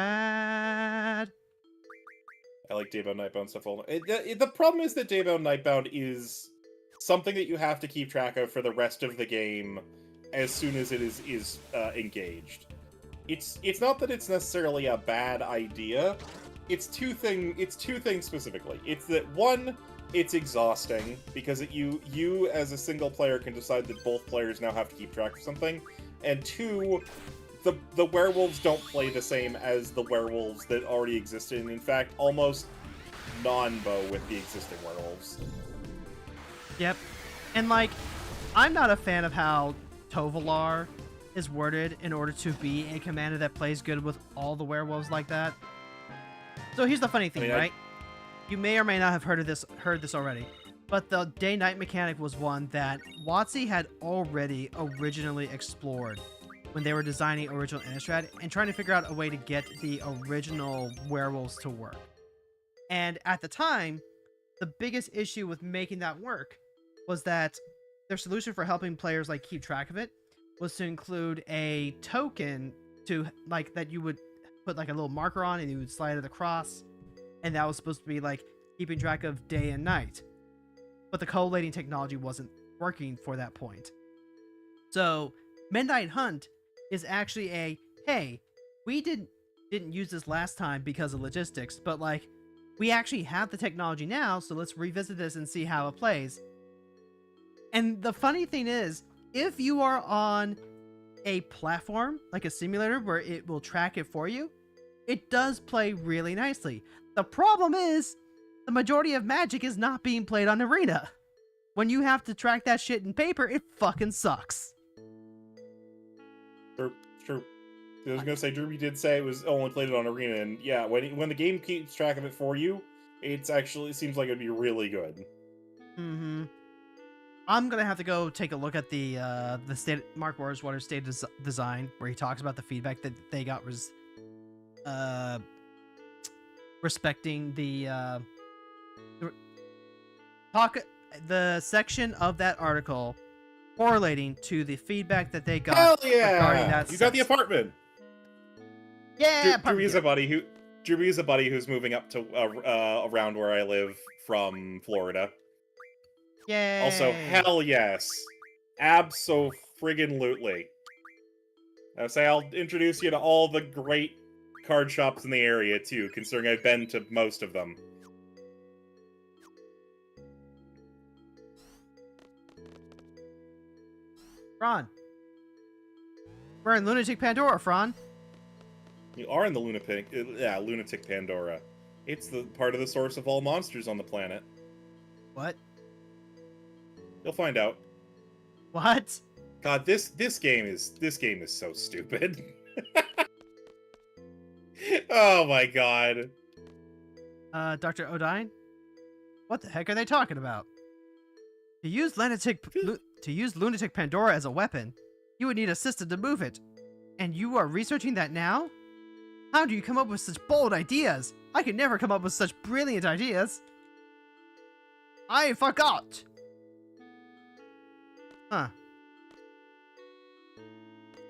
I like Daybound Nightbound stuff. The problem is that Daybound Nightbound is something that you have to keep track of for the rest of the game as soon as it is engaged. It's not that it's necessarily a bad idea. It's two things specifically. It's that, one, it's exhausting because you as a single player can decide that both players now have to keep track of something, and 2, the werewolves don't play the same as the werewolves that already existed, and in fact almost non-bow with the existing werewolves. Yep. And, like, I'm not a fan of how Tovolar is worded in order to be a commander that plays good with all the werewolves like that. So here's the funny thing, right? You may or may not have heard this already, but the day-night mechanic was one that WotC had already originally explored when they were designing original Innistrad and trying to figure out a way to get the original werewolves to work. And at the time, the biggest issue with making that work was that their solution for helping players, like, keep track of it was to include a token to, like, that you would put, like, a little marker on and you would slide it across, and that was supposed to be, like, keeping track of day and night. But the collating technology wasn't working for that point. So Midnight Hunt is actually a, hey, we didn't use this last time because of logistics, but, like, we actually have the technology now, so let's revisit this and see how it plays. And the funny thing is, if you are on a platform, like a simulator, where it will track it for you, it does play really nicely. The problem is, the majority of Magic is not being played on Arena. When you have to track that shit in paper, it fucking sucks. True. I was gonna say, Druby did say it was only played on Arena, and yeah, when the game keeps track of it for you, it seems like it'd be really good. Mm-hmm. I'm gonna have to go take a look at the state Mark Waterswater's state design, where he talks about the feedback that they got was respecting the section of that article correlating to the feedback that they got. Hell yeah! Regarding that you got the apartment. Yeah, Druby is a buddy who's moving up to around where I live from Florida. Yay! Also, hell yes. Abso-friggin-lutely. I'll say I'll introduce you to all the great card shops in the area, too, considering I've been to most of them. Fron. We're in Lunatic Pandora, Fron. You are in the lunatic Pandora. It's the part of the source of all monsters on the planet. What? You'll find out. What? God, this game is so stupid. Oh my god. Dr. Odine? What the heck are they talking about? To use Lunatic Pandora as a weapon, you would need a system to move it. And you are researching that now? How do you come up with such bold ideas? I could never come up with such brilliant ideas. I forgot! Huh.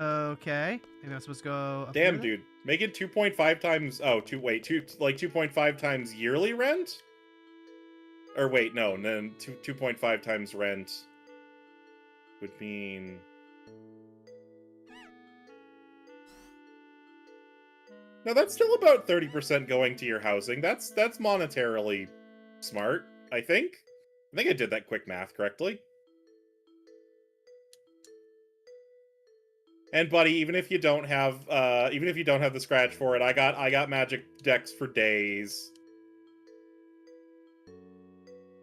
Okay. Maybe I'm supposed to go up Damn, here dude. Make it 2.5 times... Oh, 2.5 times yearly rent? Or wait, no. Then 2.5 times rent would mean... No, that's still about 30% going to your housing. That's monetarily smart, I think. I think I did that quick math correctly. And buddy, even if you don't have the scratch for it, I got magic decks for days.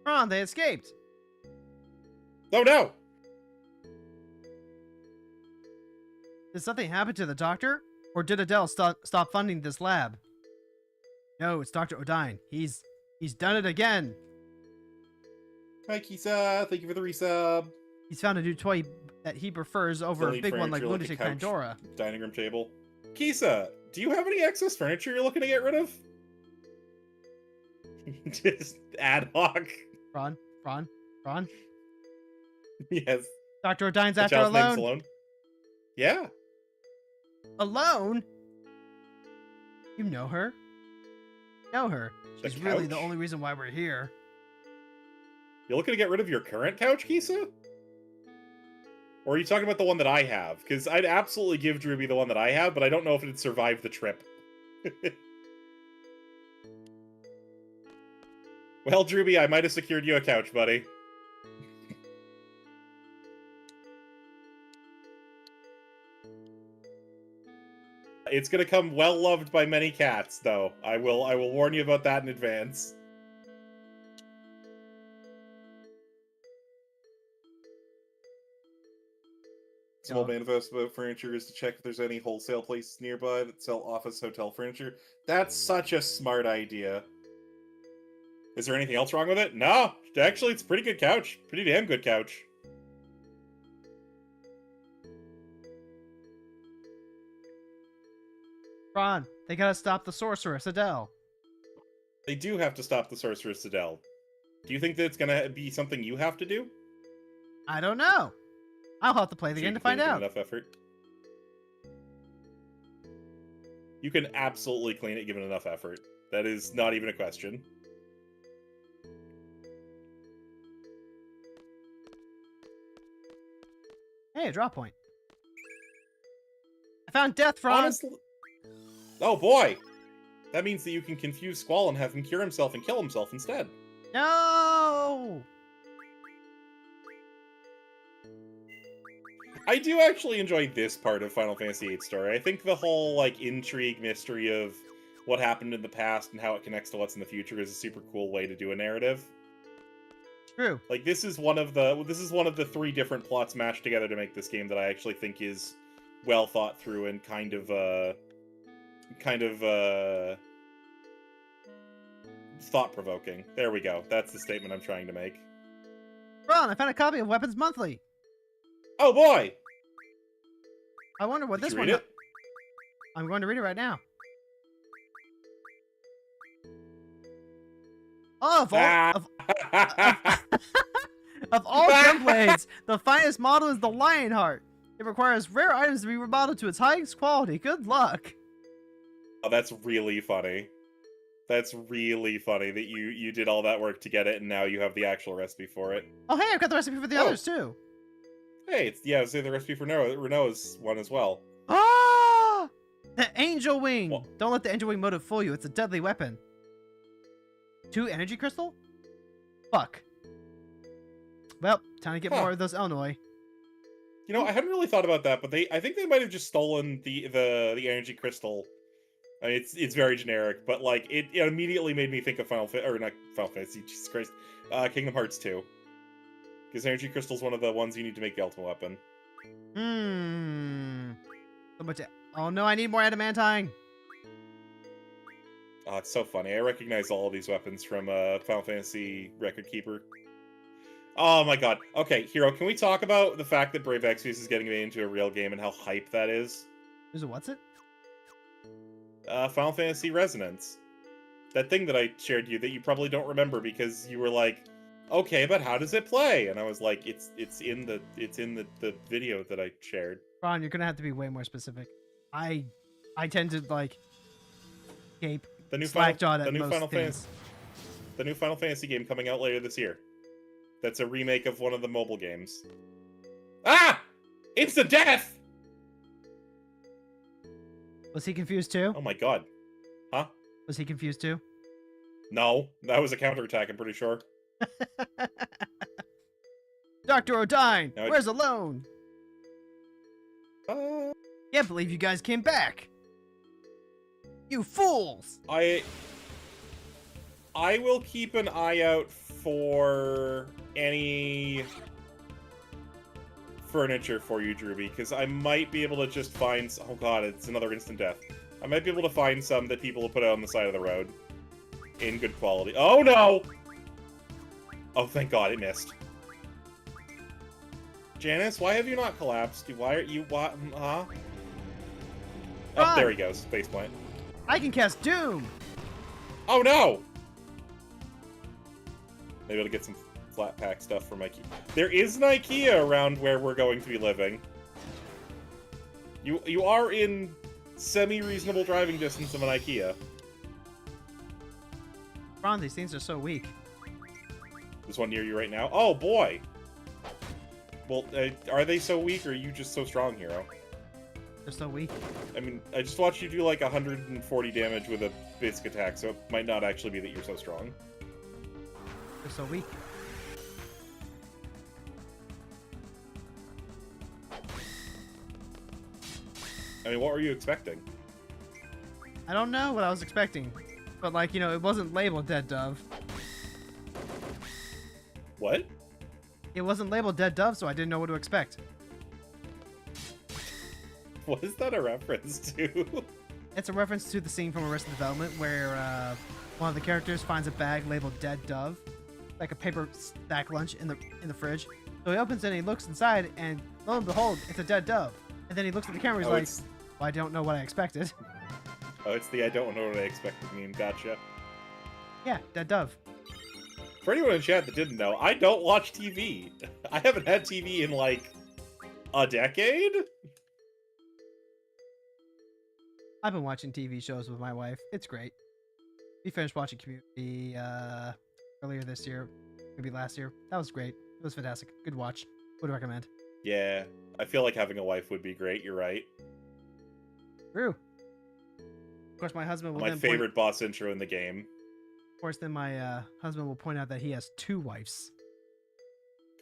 Fron, they escaped. Oh no! Did something happen to the doctor? Or did Adele stop funding this lab? No, it's Dr. Odine. He's done it again. Hi, Kisa. Thank you for the resub. He's found a new toy that he prefers over a big one like Lunatic Pandora. Dining room table. Kisa, do you have any excess furniture you're looking to get rid of? Just ad hoc. Fron. Yes. Dr. Odine's The after child's name's alone. Alone. Yeah. Alone? You know her? Know her. The She's really the couch? only reason why we're here. You're looking to get rid of your current couch, Kisa? Or are you talking about the one that I have? Because I'd absolutely give Drewby the one that I have, but I don't know if it'd survive the trip. Well, Drewby, I might have secured you a couch, buddy. It's gonna come well loved by many cats, though. I will warn you about that in advance. Small manifest about furniture is to check if there's any wholesale places nearby that sell office hotel furniture. That's such a smart idea. Is there anything else wrong with it? No, actually, it's a pretty good couch. Pretty damn good couch. Fron, they gotta stop the sorceress, Adele. They do have to stop the Sorceress Adele. Do you think that it's gonna be something you have to do? I don't know. I'll have to play the game to find out. Enough effort. You can absolutely clean it given enough effort. That is not even a question. Hey, a drop point. I found death, Fron. Honestly... Oh boy! That means that you can confuse Squall and have him cure himself and kill himself instead. No! I do actually enjoy this part of Final Fantasy VIII story. I think the whole, like, intrigue mystery of what happened in the past and how it connects to what's in the future is a super cool way to do a narrative. True. Like, this is one of the 3 different plots mashed together to make this game that I actually think is well thought through and kind of thought-provoking. There we go. That's the statement I'm trying to make. Fron, I found a copy of Weapons Monthly. Oh boy! I wonder what Did this you one... read it? I'm going to read it right now. Oh, of all Gunblades, the finest model is the Lionheart. It requires rare items to be remodeled to its highest quality. Good luck. Oh, that's really funny. That's really funny that you did all that work to get it, and now you have the actual recipe for it. Oh, hey, I've got the recipe for the others, too. Hey, say the recipe for Renault's one as well. Ah! The Angel Wing! What? Don't let the Angel Wing motive fool you. It's a deadly weapon. 2 energy crystal? Fuck. Well, time to get more of those Elnoi. You know, I hadn't really thought about that, but I think they might have just stolen the energy crystal. I mean, it's very generic, but like it immediately made me think of not Final Fantasy, Jesus Christ, Kingdom Hearts 2. Because energy crystal's one of the ones you need to make the ultimate weapon. So much. Oh no, I need more adamantine. Oh, it's so funny. I recognize all of these weapons from Final Fantasy Record Keeper. Oh my god. Okay, Hero, can we talk about the fact that Brave Exvius is getting made into a real game and how hype that is? What's it? Final Fantasy Resonance. That thing that I shared you that you probably don't remember because you were like, okay, but how does it play? And I was like, it's in the video that I shared. Ron, you're gonna have to be way more specific. I tend to like gape. The new Final Fantasy game coming out later this year. That's a remake of one of the mobile games. Ah! Instant death! Was he confused too? Oh my god. Huh? Was he confused too? No, that was a counterattack, I'm pretty sure. Dr. O'Dine, where's Alone? Can't believe you guys came back. You fools! I will keep an eye out for any furniture for you, Drewby, because I might be able to just find... Oh god, it's another instant death. I might be able to find some that people will put out on the side of the road. In good quality. Oh no! Oh, thank god, it missed. Janice, why have you not collapsed? Why are you... What? Huh? Oh, there he goes. Faceplant. I can cast Doom! Oh no! Maybe I'll get some flat pack stuff from IKEA. There is an IKEA around where we're going to be living. You are in semi-reasonable driving distance of an IKEA. Ron, these things are so weak. There's one near you right now. Oh boy! Well, are they so weak, or are you just so strong, Hero? They're so weak. I mean, I just watched you do like 140 damage with a basic attack, so it might not actually be that you're so strong. They're so weak. I mean, what were you expecting? I don't know what I was expecting. But, like, you know, it wasn't labeled Dead Dove. What? It wasn't labeled Dead Dove, so I didn't know what to expect. What is that a reference to? It's a reference to the scene from Arrested Development where one of the characters finds a bag labeled Dead Dove, like a paper stack lunch in the fridge. So he opens it and he looks inside, and lo and behold, it's a dead dove. And then he looks at the camera, he's like, well, I don't know what I expected. Oh, it's the I don't know what I expected meme. Gotcha. Yeah, dead dove. For anyone in chat that didn't know, I don't watch TV. I haven't had TV in like a decade. I've been watching TV shows with my wife. It's great. We finished watching Community earlier this year, maybe last year. That was great. It was fantastic. Good watch. Would recommend. Yeah, I feel like having a wife would be great. You're right. True. Of course, my husband will My favorite boss intro in the game. Of course, then my husband will point out that he has 2 wives.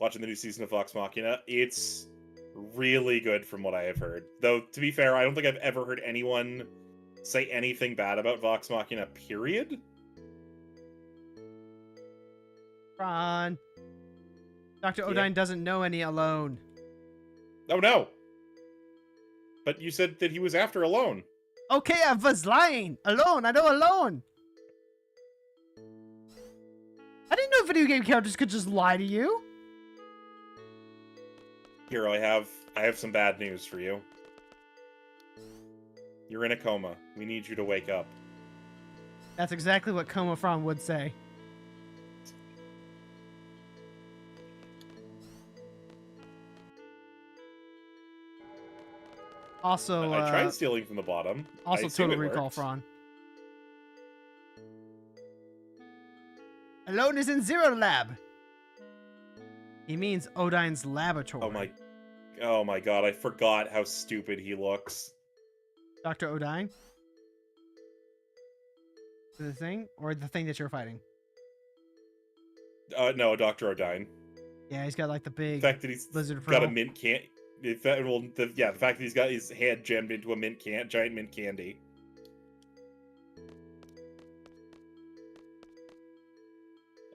Watching the new season of Vox Machina, it's really good from what I have heard. Though, to be fair, I don't think I've ever heard anyone say anything bad about Vox Machina, period. Fron. Dr. Odine doesn't know any Alone. Oh, no. But you said that he was after Alone. Okay, I was lying. Alone. I know Alone. I didn't know video game characters could just lie to you. Hero, I have some bad news for you. You're in a coma. We need you to wake up. That's exactly what Coma Fron would say. Also, I tried stealing from the bottom. Also, Total Recall Fron. Alone is in Zero Lab. He means Odine's laboratory. Oh my god, I forgot how stupid he looks. Dr. Odine? The thing? Or the thing that you're fighting? No, Dr. Odine. Yeah, he's got like the big the fact that he's lizard got pearl. a mint can. If that, well, the fact that he's got his head jammed into a giant mint candy.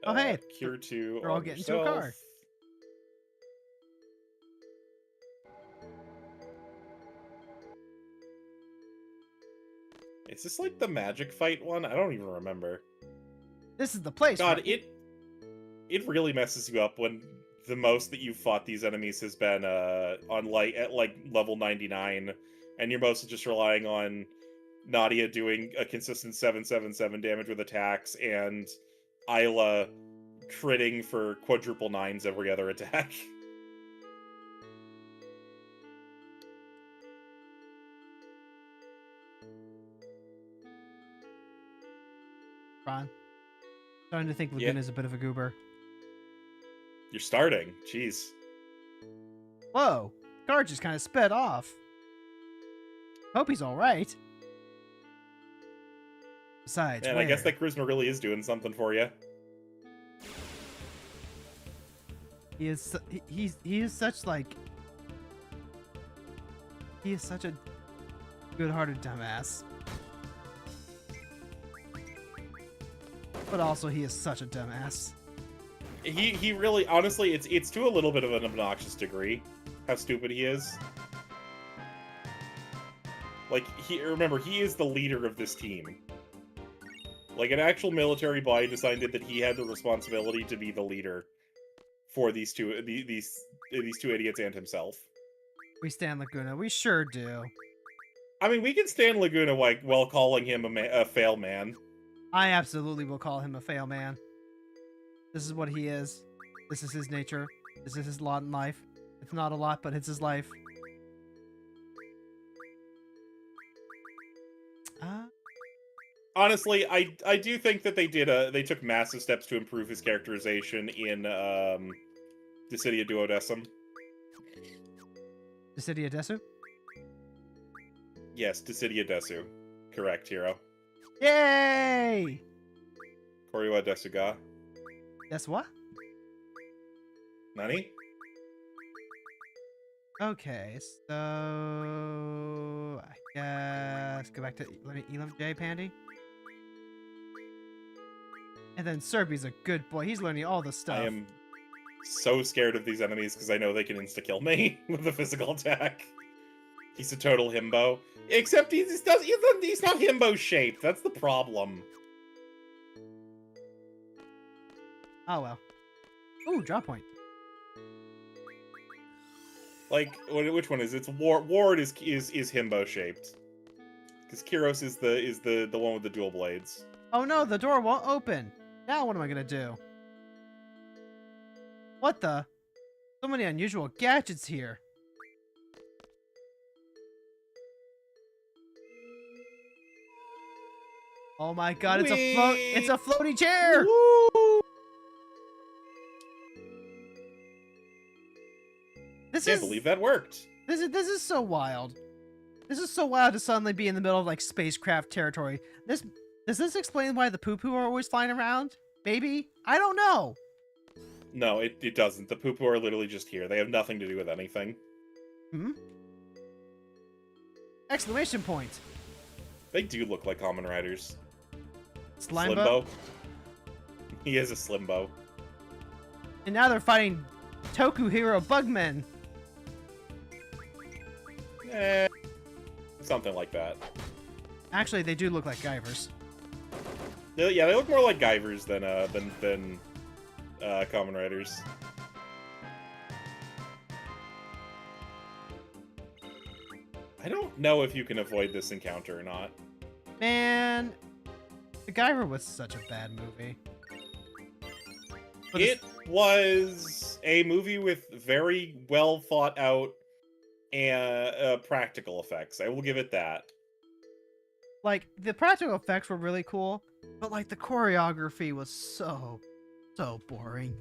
Oh, hey. Cure 2 They're all on getting to a yourself. car. Is this like the magic fight one? I don't even remember. This is the place. God, right? it really messes you up when the most that you've fought these enemies has been at level 99, and you're mostly just relying on Nadia doing a consistent 777 damage with attacks and Isla critting for quadruple 9s every other attack. Fron. Starting to think Laguna's a bit of a goober. You're starting. Jeez. Whoa. Car just kind of sped off. Hope he's alright. Besides, Man, I guess that charisma really is doing something for you. He is such like... He is such a good-hearted dumbass. But also, he is such a dumbass. He really, honestly, it's to a little bit of an obnoxious degree how stupid he is. Like, remember, he is the leader of this team. Like, an actual military body decided that he had the responsibility to be the leader for these two idiots and himself. We stand Laguna. We sure do. I mean, we can stand Laguna while calling him a fail man. I absolutely will call him a fail man. This is what he is. This is his nature. This is his lot in life. It's not a lot, but it's his life. Honestly, I do think that they took massive steps to improve his characterization in Dissidia Duodecim. Dissidia Desu? Yes, Dissidia Desu. Correct, hero. Yay! Koryu Desuga. Guess what? Nani? Okay, so... I guess... Go back to Elam J, Pandy. And then Serby's a good boy. He's learning all the stuff. I am so scared of these enemies because I know they can insta-kill me with a physical attack. He's a total himbo. Except he's not himbo-shaped. That's the problem. Oh, well. Ooh, drop point. Like, which one is it? It's Ward is himbo-shaped. Because Kyros is the one with the dual blades. Oh no, the door won't open. Now what am I gonna do? What the? So many unusual gadgets here. Oh my god, it's a floaty chair! Woo! Can't believe that worked. This is so wild. This is so wild to suddenly be in the middle of like spacecraft territory. Does this explain why the poo-poo are always flying around? Maybe? I don't know. No, it doesn't. The poo-poo are literally just here. They have nothing to do with anything. Hmm? Exclamation point. They do look like common riders. Slimbo. He is a Slimbo. And now they're fighting Toku Hero Bugmen. Something like that. Actually, they do look like Guyvers. They look more like Guyvers than Common Riders. I don't know if you can avoid this encounter or not. Man, the Guyver was such a bad movie. But It was a movie with very well thought out and practical effects. I will give it that. like, the practical effects were really cool, but like the choreography was so boring.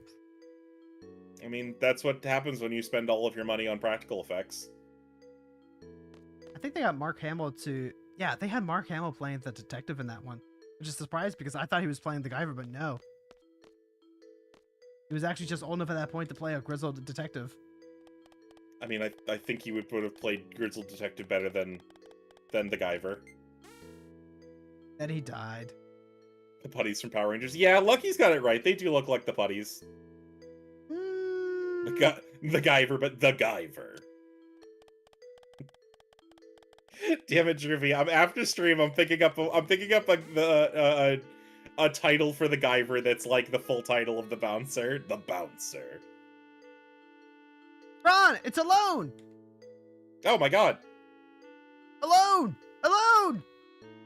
I mean, that's what happens when you spend all of your money on practical effects. I think they got Mark Hamill to... Yeah, they had Mark Hamill playing the detective in that one. Which is surprised because I thought he was playing the Guyver, but no. He was actually just old enough at that point to play a grizzled detective. I mean, I think he would have played Grizzled Detective better than the Guyver. And he died. The putties from Power Rangers. Yeah, Lucky's got it right. They do look like the putties. The Guyver, but the Guyver. Damn it, Drivy. After stream. I'm picking up a title for the Guyver that's like the full title of the Bouncer. The Bouncer. Fron, it's alone. Oh my god. Alone. Alone.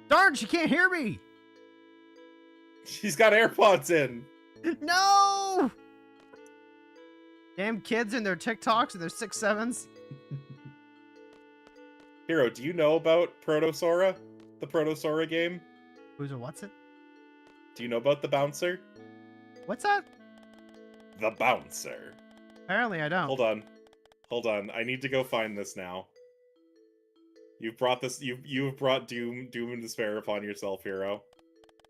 Darn, she can't hear me. She's got AirPods in. No. Damn kids and their TikToks and their 6-7s. Hero, do you know about Protosora? The Protosora game? What's it? Do you know about the Bouncer? What's that? The Bouncer. Apparently I don't. Hold on. I need to go find this now. You've brought this. You've brought doom and despair upon yourself, Hero.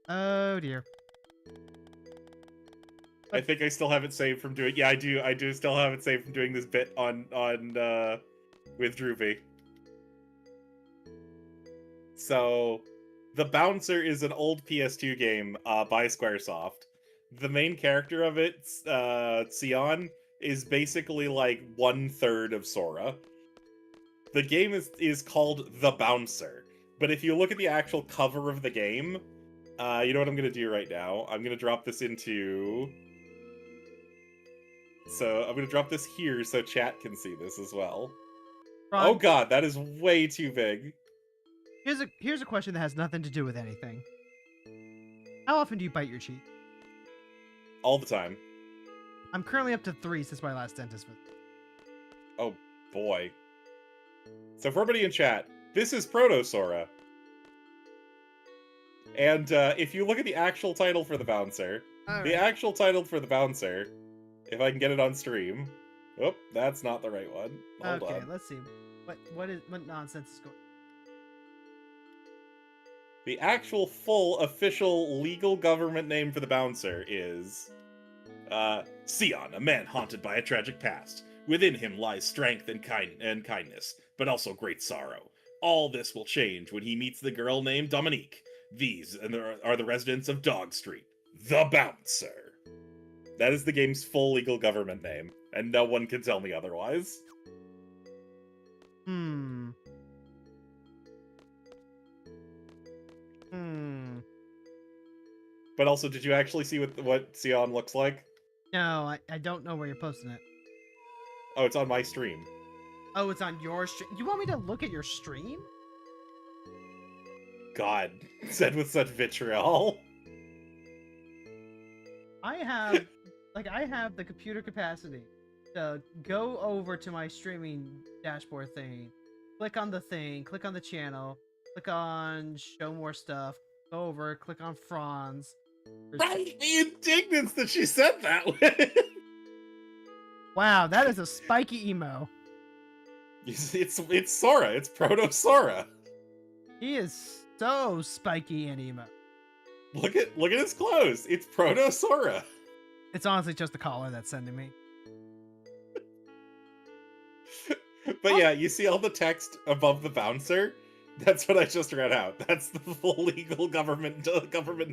Oh dear. I think I still have it saved from doing. Yeah, I do. I do still have it saved from doing this bit on with Droopy. So, The Bouncer is an old PS2 game by Squaresoft. The main character of it, Sion, is basically like 1/3 of Sora. The game is called The Bouncer, but if you look at the actual cover of the game, you know what I'm gonna do right now? I'm gonna drop this into. So I'm gonna drop this here so chat can see this as well. Ron, Oh god, that is way too big. Here's a question that has nothing to do with anything. How often do you bite your cheek? All the time. I'm currently up to 3 since my last dentist visit. Oh boy. So for everybody in chat, this is Protosora. And if you look at the actual title for the Bouncer, the actual title for the Bouncer, if I can get it on stream. Oh, that's not the right one. Hold on. Let's see. What nonsense is going on? The actual full official legal government name for the Bouncer is Sion, a man haunted by a tragic past. Within him lies strength and kindness, but also great sorrow. All this will change when he meets the girl named Dominique. These are the residents of Dog Street. The Bouncer. That is the game's full legal government name, and no one can tell me otherwise. But also, did you actually see what Sion looks like? No, I don't know where you're posting it. Oh, it's on my stream. Oh, it's on your stream. You want me to look at your stream? God, said with such vitriol. I have the computer capacity to go over to my streaming dashboard thing, click on the thing, click on the channel, click on show more stuff, go over, click on Frons. Right, the indignance that she said that with. Wow, that is a spiky emo. It's Sora. It's Proto-Sora. He is so spiky and emo. Look at his clothes. It's Proto-Sora. It's honestly just the collar that's sending me. But yeah, you see all the text above the Bouncer? That's what I just read out. That's the full legal government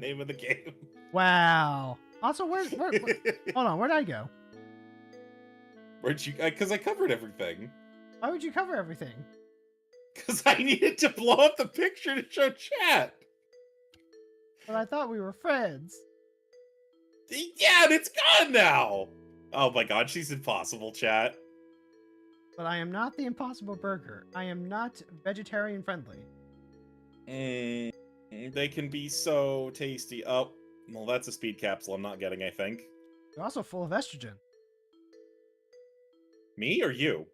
name of the game. Wow. Also, where hold on, where'd I go? Where'd you? Because I covered everything. Why would you cover everything? Because I needed to blow up the picture to show chat. But I thought we were friends. Yeah, and it's gone now. Oh my god, she's impossible, chat. But I am not the Impossible Burger. I am not vegetarian friendly. They can be so tasty. Oh, well, that's a speed capsule I'm not getting, I think. You're also full of estrogen. Me or you?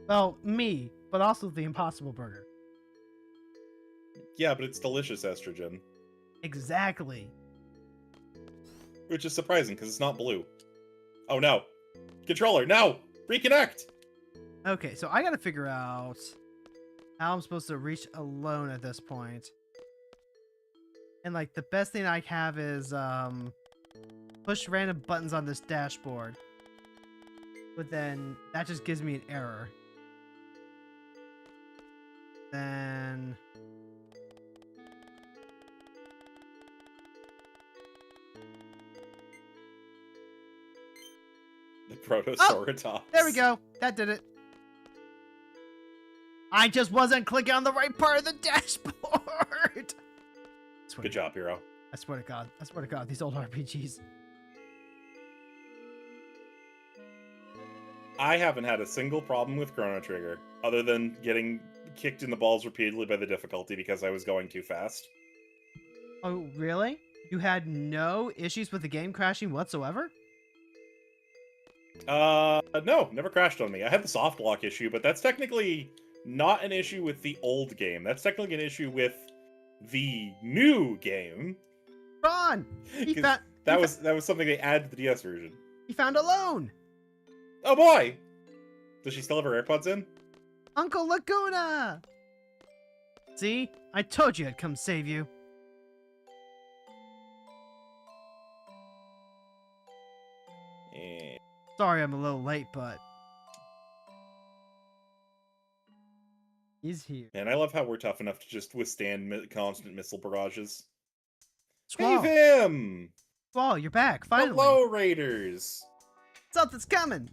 Well, me, but also the Impossible Burger. Yeah, but it's delicious estrogen. Exactly. Which is surprising, because it's not blue. Oh no. Controller, no! Reconnect! Okay, so I gotta figure out how I'm supposed to reach alone at this point. And like the best thing I have is push random buttons on this dashboard. but then that just gives me an error. Then The Protoceratops. there we go. That did it. I just wasn't clicking on the right part of the dashboard. Good job, hero. I swear to God. I swear to God. These old RPGs. I haven't had a single problem with Chrono Trigger, other than getting kicked in the balls repeatedly by the difficulty because I was going too fast. Oh, really? You had no issues with the game crashing whatsoever? No, never crashed on me. I had the soft lock issue, but that's technically not an issue with the old game. That's technically an issue with the new game. Fron! That was something they added to the DS version. He found a loan! Oh boy! Does she still have her AirPods in? Uncle Laguna! See? I told you I'd come save you. Sorry I'm a little late, but... he's here. And I love how we're tough enough to just withstand constant missile barrages. Squall! Save him! Squall, you're back, finally! Hello, Raiders! Something's coming!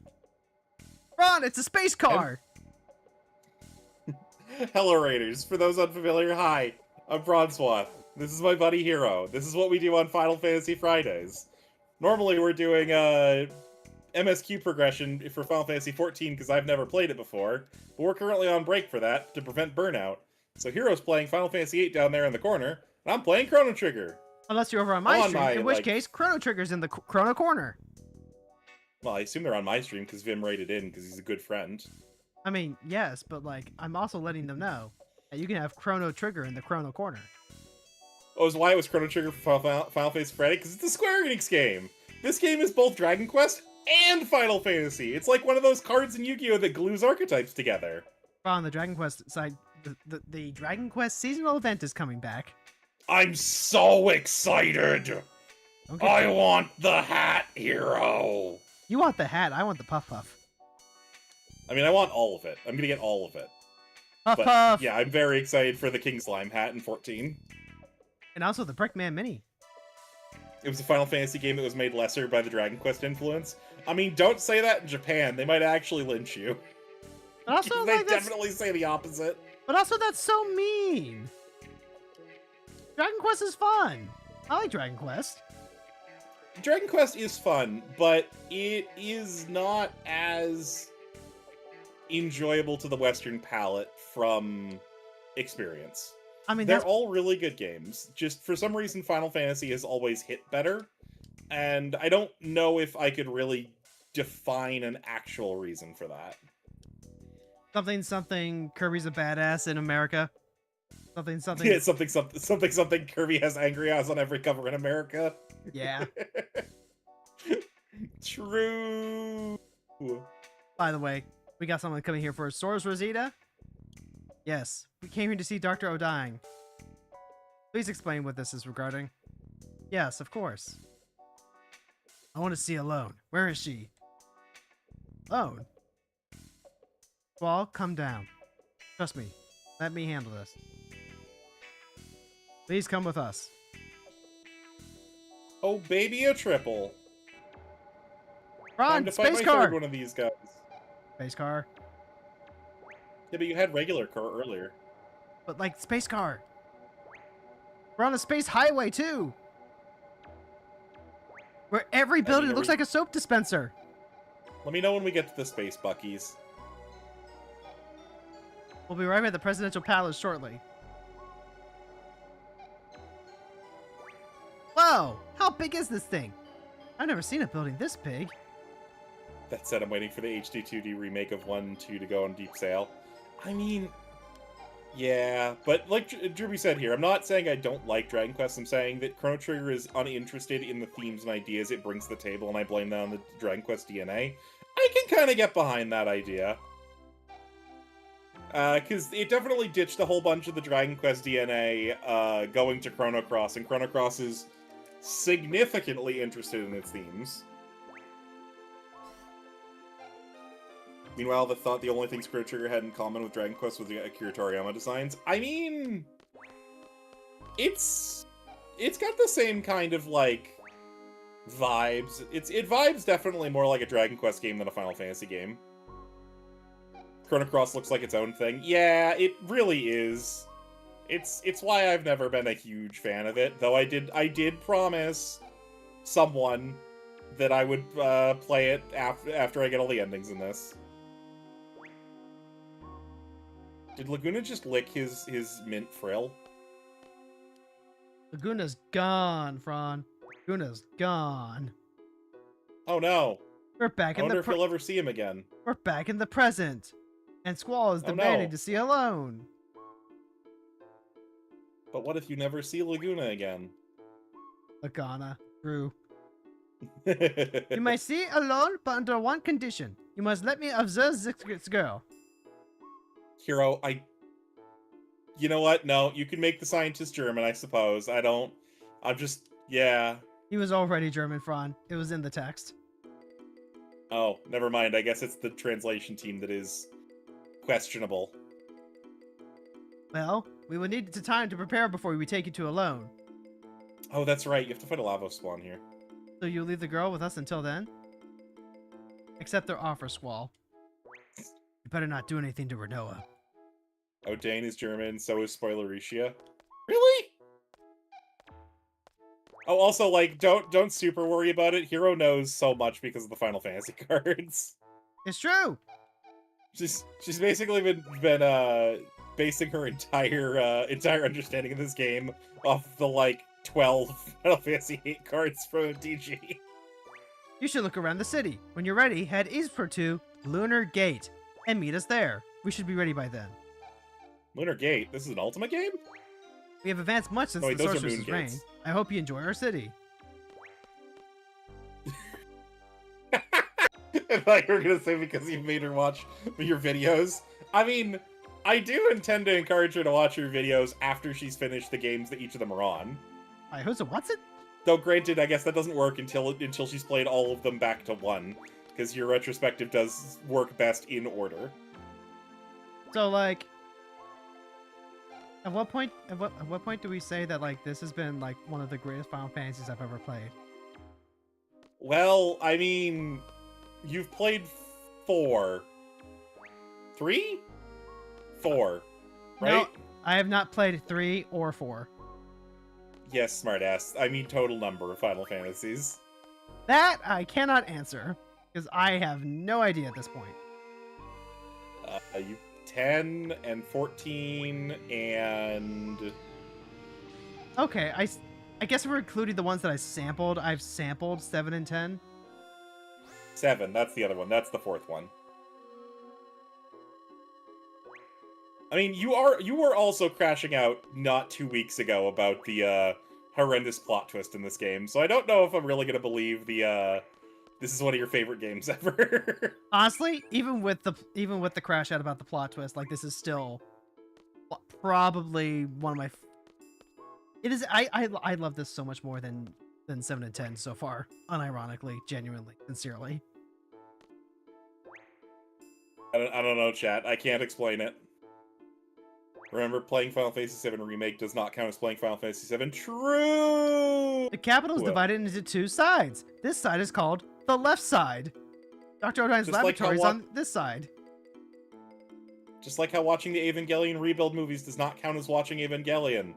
Ron, it's a space car! Hello, Raiders. For those unfamiliar, hi, I'm Fronswath. This is my buddy Hero. This is what we do on Final Fantasy Fridays. Normally we're doing MSQ progression for Final Fantasy XIV because I've never played it before, but we're currently on break for that to prevent burnout. So Hero's playing Final Fantasy VIII down there in the corner, and I'm playing Chrono Trigger. Unless you're over on my stream, in which case Chrono Trigger's in the Chrono Corner. Well, I assume they're on my stream because Vim rated in because he's a good friend. I mean, yes, but like, I'm also letting them know that you can have Chrono Trigger in the Chrono Corner. Oh, is why it was Chrono Trigger for Final Fantasy Friday? Because it's a Square Enix game. This game is both Dragon Quest and Final Fantasy. It's like one of those cards in Yu-Gi-Oh! That glues archetypes together. On the Dragon Quest side, the Dragon Quest seasonal event is coming back. I'm so excited! Okay. I want the hat, Hero! You want the hat, I want the Puff Puff. I mean, I want all of it. I'm gonna get all of it. Puff But, Puff! yeah, I'm very excited for the King Slime hat in 14. And also the Brickman Mini. It was a Final Fantasy game that was made lesser by the Dragon Quest influence. I mean, don't say that in Japan. They might actually lynch you. But also, They like, definitely say the opposite. but also, that's so mean. Dragon Quest is fun. I like Dragon Quest. Dragon Quest is fun, but it is not as enjoyable to the Western palate from experience. I mean, They're that's all really good games. Just for some reason, Final Fantasy has always hit better, and I don't know if I could really define an actual reason for that. something. Kirby's a badass in America. Something. Yeah, something Kirby has angry eyes on every cover in America. Yeah. True. By the way, we got someone coming here for Source Rosita. Yes, we came here to see Dr. O'Dying. Please explain what this is regarding. Yes, of course. I want to see Alone. Where is she? Alone? Squall, come down. Trust me. Let me handle this. Please come with us. Oh, baby, a triple. Ron, Time to fight space my car! third one of these guys. Space car. Yeah, but you had regular car earlier. But like, space car. We're on a space highway, too. Where every building looks like a soap dispenser. Let me know when we get to the space buckies. We'll be right at the presidential palace shortly. Whoa! How big is this thing? I've never seen a building this big. That said, I'm waiting for the HD 2D remake of 1-2 to go on Deep Sail. I mean, yeah, but like Drewby said here, I'm not saying I don't like Dragon Quest. I'm saying that Chrono Trigger is uninterested in the themes and ideas it brings to the table, and I blame that on the Dragon Quest DNA. I can kind of get behind that idea. Because it definitely ditched a whole bunch of the Dragon Quest DNA going to Chrono Cross, and Chrono Cross is significantly interested in its themes. Meanwhile, the only thing Spirit Trigger had in common with Dragon Quest was the Akira Toriyama designs. I mean, it's got the same kind of like vibes. It vibes definitely more like a Dragon Quest game than a Final Fantasy game. Chrono Cross looks like its own thing. Yeah, it really is. It's why I've never been a huge fan of it. Though I did promise someone that I would play it after I get all the endings in this. Did Laguna just lick his mint frill? Laguna's gone, Fron. Laguna's gone. Oh no. We're back I in wonder the if we'll ever see him again. We're back in the present. And Squall is Oh, demanding no. to see alone. But what if you never see Laguna again? Lagana. True. You may see alone, but under one condition. You must let me observe this girl. Hero, you know what? No, you can make the scientist German, I suppose. Yeah. He was already German, Fron. It was in the text. Oh, never mind. I guess it's the translation team that is questionable. Well, we will need the time to prepare before we take you to alone. Oh, that's right. You have to fight a lava spawn here. So you'll leave the girl with us until then? Accept their offer, Squall. You better not do anything to Renoa. Oh, Dane is German, so is Spoilericia. Really? Oh, also, like, don't super worry about it. Hero knows so much because of the Final Fantasy cards. It's true! She's basically been basing her entire understanding of this game off the, like, 12 Final Fantasy VIII cards from MTG. You should look around the city. When you're ready, head eastward to Lunar Gate and meet us there. We should be ready by then. Lunar Gate? This is an Ultima game? We have advanced much since Oh, wait, the those are Sorceress's moon reign. gates. I hope you enjoy our city. I thought you were gonna say because you've made her watch your videos. I mean, I do intend to encourage her to watch your videos after she's finished the games that each of them are on. Wait, who's it? What's it? Though granted, I guess that doesn't work until she's played all of them back to one, because your retrospective does work best in order. So, like, at what point do we say that, like, this has been, like, one of the greatest Final Fantasies I've ever played? Well, I mean, you've played 4. 3? 4, right? No, I have not played 3 or 4. Yes, smartass. I mean total number of Final Fantasies. That I cannot answer, because I have no idea at this point. You 10 and 14 and... Okay, I guess we're including the ones that I sampled. I've sampled 7 and 10. 7, that's the other one. That's the 4th one. I mean, you were also crashing out not 2 weeks ago about the horrendous plot twist in this game, so I don't know if I'm really gonna believe the this is one of your favorite games ever. Honestly, even with the crash out about the plot twist, like, this is still probably one of my. It is. I love this so much more than 7 and 10 so far. Unironically, genuinely, sincerely. I don't know, chat. I can't explain it. Remember, playing Final Fantasy VII Remake does not count as playing Final Fantasy VII. True! The capital is What? divided into 2 sides. This side is called the left side. Dr. Odine's Just like how laboratory is on this side. Just like how watching the Evangelion rebuild movies does not count as watching Evangelion.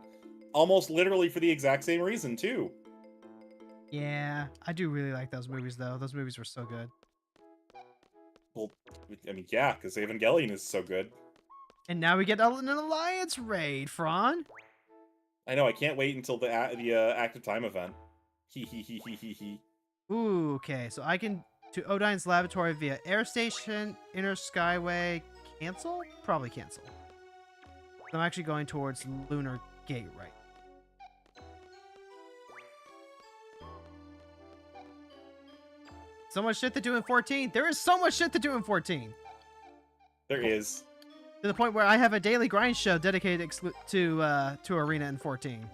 Almost literally for the exact same reason, too. Yeah, I do really like those movies, though. Those movies were so good. Well, I mean, yeah, because Evangelion is so good. And now we get an alliance raid, Fron. I know, I can't wait until the active time event. Hee hee hee hee hee hee. Ooh, okay. So I can to Odine's laboratory via air station, inner skyway, cancel? Probably cancel. I'm actually going towards Lunar Gate right. So much shit to do in 14. There is so much shit to do in 14. There is. To the point where I have a daily grind show dedicated to Arena in 14.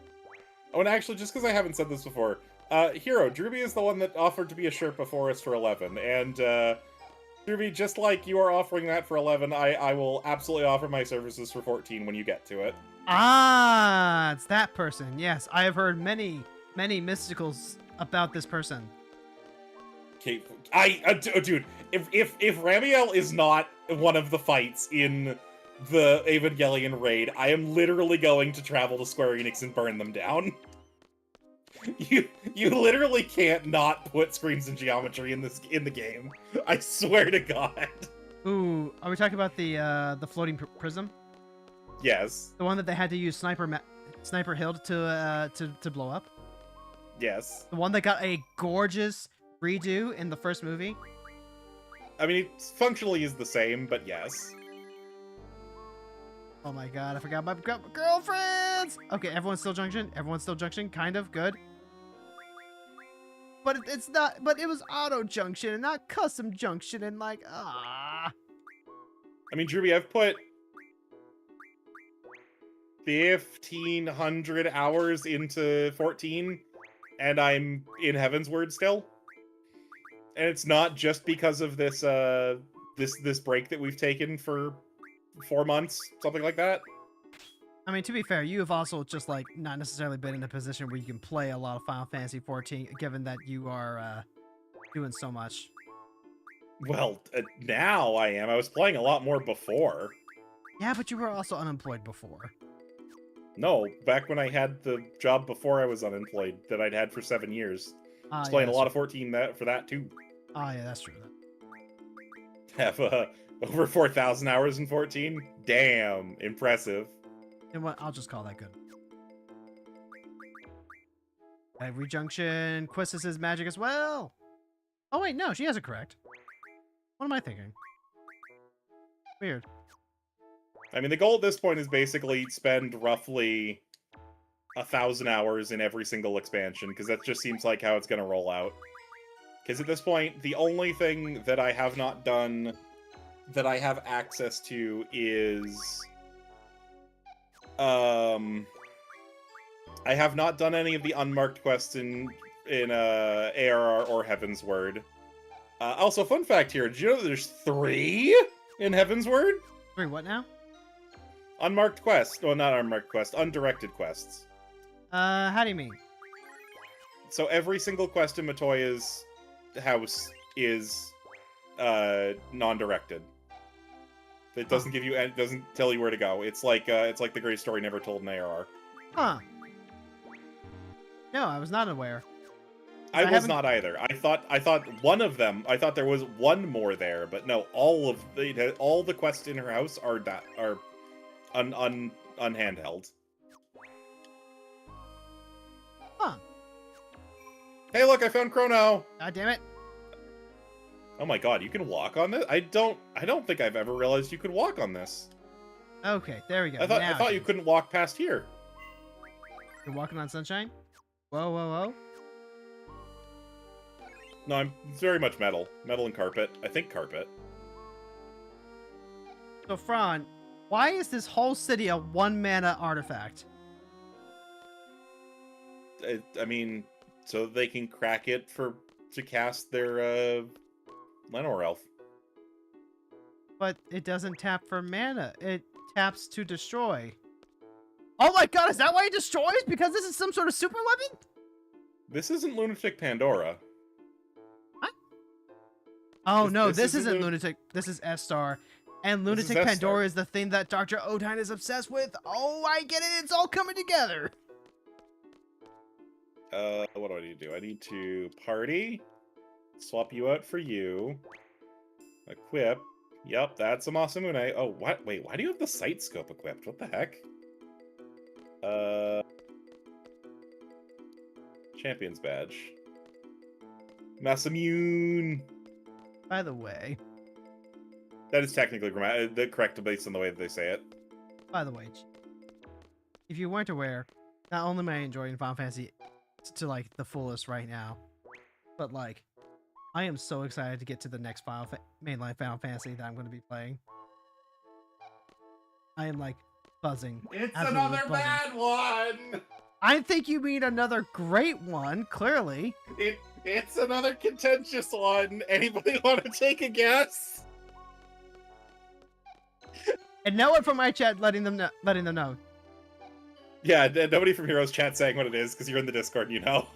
Oh, and actually, just because I haven't said this before, Hero, Druby is the one that offered to be a Sherpa for us for 11, and Ruby, just like you are offering that for 11, I will absolutely offer my services for 14 when you get to it. Ah, it's that person. Yes, I have heard many mysticals about this person. Okay, dude, if Ramiel is not one of the fights in the Evangelion raid, I am literally going to travel to Square Enix and burn them down. You literally can't not put screens and geometry in the game. I swear to God. Ooh, are we talking about the floating prism? Yes. The one that they had to use Sniper Hill to blow up? Yes. The one that got a gorgeous redo in the first movie? I mean, it functionally is the same, but yes. Oh my god, I forgot my girlfriends! Okay, everyone's still junction? Everyone's still junction? Kind of? Good. But it's not, but it was auto junction and not custom junction and like, ah. I mean, Druby, I've put 1,500 hours into 14, and I'm in Heaven's Word still. And it's not just because of this, this break that we've taken for 4 months, something like that. I mean, to be fair, you have also just, like, not necessarily been in a position where you can play a lot of Final Fantasy XIV, given that you are, doing so much. Well, now I am. I was playing a lot more before. Yeah, but you were also unemployed before. No, back when I had the job before I was unemployed that I'd had for 7 years. I was playing a lot of 14 for that, too. Oh, yeah, that's true. Have, over 4,000 hours in 14? Damn, impressive. And what? I'll just call that good. Every junction, Quistis is magic as well. Oh wait, no, she has it correct. What am I thinking? Weird. I mean, the goal at this point is basically spend roughly 1,000 hours in every single expansion, because that just seems like how it's going to roll out. Because at this point, the only thing that I have not done that I have access to is... I have not done any of the unmarked quests in ARR or Heaven's Word. Also, fun fact here, did you know that there's 3 in Heaven's Word? 3 what now? Unmarked quests. Well, not unmarked quests, undirected quests. How do you mean? So every single quest in Matoya's house is non-directed. It doesn't give you, it doesn't tell you where to go. It's like the great story never told in ARR. Huh. No, I was not aware. I was not either. I thought one of them. I thought there was one more there, but no. All the quests in her house are unhandheld. Huh. Hey, look! I found Chrono. God damn it! Oh my god, you can walk on this? I don't think I've ever realized you could walk on this. Okay, there we go. I thought you couldn't walk past here. You're walking on sunshine? Whoa, whoa, whoa. No, it's very much metal. Metal and carpet. I think carpet. So, Fron, why is this whole city a 1-mana artifact? I mean, so they can crack it to cast their Lenore Elf. But it doesn't tap for mana. It taps to destroy. Oh my god, is that why it destroys? Because this is some sort of super weapon? This isn't Lunatic Pandora. What? Oh no, this isn't Lunatic. This is S-Star. And Lunatic Pandora is the thing that Dr. Odine is obsessed with. Oh, I get it. It's all coming together. What do I need to do? I need to party. Swap you out for you. Equip. Yep, that's a Masamune. Oh, what? Wait, why do you have the sight scope equipped? What the heck? Champion's badge. Masamune! By the way. That is technically the correct based on the way that they say it. By the way, if you weren't aware, not only am I enjoying Final Fantasy to like the fullest right now, but like, I am so excited to get to the next mainline Final Fantasy that I'm going to be playing. I am like buzzing. It's another bad one! I think you mean another great one, clearly. It's another contentious one. Anybody want to take a guess? And no one from my chat letting them know. Yeah, nobody from Heroes chat saying what it is because you're in the Discord, you know.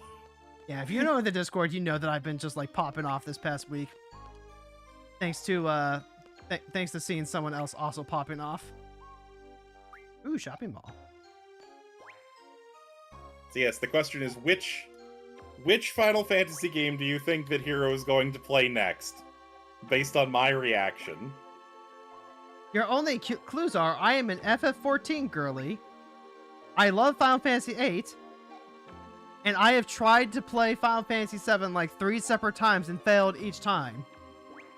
Yeah, if you know in the Discord, you know that I've been just like popping off this past week. Thanks to thanks to seeing someone else also popping off. Ooh, shopping mall. So yes, the question is which Final Fantasy game do you think that Hero is going to play next? Based on my reaction. Your only clues are I am an FF14 girly. I love Final Fantasy VIII. And I have tried to play Final Fantasy VII like 3 separate times and failed each time.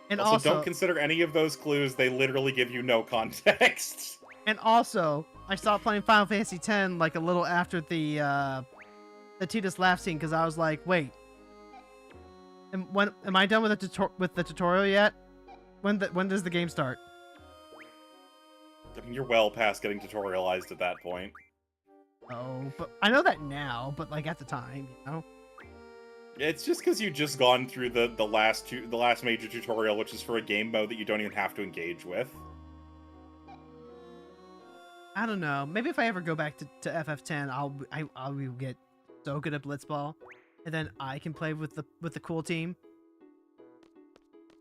And also don't consider any of those clues. They literally give you no context. And also, I stopped playing Final Fantasy X like a little after the Tidus laugh scene because I was like, wait, am I done with the tutorial yet? When does the game start? I mean, you're well past getting tutorialized at that point. Oh, but I know that now, but like at the time, you know. It's just because you've just gone through the last major tutorial, which is for a game mode that you don't even have to engage with. I don't know. Maybe if I ever go back to FF10, I'll get so good at Blitzball, and then I can play with the cool team.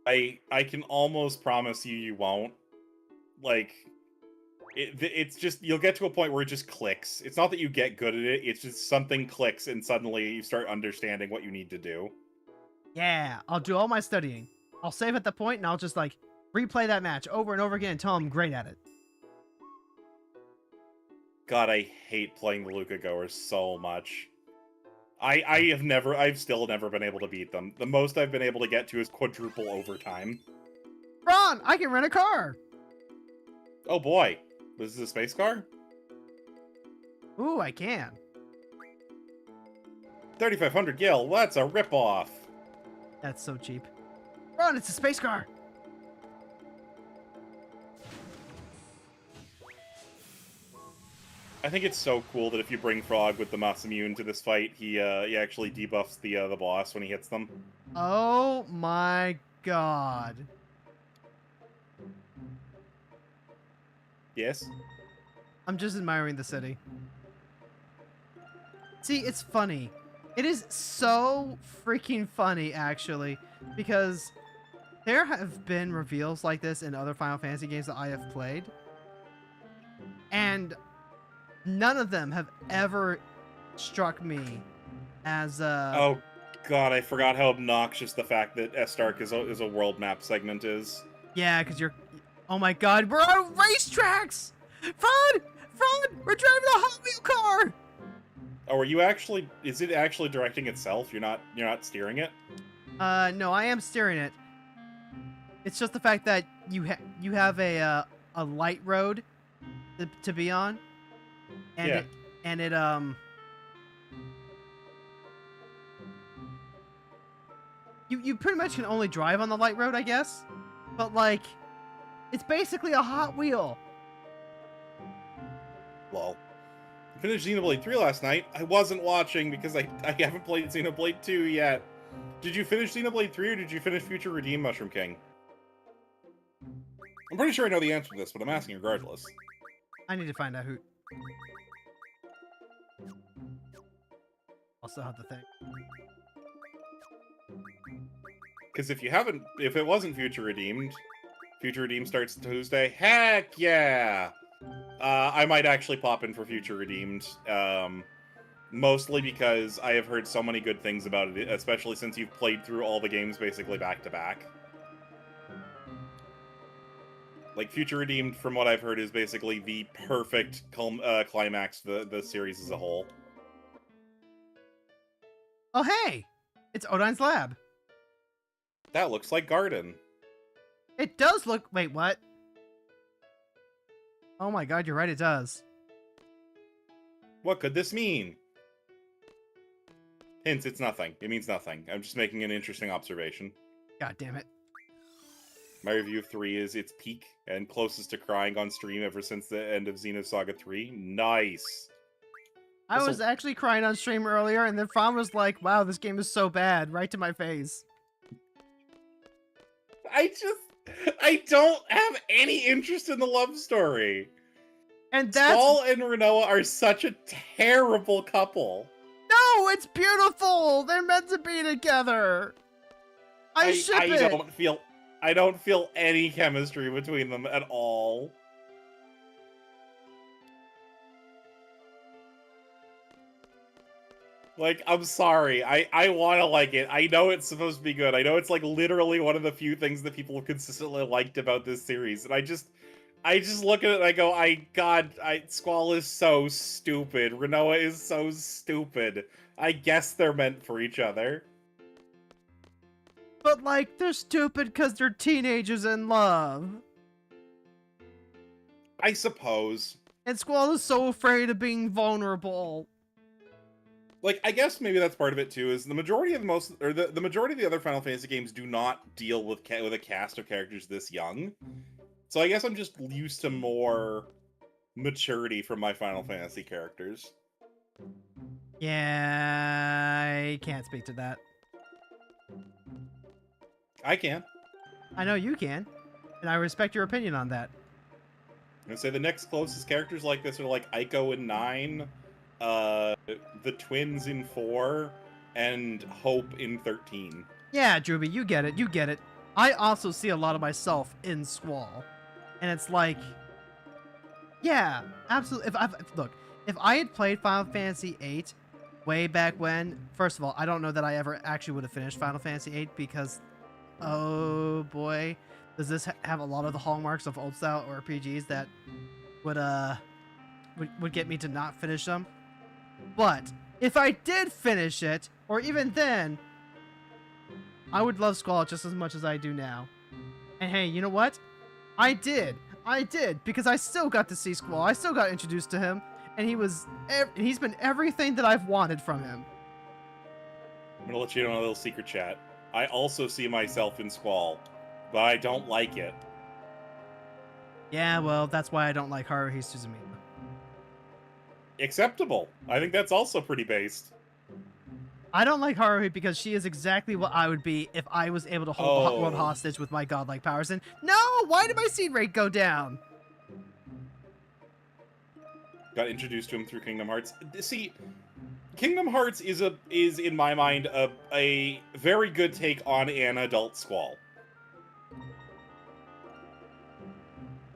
I can almost promise you won't. Like, it's just you'll get to a point where it just clicks. It's not that you get good at it. It's just something clicks, and suddenly you start understanding what you need to do. Yeah, I'll do all my studying. I'll save at the point, and I'll just like replay that match over and over again until I'm great at it. God, I hate playing the Luca Goers so much. I've still never been able to beat them. The most I've been able to get to is quadruple overtime. Fron, I can rent a car! Oh boy. Was this a space car? Ooh, I can. 3,500 gil, that's a ripoff. That's so cheap. Fron, it's a space car! I think it's so cool that if you bring Frog with the Masamune to this fight, he actually debuffs the boss when he hits them. Oh my god. Yes? I'm just admiring the city. See, it's funny. It is so freaking funny, actually, because there have been reveals like this in other Final Fantasy games that I have played, and none of them have ever struck me as Oh god, I forgot how obnoxious the fact that S-Stark is a world map segment is. Yeah, because you're... Oh my god, we're on racetracks! Fron! We're driving a Hot Wheel car! Oh, are you actually... Is it actually directing itself? You're not steering it? No, I am steering it. It's just the fact that you have a light road to be on. And yeah. You pretty much can only drive on the light road, I guess. But like, it's basically a Hot Wheel. Lol. I finished Xenoblade 3 last night. I wasn't watching because I haven't played Xenoblade 2 yet. Did you finish Xenoblade 3 or did you finish Future Redeem, Mushroom King? I'm pretty sure I know the answer to this, but I'm asking regardless. I need to find out who... Also have the thing. Because if it wasn't Future Redeemed starts Tuesday. Heck yeah! I might actually pop in for Future Redeemed. Mostly because I have heard so many good things about it, especially since you've played through all the games basically back to back. Like, Future Redeemed, from what I've heard, is basically the perfect climax to the series as a whole. Oh, hey! It's Odine's lab. That looks like Garden. It does look... Wait, what? Oh my god, you're right, it does. What could this mean? Hints, it's nothing. It means nothing. I'm just making an interesting observation. God damn it. My review of 3 is its peak and closest to crying on stream ever since the end of Xenosaga 3. Nice! I was actually crying on stream earlier, and then Fron was like, "Wow, this game is so bad," right to my face. I don't have any interest in the love story. And that's Squall and Renoa are such a terrible couple. no, it's beautiful. They're meant to be together. I ship it. I don't feel any chemistry between them at all. Like, I'm sorry. I want to like it. I know it's supposed to be good. I know it's like literally one of the few things that people have consistently liked about this series. And I just look at it and I go, Squall is so stupid. Renoa is so stupid. I guess they're meant for each other. But like, they're stupid because they're teenagers in love. I suppose. And Squall is so afraid of being vulnerable. Like, I guess maybe that's part of it too. Is the majority of the majority of the other Final Fantasy games do not deal with a cast of characters this young. So I guess I'm just used to more maturity from my Final Fantasy characters. Yeah, I can't speak to that. I can. I know you can, and I respect your opinion on that. I'm gonna say the next closest characters like this are like Aiko in 9, the twins in 4, and Hope in 13. Yeah, Drewby, you get it. You get it. I also see a lot of myself in Squall, and it's like, yeah, absolutely. If I had played Final Fantasy VIII way back when, first of all, I don't know that I ever actually would have finished Final Fantasy VIII because, oh boy, does this have a lot of the hallmarks of old style RPGs that would get me to not finish them. But if I did finish it, or even then, I would love Squall just as much as I do now. And hey, you know what? I did, because I still got to see Squall. I still got introduced to him, and he's been everything that I've wanted from him. I'm gonna let you know a little secret chat. I also see myself in Squall, but I don't like it. Yeah, well, that's why I don't like Haruhi Suzumiya. Acceptable. I think that's also pretty based. I don't like Haruhi because she is exactly what I would be if I was able to hold the world hostage with my godlike powers. And no, why did my seed rate go down? Got introduced to him through Kingdom Hearts. See, Kingdom Hearts is in my mind a very good take on an adult Squall.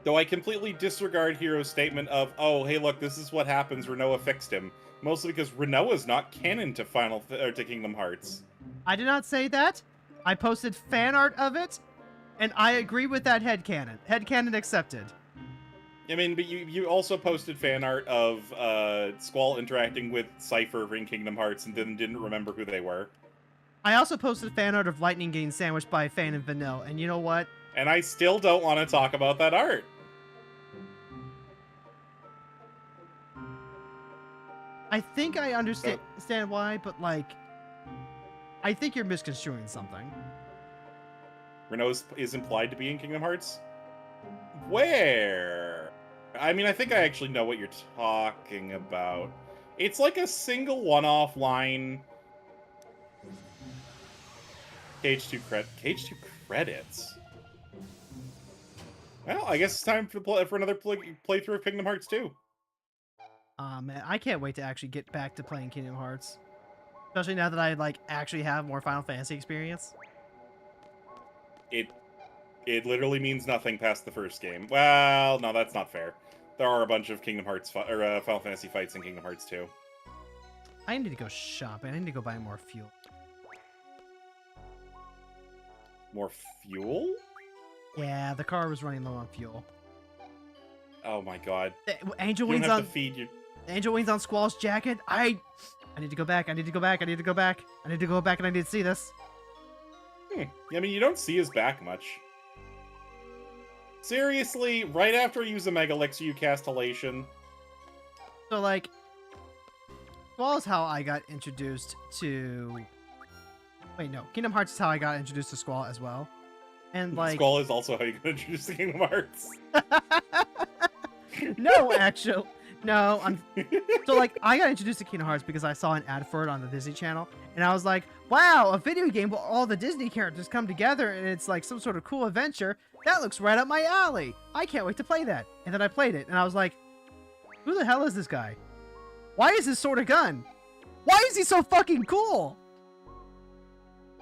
Though I completely disregard Hero's statement of, oh, hey, look, this is what happens, Renoa fixed him. Mostly because Renoa's not canon to to Kingdom Hearts. I did not say that. I posted fan art of it, and I agree with that headcanon. Headcanon accepted. I mean, but you also posted fan art of Squall interacting with Cypher in Kingdom Hearts and then didn't remember who they were. I also posted fan art of Lightning getting sandwiched by Fane and Vanille, and you know what? And I still don't want to talk about that art. I think I understand why, but like, I think you're misconstruing something. Renoa is implied to be in Kingdom Hearts? Where? I mean, I think I actually know what you're talking about. It's like a single one-off line. KH2 credits. Well, I guess it's time for another playthrough of Kingdom Hearts 2. Man, I can't wait to actually get back to playing Kingdom Hearts. Especially now that I, like, actually have more Final Fantasy experience. It literally means nothing past the first game. Well, no, that's not fair. There are a bunch of Kingdom Hearts Final Fantasy fights in Kingdom Hearts 2. I need to go shopping. I need to go buy more fuel. More fuel? Yeah, the car was running low on fuel. Oh my god. Angel you Wings don't have on to feed your... Angel Wings on Squall's jacket. I need to go back. I need to go back. I need to go back. I need to go back and I need to see this. I mean, you don't see his back much. Seriously, right after you use a Mega Elixir, you cast Halation. So, like, Squall is how I got introduced to... Wait, no. Kingdom Hearts is how I got introduced to Squall as well. And, like... Squall is also how you got introduced to Kingdom Hearts. No, actually. No, so like I got introduced to Kingdom Hearts because I saw an ad for it on the Disney Channel, and I was like, "Wow, a video game where all the Disney characters come together and it's like some sort of cool adventure. That looks right up my alley. I can't wait to play that." And then I played it, and I was like, "Who the hell is this guy? Why is his sword a gun? Why is he so fucking cool?"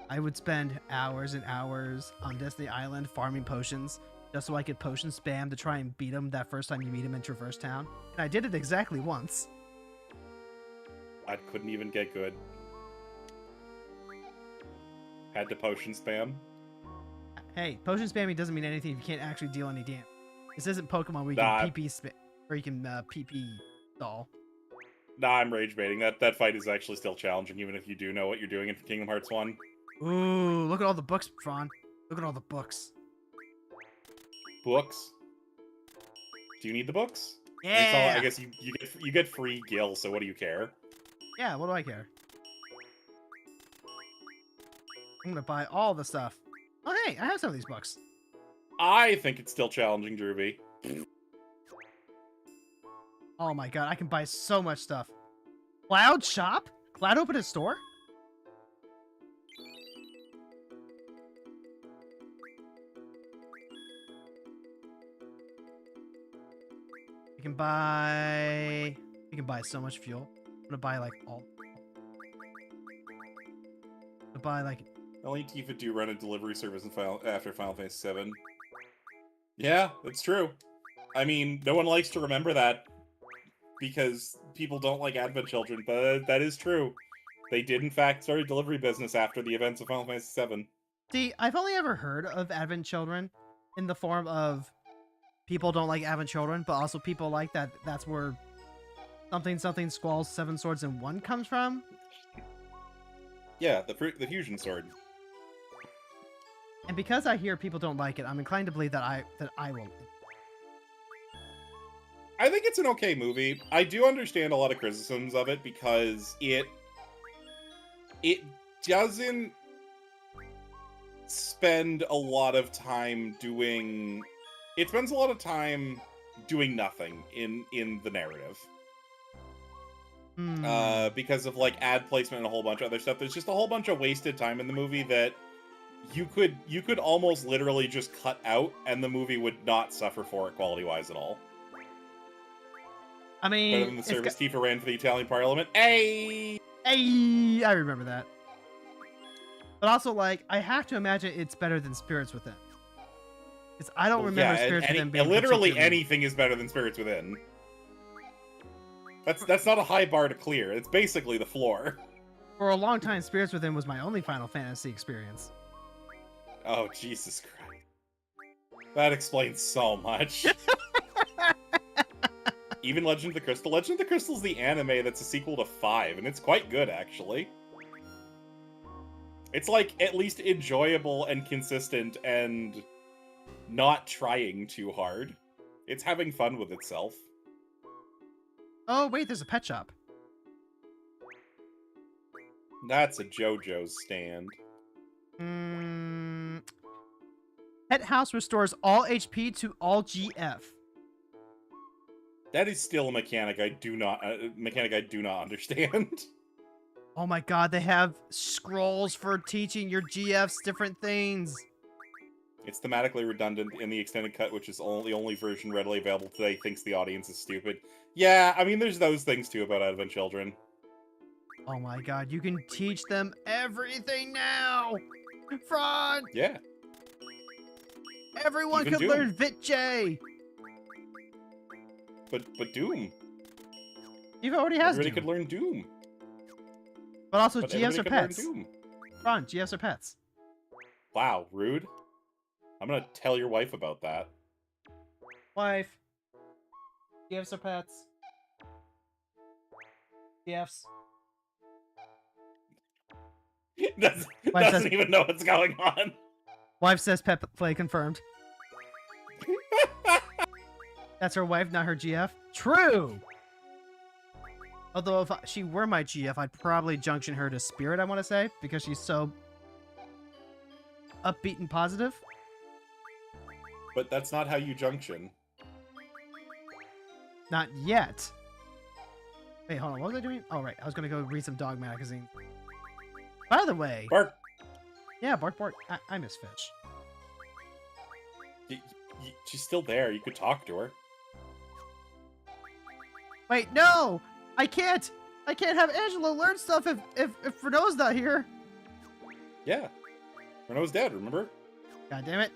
I would spend hours and hours on Disney Island farming potions just so I could potion spam to try and beat him that first time you meet him in Traverse Town. And I did it exactly once. I couldn't even get good. Had to potion spam. Hey, potion spamming doesn't mean anything if you can't actually deal any damage. This isn't Pokemon where you Nah. can PP stall. Nah, I'm rage baiting. That fight is actually still challenging, even if you do know what you're doing in Kingdom Hearts 1. Ooh, look at all the books, Fron. Look at all the books. Books? Do you need the books? Yeah. It's all, I guess you get free gil, so what do you care? Yeah, what do I care? I'm gonna buy all the stuff. Oh, hey, I have some of these books. I think it's still challenging, Drewby. Oh my god, I can buy so much stuff. Cloud shop? Cloud opened a store? You can buy so much fuel. I'm gonna buy like all. I'm gonna buy like. Only Tifa do run a delivery service after Final Fantasy VII. Yeah, that's true. I mean, no one likes to remember that because people don't like Advent Children, but that is true. They did, in fact, start a delivery business after the events of Final Fantasy VII. See, I've only ever heard of Advent Children in the form of people don't like Advent Children, but also people like that. That's where something Squall's 7 Swords in 1 comes from. Yeah, the fusion sword. And because I hear people don't like it, I'm inclined to believe that I will. I think it's an okay movie. I do understand a lot of criticisms of it because it doesn't spend a lot of time doing... It spends a lot of time doing nothing in the narrative. Because of, like, ad placement and a whole bunch of other stuff. There's just a whole bunch of wasted time in the movie that you could almost literally just cut out, and the movie would not suffer for it quality-wise at all. I mean... Better than the service Tifa ran for the Italian Parliament. Hey! Hey! I remember that. But also, like, I have to imagine it's better than Spirits Within. Because I don't remember Spirits Within being literally particularly... anything is better than Spirits Within. That's not a high bar to clear. It's basically the floor. For a long time, Spirits Within was my only Final Fantasy experience. Oh, Jesus Christ. That explains so much. Even Legend of the Crystal. Legend of the Crystal is the anime that's a sequel to 5, and it's quite good, actually. It's, like, at least enjoyable and consistent and not trying too hard. It's having fun with itself. Oh, wait, there's a pet shop. That's a JoJo's stand. Pet House restores all HP to all GF. That is still a mechanic I do not understand. Oh my god, they have scrolls for teaching your GFs different things. It's thematically redundant in the extended cut, which is the only version readily available today, thinks the audience is stupid. Yeah, I mean, there's those things too about Advent Children. Oh my god, you can teach them everything now! Fron! Yeah. Everyone Even can Doom. learn VIII! But Doom. You've already has Everybody Doom. could learn Doom. But also, But GFs are everybody could learn pets. Doom. Fron, GFs are pets. Wow, rude. I'm gonna tell your wife about that. Wife. GFs are pets. GFs. doesn't even know what's going on. Wife says pet play confirmed. That's her wife, not her GF. True! Although if she were my GF, I'd probably junction her to Spirit, I want to say, because she's so upbeat and positive. But that's not how you junction. Not yet. Wait, hold on. What was I doing? Oh, right. I was gonna go read some dog magazine. By the way, Bark. yeah, bark, bark. I miss Fish. She's still there. You could talk to her. Wait, no! I can't! I can't have Angela learn stuff if Renault's not here. Yeah. Renault's dead, remember? God damn it.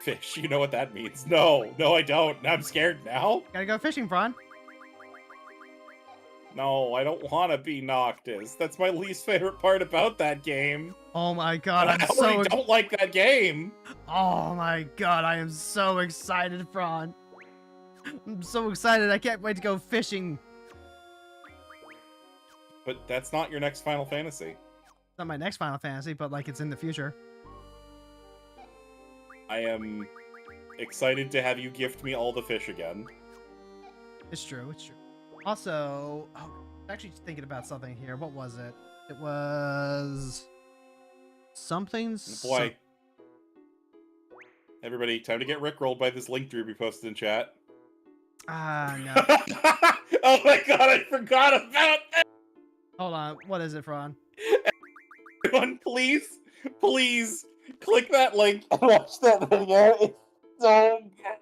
Fish, you know what that means. No, I don't. I'm scared now. Gotta go fishing, Fron. No, I don't want to be Noctis. That's my least favorite part about that game. Oh my god, I already don't like that game. Oh my god, I am so excited, Fron. I'm so excited. I can't wait to go fishing. But that's not your next Final Fantasy. It's not my next Final Fantasy, but like it's in the future. I am excited to have you gift me all the fish again. It's true, it's true. Also, oh, I'm actually thinking about something here. What was it? It was something. Boy. Everybody, time to get rickrolled by this link Drew posted in chat. No. Oh my god, I forgot about that! Hold on. What is it, Fron? Everyone, please, please, click that link and watch that video. It's so good.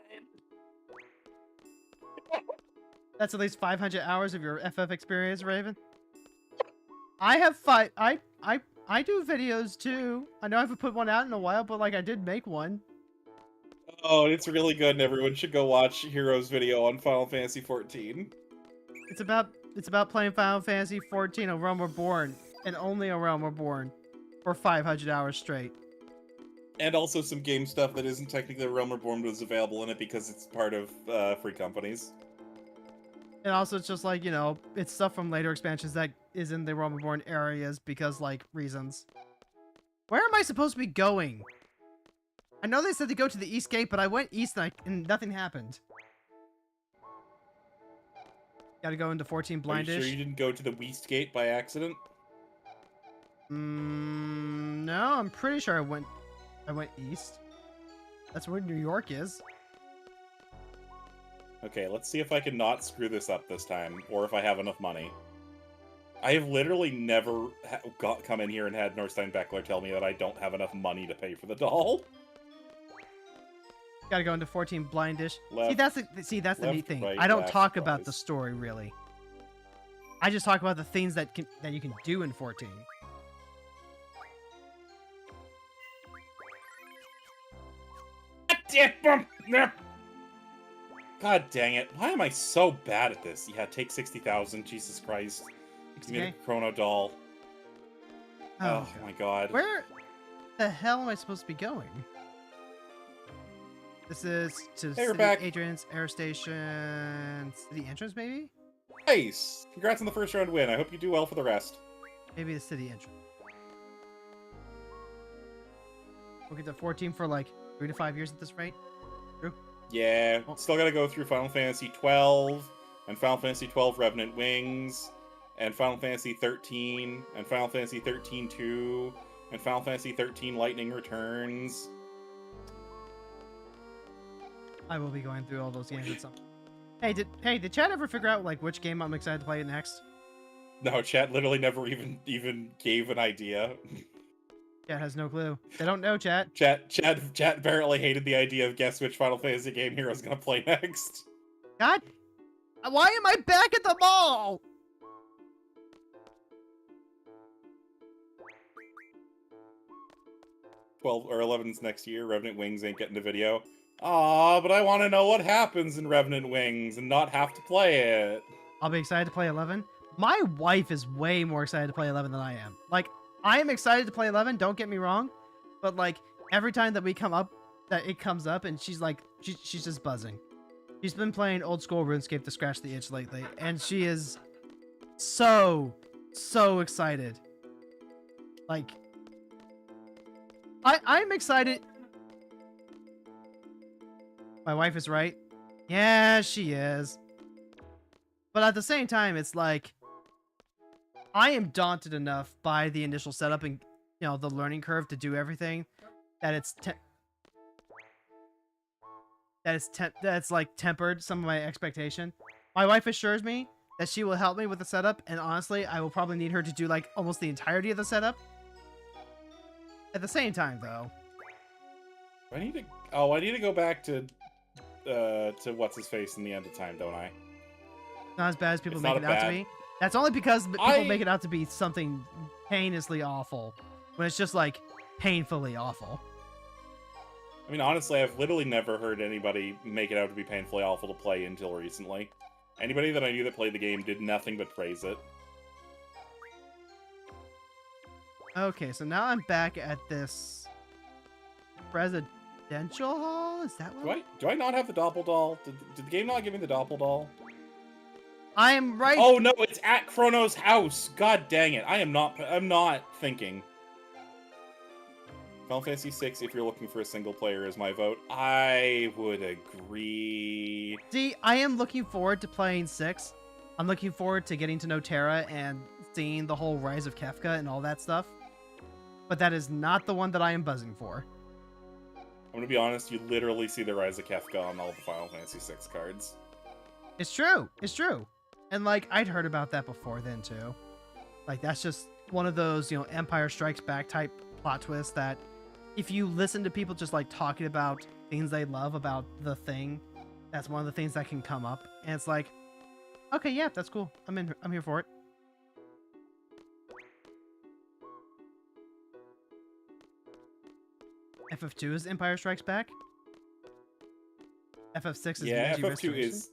That's at least 500 hours of your FF experience, Raven. I have I do videos too. I know I haven't put one out in a while, but like I did make one. Oh, it's really good, and everyone should go watch Hero's video on Final Fantasy XIV. It's about playing Final Fantasy XIV: A Realm Reborn, and only A Realm Reborn, for 500 hours straight. And also some game stuff that isn't technically Realm Reborn, but is available in it because it's part of free companies. And also, it's just like, you know, it's stuff from later expansions that is in the Realm Reborn areas because, like, reasons. Where am I supposed to be going? I know they said to go to the East Gate, but I went east and nothing happened. Gotta go into 14 Blindish. Are you sure you didn't go to the West Gate by accident? No, I'm pretty sure I went east. That's where New York is. Okay, let's see if I can not screw this up this time, or if I have enough money. I have literally never come in here and had Norstein Beckler tell me that I don't have enough money to pay for the doll. Gotta go into 14 Blindish. Left, See, that's the neat thing. right, I don't left, talk about guys. the story, really. I just talk about the things that you can do in 14. God dang it. Why am I so bad at this? Yeah, take 60,000. Jesus Christ. Give me the Chrono doll. Oh my god. Where the hell am I supposed to be going? This is to Hey, we're City back. Entrance, Air Station, City Entrance, maybe? Nice! Congrats on the first round win. I hope you do well for the rest. Maybe the City Entrance. We'll get to 14 for like 3 to 5 years at this rate. True. Yeah, still gotta go through Final Fantasy XII, and Final Fantasy XII Revenant Wings, and Final Fantasy XIII, and Final Fantasy XIII-2, and Final Fantasy XIII Lightning Returns. I will be going through all those games at some point. Hey, did Chad ever figure out like which game I'm excited to play next? No, chat literally never even gave an idea. Chad has no clue. They don't know, chat. Chat apparently hated the idea of guess which Final Fantasy game Hero's gonna play next. God, why am I back at the mall? $12 or $11's next year. Revenant Wings ain't getting the video. Aw, but I want to know what happens in Revenant Wings and not have to play it. I'll be excited to play 11. My wife is way more excited to play 11 than I am. Like, I am excited to play 11, don't get me wrong. But, like, every time that it comes up, and she's like, she's just buzzing. She's been playing old school RuneScape to scratch the itch lately, and she is so excited. Like, I'm excited. My wife is right. Yeah, she is. But at the same time, it's like, I am daunted enough by the initial setup and, you know, the learning curve to do everything that it's like tempered some of my expectation. My wife assures me that she will help me with the setup, and honestly, I will probably need her to do like almost the entirety of the setup. At the same time, though, I need to. Oh, I need to go back to what's his face in the end of time, don't I? not as bad as people It's make not it a out to bad- be. That's only because people I- make it out to be something heinously awful, when it's just like painfully awful. I mean, honestly, I've literally never heard anybody make it out to be painfully awful to play until recently. Anybody that I knew that played the game did nothing but praise it. Okay, so now I'm back at this residential hall. Is that what? Do I not have the doppeldoll? Did the game not give me the doppeldoll? I am right. Oh no, it's at Chrono's house. God dang it! I'm not thinking. Final Fantasy VI, if you're looking for a single player, is my vote. I would agree. See, I am looking forward to playing 6. I'm looking forward to getting to know Terra and seeing the whole rise of Kefka and all that stuff. But that is not the one that I am buzzing for. I'm gonna be honest, you literally see the rise of Kefka on all the Final Fantasy VI cards. It's true. It's true. And like, I'd heard about that before then too. Like, that's just one of those, Empire Strikes Back type plot twists that if you listen to people just like talking about things they love about the thing, that's one of the things that can come up. And it's like, okay, yeah, that's cool. I'm here for it. FF2 is Empire Strikes Back. FF6 is Yeah, Meiji FF2 Restoration. is...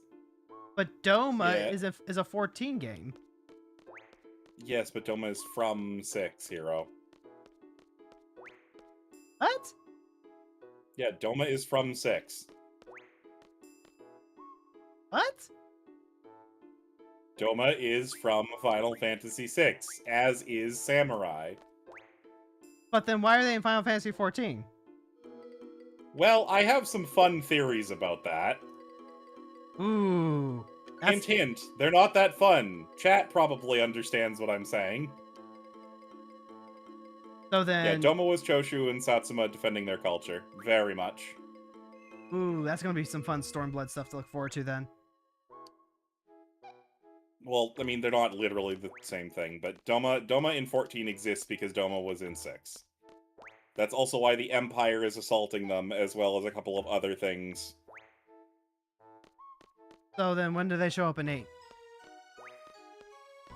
But Doma Yeah. is a 14 game. Yes, but Doma is from 6, Hero. What? Yeah, Doma is from 6. What? Doma is from Final Fantasy VI, as is Samurai. But then why are they in Final Fantasy 14? Well, I have some fun theories about that. Ooh. Hint, hint, they're not that fun. Chat probably understands what I'm saying. So then... Yeah, Doma was Choshu and Satsuma defending their culture. Very much. Ooh, that's gonna be some fun Stormblood stuff to look forward to then. Well, I mean, they're not literally the same thing, but Doma in 14 exists because Doma was in 6. That's also why the Empire is assaulting them, as well as a couple of other things. So then when do they show up in 8?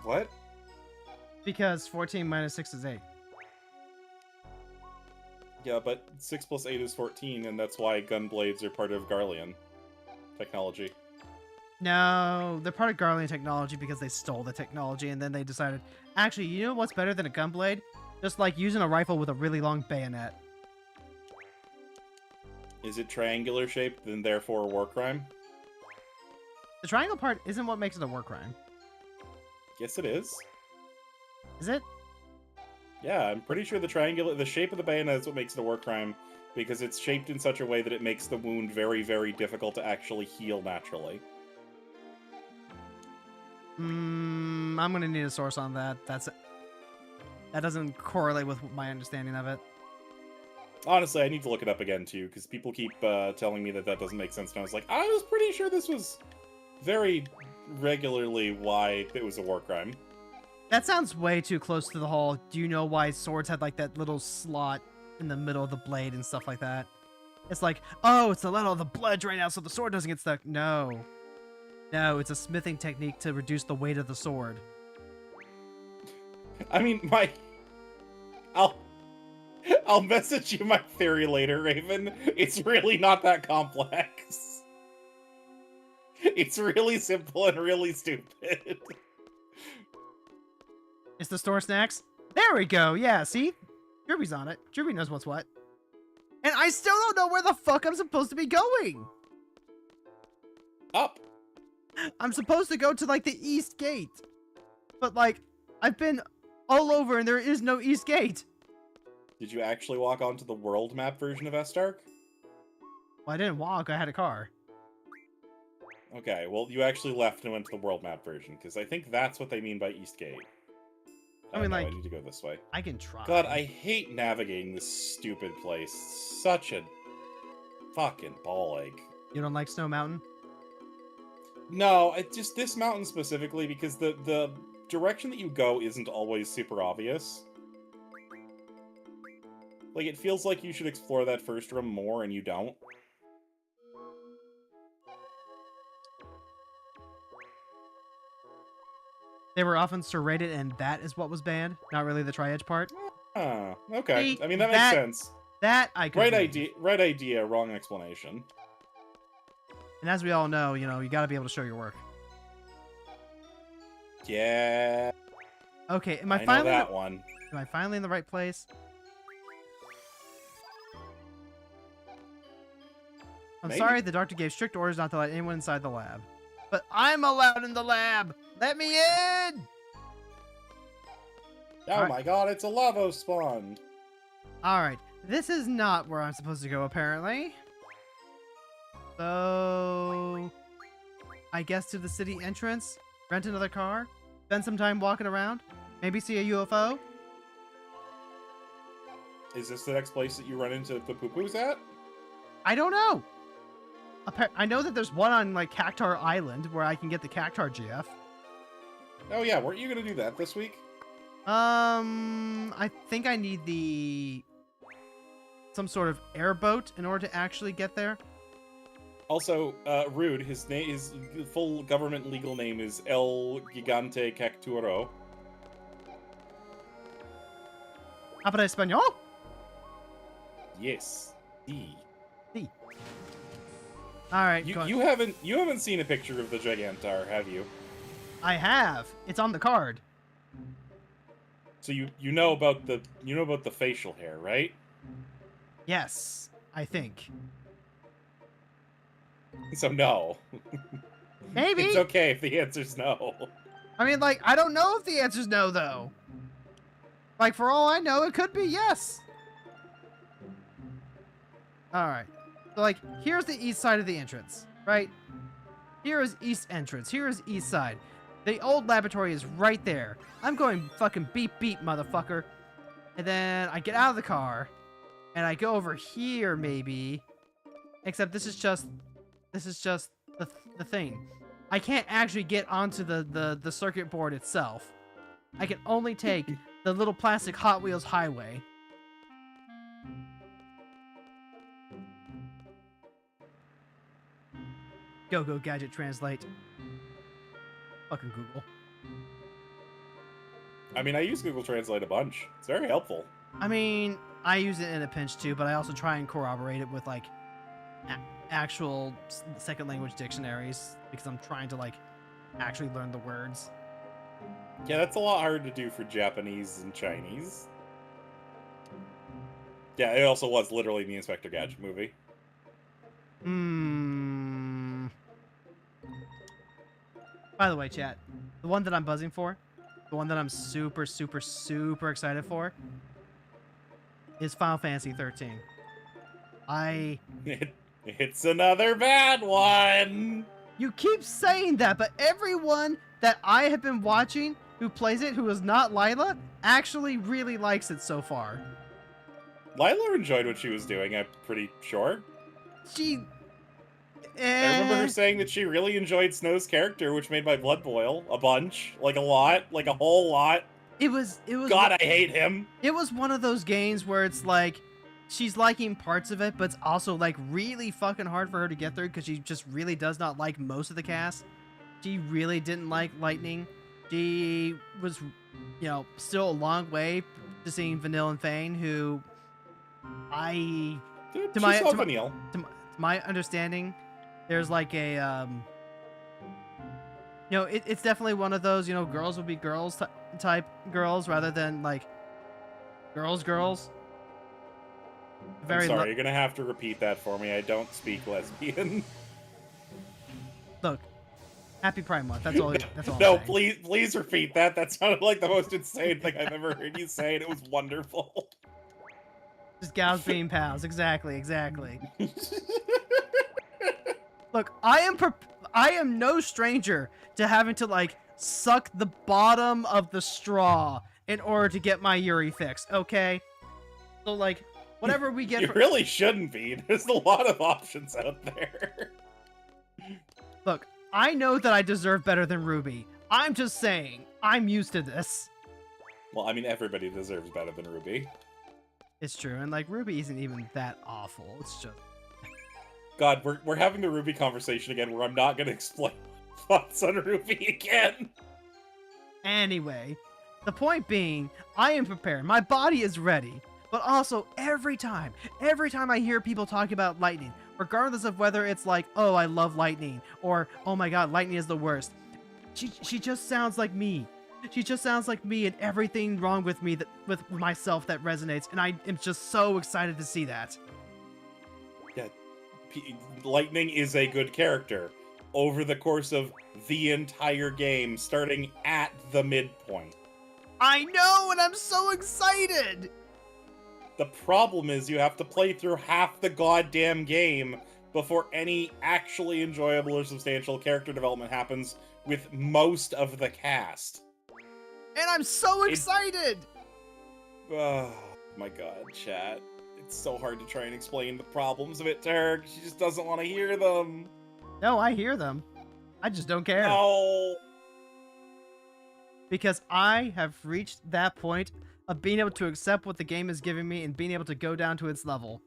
What? Because 14 minus 6 is 8. Yeah, but 6 plus 8 is 14, and that's why gunblades are part of Garlean technology. No, they're part of Garlean technology because they stole the technology and then they decided, actually, you know what's better than a gunblade? Just like using a rifle with a really long bayonet. Is it triangular shaped, then therefore a war crime? The triangle part isn't what makes it a war crime. Yes, it is. Is it? Yeah, I'm pretty sure the shape of the bayonet is what makes it a war crime, because it's shaped in such a way that it makes the wound very, very difficult to actually heal naturally. I'm gonna need a source on that. That doesn't correlate with my understanding of it. Honestly, I need to look it up again, too, because people keep telling me that doesn't make sense, and I was like, I was pretty sure this was very regularly why it was a war crime. That sounds way too close to the whole, do you know why swords had like that little slot in the middle of the blade and stuff like that? It's like, oh, it's to let all the blood drain out so the sword doesn't get stuck. No. No, it's a smithing technique to reduce the weight of the sword. I mean, I'll message you my theory later, Raven. It's really not that complex. It's really simple and really stupid. It's the store snacks? There we go. Yeah, see? Drewby's on it. Drewby knows what's what. And I still don't know where the fuck I'm supposed to be going. Up. I'm supposed to go to like the east gate. But like, I've been all over and there is no east gate. Did you actually walk onto the world map version of Estark? Well, I didn't walk. I had a car. Okay, well, you actually left and went to the world map version, because I think that's what they mean by East Gate. I mean, no, like, I need to go this way. I can try. God, I hate navigating this stupid place. Such a fucking ball ache. You don't like Snow Mountain? No, it just this mountain specifically because the direction that you go isn't always super obvious. Like, it feels like you should explore that first room more, and you don't. They were often serrated, and that is what was banned, not really the tri-edge part. Ah, okay. See, I mean, that makes sense. That I could Right idea, wrong explanation. And as we all know, you got to be able to show your work. Yeah. Okay, am I I finally know that one. Am I finally in the right place? I'm Maybe. sorry, the doctor gave strict orders not to let anyone inside the lab. But I'm allowed in the lab! Let me in! Oh my god, it's a lava spawn! Alright, this is not where I'm supposed to go, apparently. So... I guess to the city entrance? Rent another car? Spend some time walking around? Maybe see a UFO? Is this the next place that you run into the poo-poos at? I don't know! I know that there's one on, like, Cactar Island where I can get the Cactar GF. Oh yeah, weren't you gonna do that this week? I think I need some sort of airboat in order to actually get there. Also, Rude, his full government legal name is El Gigante Cacturo. Habla español? Yes. E. All right. You haven't seen a picture of the Gigantar, have you? I have. It's on the card. So you know about the facial hair, right? Yes, I think. So no. Maybe. It's okay if the answer's no. I mean, like, I don't know if the answer's no, though. Like, for all I know, it could be yes. All right. So, like, here's the east side of the entrance, right? Here is east entrance. Here is east side. The old laboratory is right there. I'm going fucking beep beep, motherfucker. And then I get out of the car, and I go over here, maybe. Except this is just the thing. I can't actually get onto the circuit board itself. I can only take the little plastic Hot Wheels highway. Go gadget translate. Fucking Google. I mean, I use Google Translate a bunch. It's very helpful. I mean, I use it in a pinch too, but I also try and corroborate it with like actual second language dictionaries because I'm trying to like actually learn the words. Yeah, that's a lot harder to do for Japanese and Chinese. Yeah, it also was literally the Inspector Gadget movie. By the way, chat, the one that I'm buzzing for, the one that I'm super, super, super excited for, is Final Fantasy 13. It's another bad one! You keep saying that, but everyone that I have been watching who plays it, who is not Lila, actually really likes it so far. Lila enjoyed what she was doing, I'm pretty sure. I remember her saying that she really enjoyed Snow's character, which made my blood boil a bunch, like a lot, like a whole lot. It was. God, I hate him. It was one of those games where it's like she's liking parts of it, but it's also like really fucking hard for her to get through because she just really does not like most of the cast. She really didn't like Lightning. She was, still a long way to seeing Vanille and Fane, who to my understanding, there's like a it's definitely one of those girls will be girls type girls rather than like girls. I'm sorry, you're gonna have to repeat that for me. I don't speak lesbian. Look, happy Pride Month. That's all. No, please repeat that. That sounded like the most insane thing I've ever heard you say, and it was wonderful. Just gals being pals. Exactly. Look, I am no stranger to having to like suck the bottom of the straw in order to get my Yuri fix. Okay, so like whatever we get. You really shouldn't be. There's a lot of options out there. Look, I know that I deserve better than Ruby. I'm just saying, I'm used to this. Well, I mean, everybody deserves better than Ruby. It's true, and like Ruby isn't even that awful. It's just God, we're having the Ruby conversation again, where I'm not gonna explain thoughts on Ruby again. anyway. The point being, I am prepared. My body is ready. But also, every time I hear people talking about lightning, regardless of whether it's like, oh, I love lightning, or oh my god, lightning is the worst. She just sounds like me. She just sounds like me, and everything wrong with me, with myself, that resonates, and I am just so excited to see that. Yeah, Lightning is a good character over the course of the entire game, starting at the midpoint. I know, and I'm so excited! The problem is you have to play through half the goddamn game before any actually enjoyable or substantial character development happens with most of the cast. And I'm so excited! Oh my god, chat. It's so hard to try and explain the problems of it to her. She just doesn't want to hear them. No, I hear them. I just don't care. No. Because I have reached that point of being able to accept what the game is giving me and being able to go down to its level.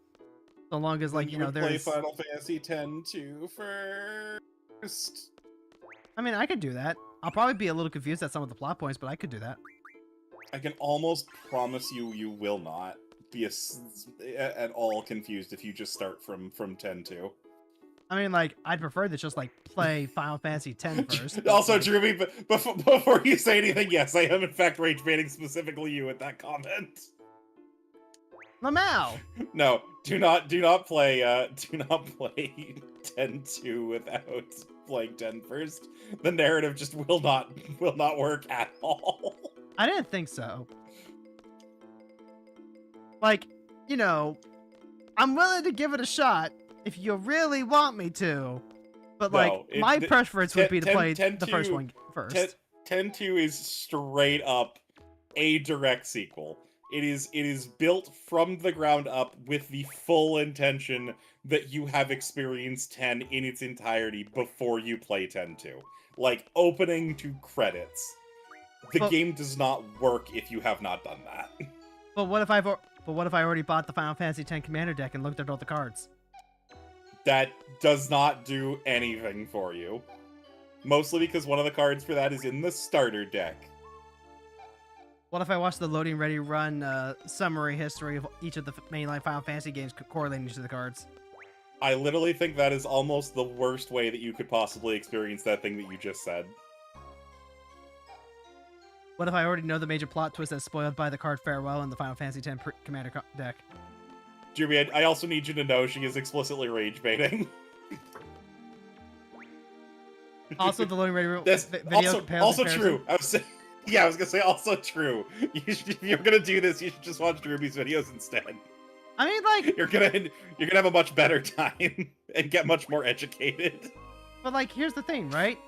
So long as, like, you know, there's... play Final Fantasy X-2 first. I mean, I could do that. I'll probably be a little confused at some of the plot points, but I could do that. I can almost promise you, you will not be at all confused if you just start from X-2. I mean, like, I'd prefer to just, like, play Final Fantasy X first. Also, like... Druby, before you say anything, yes, I am in fact rage baiting specifically you with that comment. Lamau! No, do not play X-2 without playing X first. The narrative just will not work at all. I didn't think so. Like, you know, I'm willing to give it a shot if you really want me to. But, like, my preference would be to play the first one first. X-2 is straight up a direct sequel. It is built from the ground up with the full intention that you have experienced X in its entirety before you play X-2. Like, opening to credits. The game does not work if you have not done that. But what if I already bought the Final Fantasy X Commander deck and looked at all the cards? That does not do anything for you. Mostly because one of the cards for that is in the starter deck. What if I watch the loading ready run summary history of each of the mainline Final Fantasy games correlating to the cards? I literally think that is almost the worst way that you could possibly experience that thing that you just said. What if I already know the major plot twist that's spoiled by the card Farewell in the Final Fantasy X Commander deck? Jeremy, I also need you to know she is explicitly rage baiting. Also, the loading ready video also true. I was gonna say also true. If you're gonna do this, you should just watch Ruby's videos instead. I mean, like, you're gonna have a much better time and get much more educated. But, like, here's the thing, right?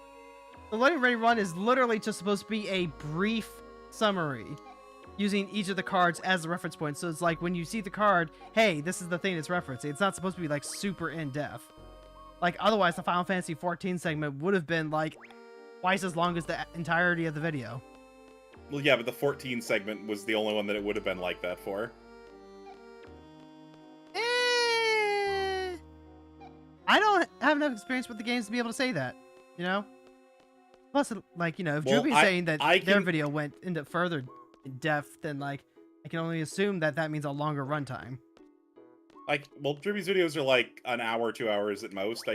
The loading ready run is literally just supposed to be a brief summary using each of the cards as a reference point. So it's like when you see the card, hey, this is the thing it's referencing. It's not supposed to be like super in-depth. Like, otherwise the Final Fantasy XIV segment would have been like twice as long as the entirety of the video. Well, yeah, but the 14 segment was the only one that it would have been like that for. I don't have enough experience with the games to be able to say that, you know? Plus, like, you know, if Droopy's saying that their video went into further in depth, then, like, I can only assume that that means a longer runtime. Like, well, Droopy's videos are like an hour, 2 hours at most.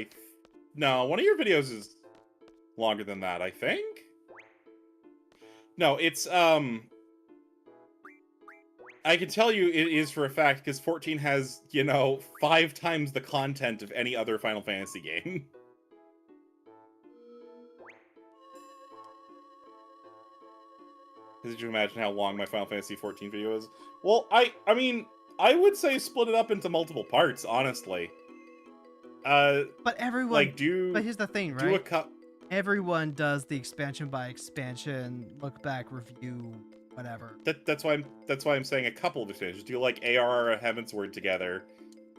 No, one of your videos is longer than that, I think. No, it's, I can tell you it is for a fact, because 14 has, you know, 5 times the content of any other Final Fantasy game. Did you imagine how long my Final Fantasy XIV video is? Well, I mean, I would say split it up into multiple parts, honestly. But everyone, like, but here's the thing, right? Everyone does the expansion by expansion, look back, review, whatever. That's why I'm saying a couple of expansions. Do like ARR Heaven's Word together,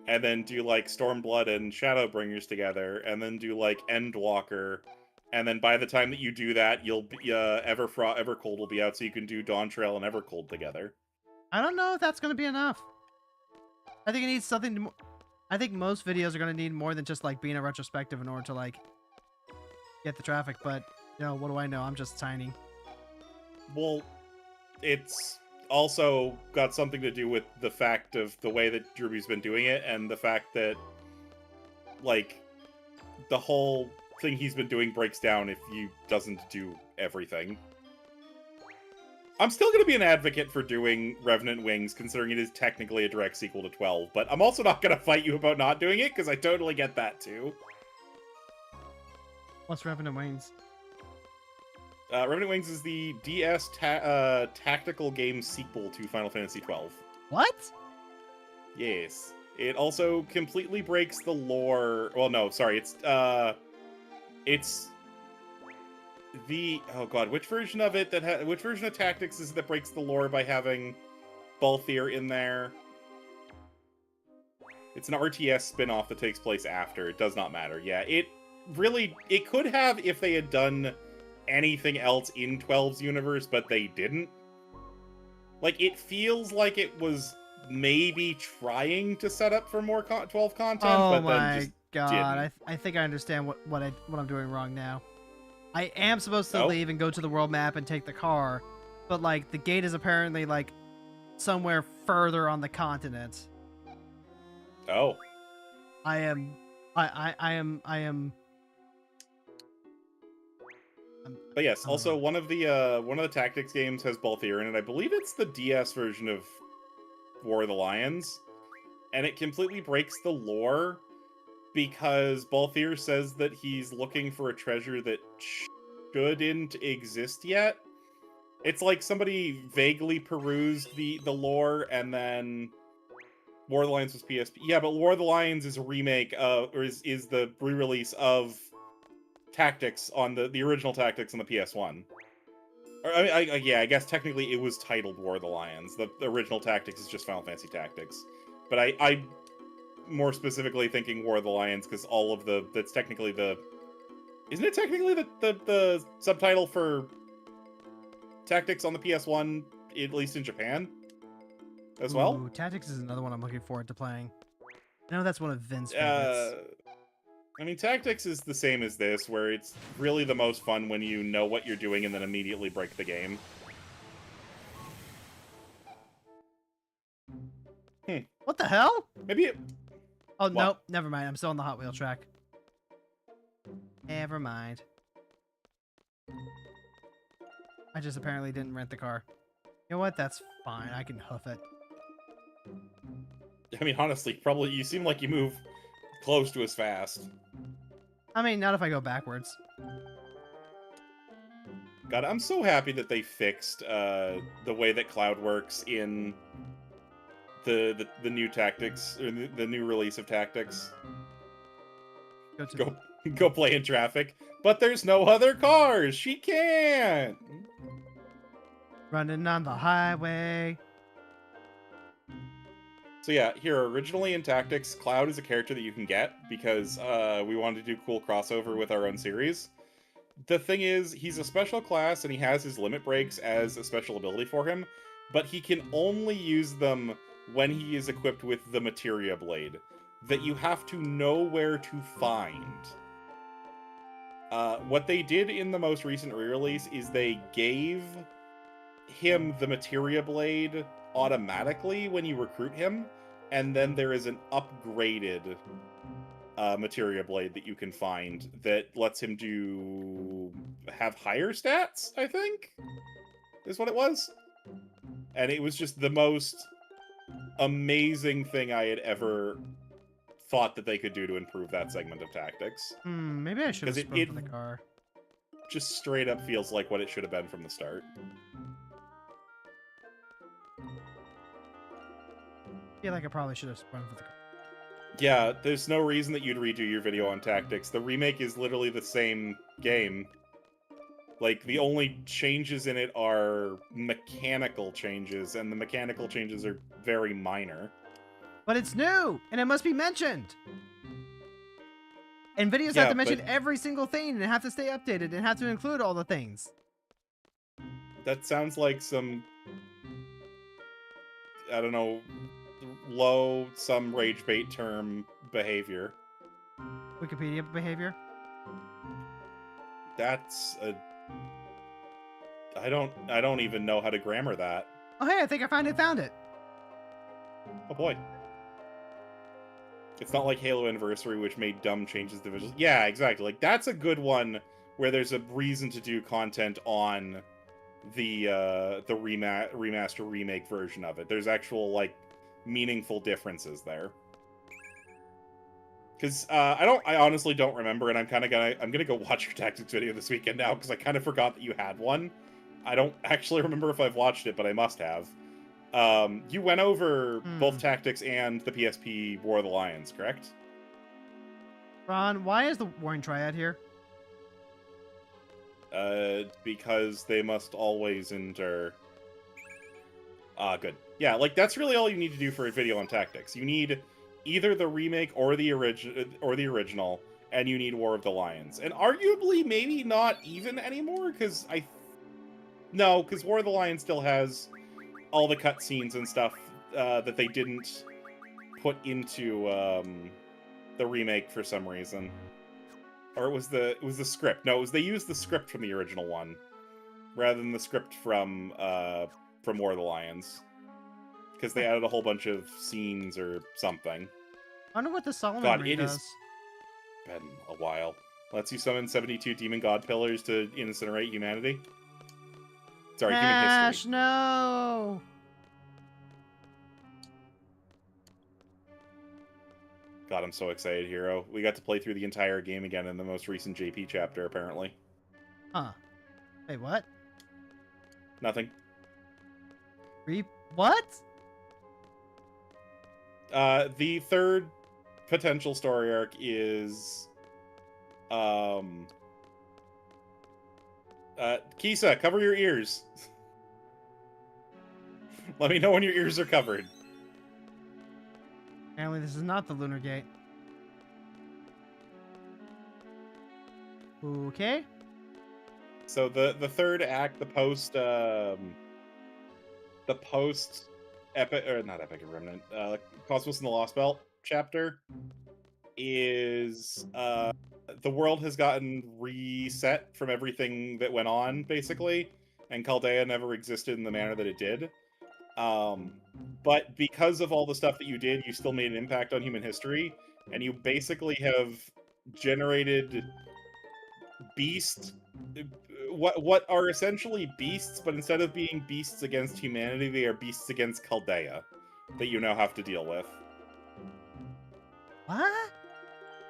and then do like Stormblood and Shadowbringers together, and then do like Endwalker And then by the time that you do that, you'll be Evercold will be out, so you can do Dawn Trail and Evercold together. I don't know if that's going to be enough. I think it needs something. I think most videos are going to need more than just like being a retrospective in order to like get the traffic. But you know, what do I know? I'm just tiny. Well, it's also got something to do with the fact of the way that Drewby's been doing it, and the fact that like the whole thing he's been doing breaks down if he doesn't do everything. I'm still going to be an advocate for doing Revenant Wings, considering it is technically a direct sequel to 12, but I'm also not going to fight you about not doing it, because I totally get that, too. What's Revenant Wings? Revenant Wings is the DS tactical game sequel to Final Fantasy 12. What? Yes. It also completely breaks the lore... Well, no, sorry, it's the... Oh god, which version of it which version of Tactics is it that breaks the lore by having Balthier in there? It's an RTS spin-off that takes place after. It does not matter. Yeah, it could have if they had done anything else in 12's universe, but they didn't. Like, it feels like it was maybe trying to set up for more 12 content, but then just god, I think I understand what I'm doing wrong now. I am supposed to leave and go to the world map and take the car, but like the gate is apparently like somewhere further on the continent. Oh. I am. But yes, also one of the Tactics games has Balthier in it. I believe it's the DS version of War of the Lions, and it completely breaks the lore because Balthier says that he's looking for a treasure that shouldn't exist yet. It's like somebody vaguely perused the lore, and then War of the Lions was PSP. Yeah, but War of the Lions is a remake or is the re-release of Tactics on the original Tactics on the PS1. Or, yeah, I guess technically it was titled War of the Lions. The original Tactics is just Final Fantasy Tactics. But I more specifically thinking War of the Lions because all of that's technically isn't it technically the subtitle for Tactics on the PS1, at least in Japan, as well? Ooh, Tactics is another one I'm looking forward to playing. I know that's one of Vin's favorites. I mean, Tactics is the same as this, where it's really the most fun when you know what you're doing and then immediately break the game. What the hell? Maybe it... Oh, nope. Never mind. I'm still on the Hot Wheel track. Never mind. I just apparently didn't rent the car. You know what? That's fine. I can hoof it. I mean, honestly, probably you seem like you move close to as fast. I mean, not if I go backwards. God, I'm so happy that they fixed the way that Cloud works in the new Tactics, or the new release of Tactics. Go play in traffic, but there's no other cars. She can't. Running on the highway. So yeah, here, originally in Tactics, Cloud is a character that you can get because we wanted to do cool crossover with our own series. The thing is, he's a special class and he has his limit breaks as a special ability for him, but he can only use them when he is equipped with the Materia Blade, that you have to know where to find. What they did in the most recent re-release is they gave him the Materia Blade automatically when you recruit him, and then there is an upgraded Materia Blade that you can find that lets him have higher stats, I think, is what it was. And it was just the most amazing thing I had ever thought that they could do to improve that segment of Tactics. Maybe I should have sprung for the car. Just straight up feels like what it should have been from the start. I feel like I probably should have sprung for the car. Yeah, there's no reason that you'd redo your video on Tactics. The remake is literally the same game. Like, the only changes in it are mechanical changes, and the mechanical changes are very minor. But it's new, and it must be mentioned! And videos Yeah, have to mention but- every single thing and have to stay updated and have to include all the things. That sounds like some, I don't know, low, some rage bait term behavior. Wikipedia behavior. That's a... I don't even know how to grammar that. Oh, hey, I think I found it. Oh boy. It's not like Halo Anniversary, which made dumb changes to visuals. Yeah, exactly. Like, that's a good one where there's a reason to do content on the remaster remake version of it. There's actual, like, meaningful differences there. Because I honestly don't remember, and I'm gonna go watch your tactics video this weekend now, because I kind of forgot that you had one. I don't actually remember if I've watched it, but I must have. You went over both tactics and the PSP War of the Lions, correct? Ron, why is the Warring Triad here? Because they must always endure. Ah, good. Yeah, like, that's really all you need to do for a video on tactics. You need either the remake or the original, and you need War of the Lions. And arguably, maybe not even anymore, because no, because War of the Lions still has all the cutscenes and stuff that they didn't put into the remake for some reason. Or it was the script. No, they used the script from the original one rather than the script from War of the Lions, because they added a whole bunch of scenes or something. I wonder what the Solomon God, Ring it does. has been a while. Lets you summon 72 demon god pillars to incinerate humanity. Sorry, human Ash, history. no! God, I'm so excited, Hero. We got to play through the entire game again in the most recent JP chapter, apparently. Huh. Wait, what? Nothing. What? The third potential story arc is... Kisa, cover your ears. Let me know when your ears are covered. Apparently this is not the Lunar Gate. Okay. So the third act, the post epic, or not epic remnant, Cosmos and the Lost Belt chapter is the world has gotten reset from everything that went on, basically, and Chaldea never existed in the manner that it did. But because of all the stuff that you did, you still made an impact on human history, and you basically have generated beasts, what are essentially beasts, but instead of being beasts against humanity, they are beasts against Chaldea that you now have to deal with. What?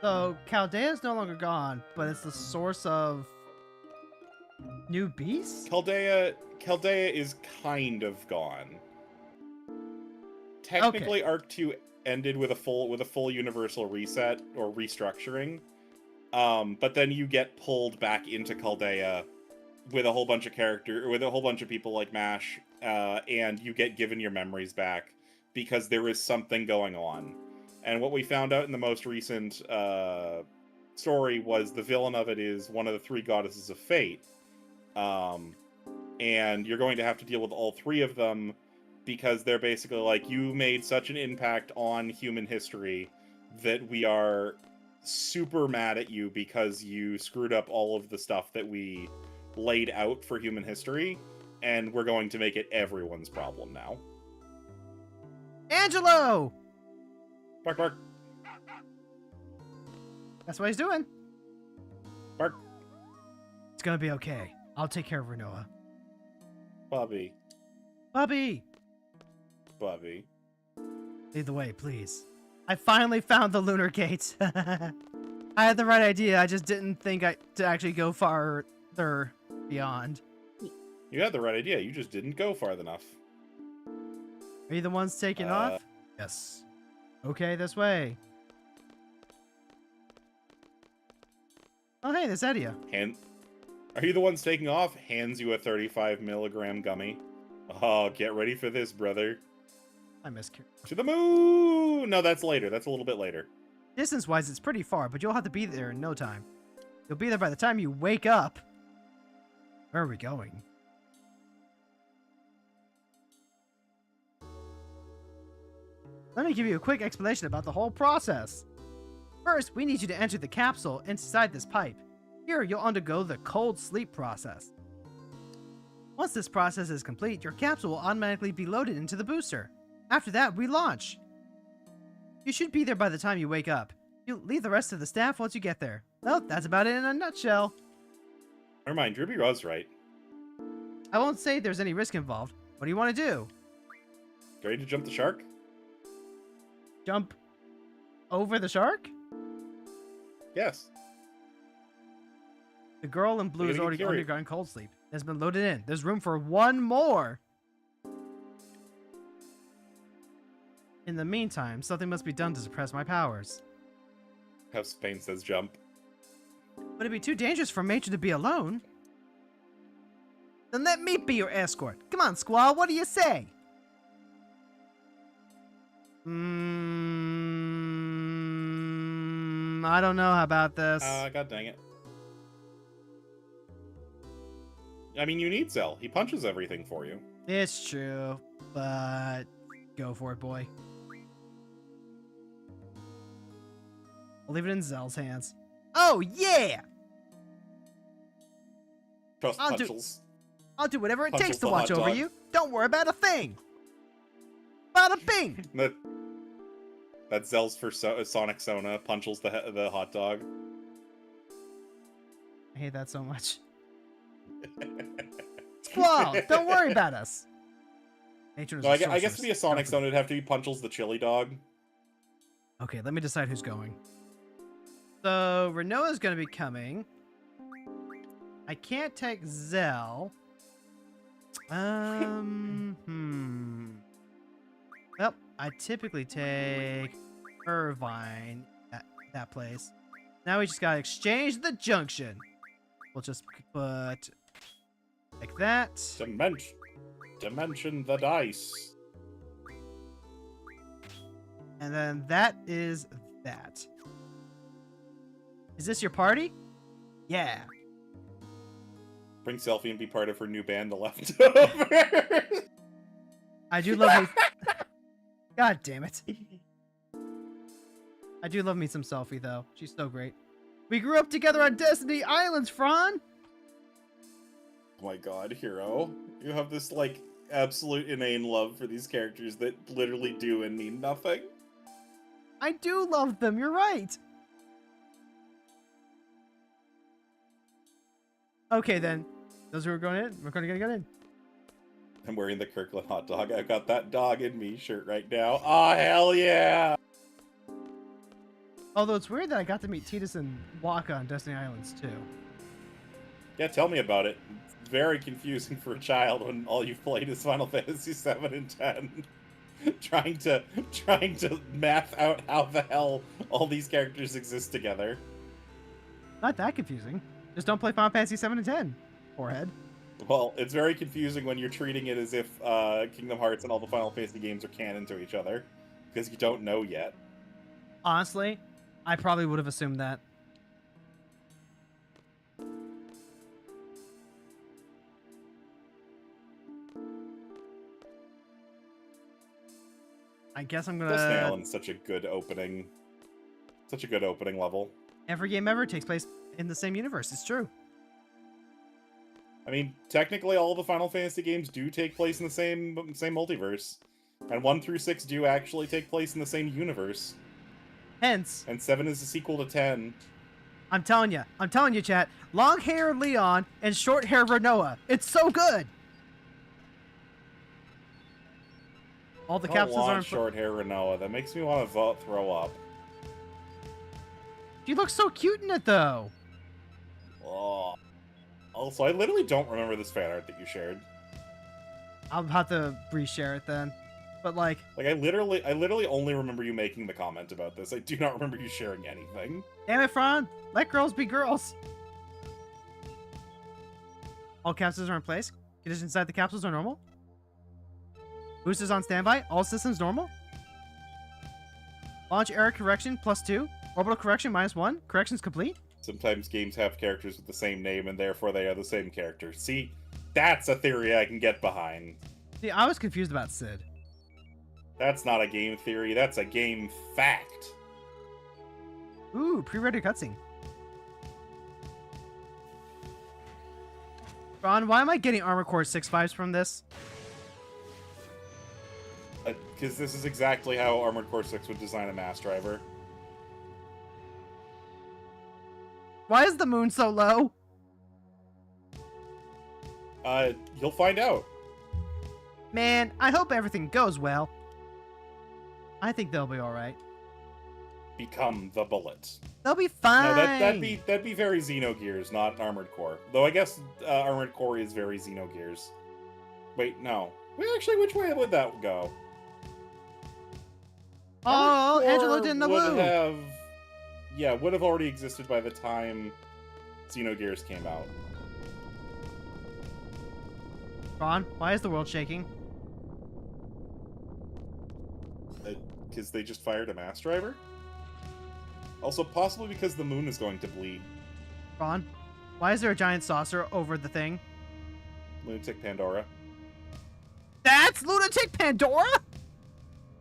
So Chaldea is no longer gone, but it's the source of new beasts? Chaldea is kind of gone. Technically, okay. Arc 2 ended with a full universal reset or restructuring. But then you get pulled back into Chaldea with a whole bunch of people like Mash, and you get given your memories back because there is something going on. And what we found out in the most recent story was the villain of it is one of the three goddesses of fate. And you're going to have to deal with all three of them because they're basically like, you made such an impact on human history that we are super mad at you because you screwed up all of the stuff that we laid out for human history, and we're going to make it everyone's problem now. Angelo! Bark, bark. That's what he's doing. Bark. It's gonna be okay. I'll take care of Renoa. Bobby. Bobby! Bobby. Lead the way, please. I finally found the Lunar Gate. I had the right idea, I just didn't think to actually go farther beyond. You had the right idea, you just didn't go far enough. Are you the ones taking off? Yes. Okay, this way. Oh, hey, there's Edia. Are you the ones taking off? Hands you a 35 milligram gummy. Oh, get ready for this, brother. I miscarried. To the moon! No, that's later. That's a little bit later. Distance-wise, it's pretty far, but you'll have to be there in no time. You'll be there by the time you wake up. Where are we going? Let me give you a quick explanation about the whole process. First, we need you to enter the capsule inside this pipe. Here, you'll undergo the cold sleep process. Once this process is complete, your capsule will automatically be loaded into the booster. After that, we launch. You should be there by the time you wake up. You'll leave the rest of the staff once you get there. Well, that's about it in a nutshell. Never mind, Ruby was right. I won't say there's any risk involved. What do you want to do? Ready to jump the shark? Jump over the shark? Yes. The girl in blue We're has gonna already get carried. undergone cold sleep. It has been loaded in. There's room for one more. In the meantime, something must be done to suppress my powers. House Spain says jump. Would it be too dangerous for Major to be alone? Then let me be your escort. Come on, Squall, what do you say? I don't know about this. God dang it. I mean, you need Zell. He punches everything for you. It's true, but go for it, boy. I'll leave it in Zell's hands. Oh, yeah! Trust I'll do- Punchels. I'll do whatever it Punches takes to the watch hot over dog. you. Don't worry about a thing. Bada bing! That Zell's for Sonic Sona. Punchels the hot dog. I hate that so much. Squall, don't worry about us. Nature is No, a I guess to sorceress. be a Sonic Sona, it'd have to be Punchels the chili dog. Okay, let me decide who's going. So, Renoa's going to be coming. I can't take Zell. Well, I typically take Irvine at that place. Now we just gotta exchange the junction. We'll just put like that. Dimension the dice. And then that is that. Is this your party? Yeah. Bring Selfie and be part of her new band, The Leftovers. I do love me. God damn it. I do love me some Selfie, though. She's so great. We grew up together on Destiny Islands, Fron! Oh my god, Hero. You have this, like, absolute inane love for these characters that literally do and mean nothing. I do love them, you're right! Okay, then. Those who are going in, we're going to get in. I'm wearing the Kirkland hot dog. I've got that dog in me shirt right now. Oh, hell yeah! Although it's weird that I got to meet Tidus and Waka on Destiny Islands, too. Yeah, tell me about it. It's very confusing for a child when all you've played is Final Fantasy VII and 10. trying to math out how the hell all these characters exist together. Not that confusing. Just don't play Final Fantasy 7 and 10, forehead. Well, it's very confusing when you're treating it as if Kingdom Hearts and all the Final Fantasy games are canon to each other, because you don't know yet. Honestly, I probably would have assumed that. I guess I'm Destiny gonna... Island's such a good opening level. Every game ever takes place in the same universe, it's true. I mean, technically all the Final Fantasy games do take place in the same multiverse. And 1 through 6 do actually take place in the same universe. Hence, And 7 is a sequel to 10. I'm telling you, chat, long hair Leon and short hair Renoa. It's so good! All the I capsules don't are in want short hair Renoa. That makes me want to throw up. She looks so cute in it, though. Oh. Also, I literally don't remember this fan art that you shared. I'll have to reshare it then. But like I literally only remember you making the comment about this. I do not remember you sharing anything. damn it, Fron! Let girls be girls. All capsules are in place. Conditions inside the capsules are normal. Boosters on standby. All systems normal. Launch error correction +2. Orbital correction -1. Correction's complete. Sometimes games have characters with the same name, and therefore they are the same character. See, that's a theory I can get behind. See, I was confused about Sid. That's not a game theory, that's a game fact. Ooh, pre-rendered cutscene. Ron, why am I getting Armored Core 6 vibes from this? Because this is exactly how Armored Core 6 would design a mass driver. Why is the moon so low? You'll find out. Man, I hope everything goes well. I think they'll be alright. Become the bullet. They'll be fine. No, that'd be very Xenogears, not Armored Core. Though I guess Armored Core is very Xenogears. Wait, no. Wait, actually, which way would that go? Oh, Armored Angelo Core didn't know. would have already existed by the time Xenogears came out. Ron, why is the world shaking? Because they just fired a mass driver? Also, possibly because the moon is going to bleed. Ron, why is there a giant saucer over the thing? Lunatic Pandora. That's Lunatic Pandora?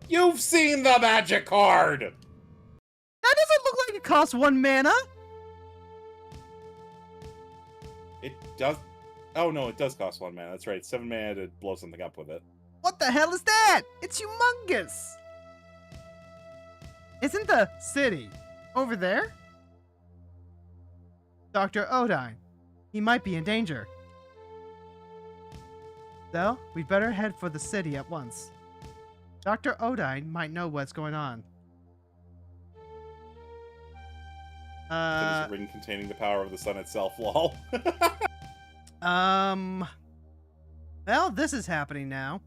You've seen the magic card! That doesn't look like it costs 1 mana. It does... Oh, no, it does cost 1 mana. That's right. 7 mana to blow something up with it. What the hell is that? It's humongous. Isn't the city over there? Dr. Odine. He might be in danger. So, we'd better head for the city at once. Dr. Odine might know what's going on. That is a ring containing the power of the sun itself, lol. Well, this is happening now.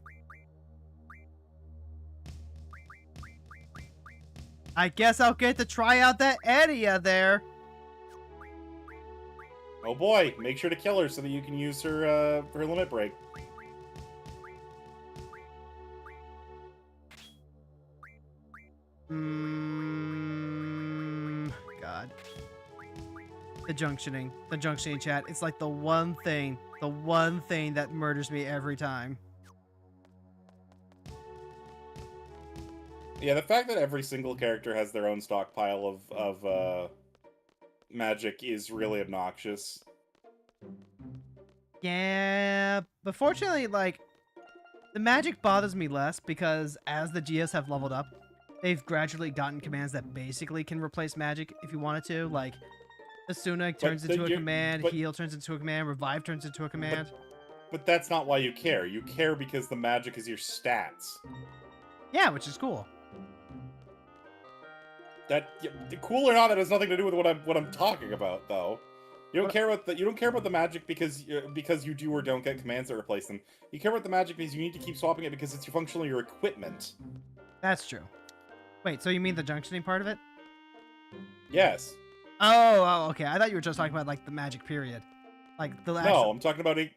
I guess I'll get to try out that area there. Oh boy, make sure to kill her so that you can use her limit break. God. The junctioning chat. It's like the one thing that murders me every time. Yeah, the fact that every single character has their own stockpile of magic is really obnoxious. Yeah, but fortunately, like, the magic bothers me less because as the GS have leveled up, they've gradually gotten commands that basically can replace magic if you wanted to. Like, Asuna turns into a command, Heal turns into a command, Revive turns into a command. But that's not why you care. You care because the magic is your stats. Yeah, which is cool. Cool or not, that has nothing to do with what I'm talking about, though. You don't care about the magic because you do or don't get commands that replace them. You care about the magic because you need to keep swapping it because it's functionally your equipment. That's true. Wait, so you mean the junctioning part of it? Yes. Oh, okay. I thought you were just talking about like the magic period, like the actual... No, I'm talking about it.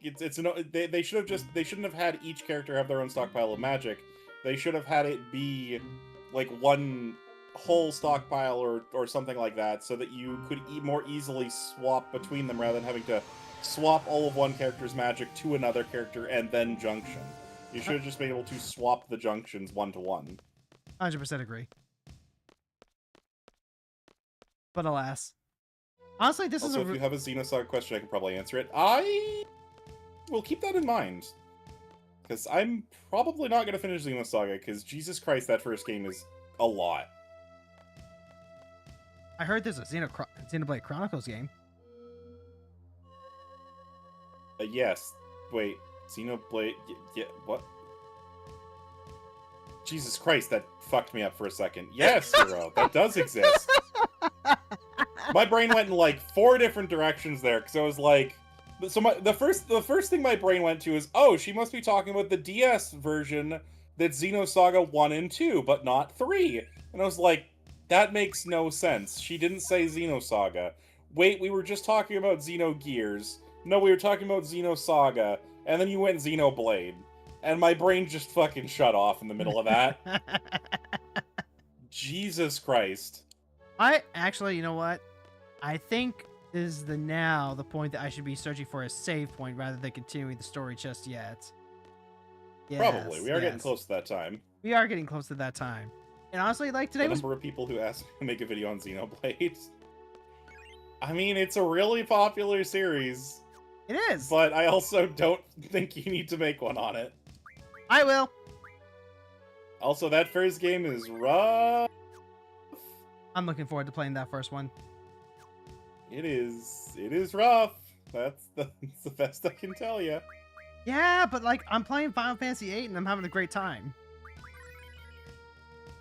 They shouldn't have had each character have their own stockpile of magic. They should have had it be like one whole stockpile or something like that, so that you could more easily swap between them rather than having to swap all of one character's magic to another character and then junction. You should have just been able to swap the junctions 1-to-1. 100% agree. But alas. Honestly, this also, is if you have a Xenosaga question, I can probably answer it. I will keep that in mind. Because I'm probably not going to finish Xenosaga, because Jesus Christ, that first game is a lot. I heard there's a Xenoblade Chronicles game. Yes. Wait. Xenoblade... Yeah, what? Jesus Christ, that fucked me up for a second. Yes, Hero, that does exist. My brain went in like 4 different directions there, because I was like... So the first thing my brain went to is, oh, she must be talking about the DS version that's Xenosaga 1 and 2, but not 3. And I was like, that makes no sense. She didn't say Xenosaga. Wait, we were just talking about Xenogears. No, we were talking about Xenosaga. And then you went Xenoblade. And my brain just fucking shut off in the middle of that. Jesus Christ. I actually, you know what? I think is the point that I should be searching for a save point rather than continuing the story just yet. Probably. We are getting yes. close to that time. We are getting close to that time. And honestly, like today The was number of people who asked me to make a video on Xenoblade. I mean, it's a really popular series, it is. but I also don't think you need to make one on it. I will. Also, that first game is rough. I'm looking forward to playing that first one. It is rough. That's the best I can tell you. Yeah, but like I'm playing Final Fantasy VIII and I'm having a great time.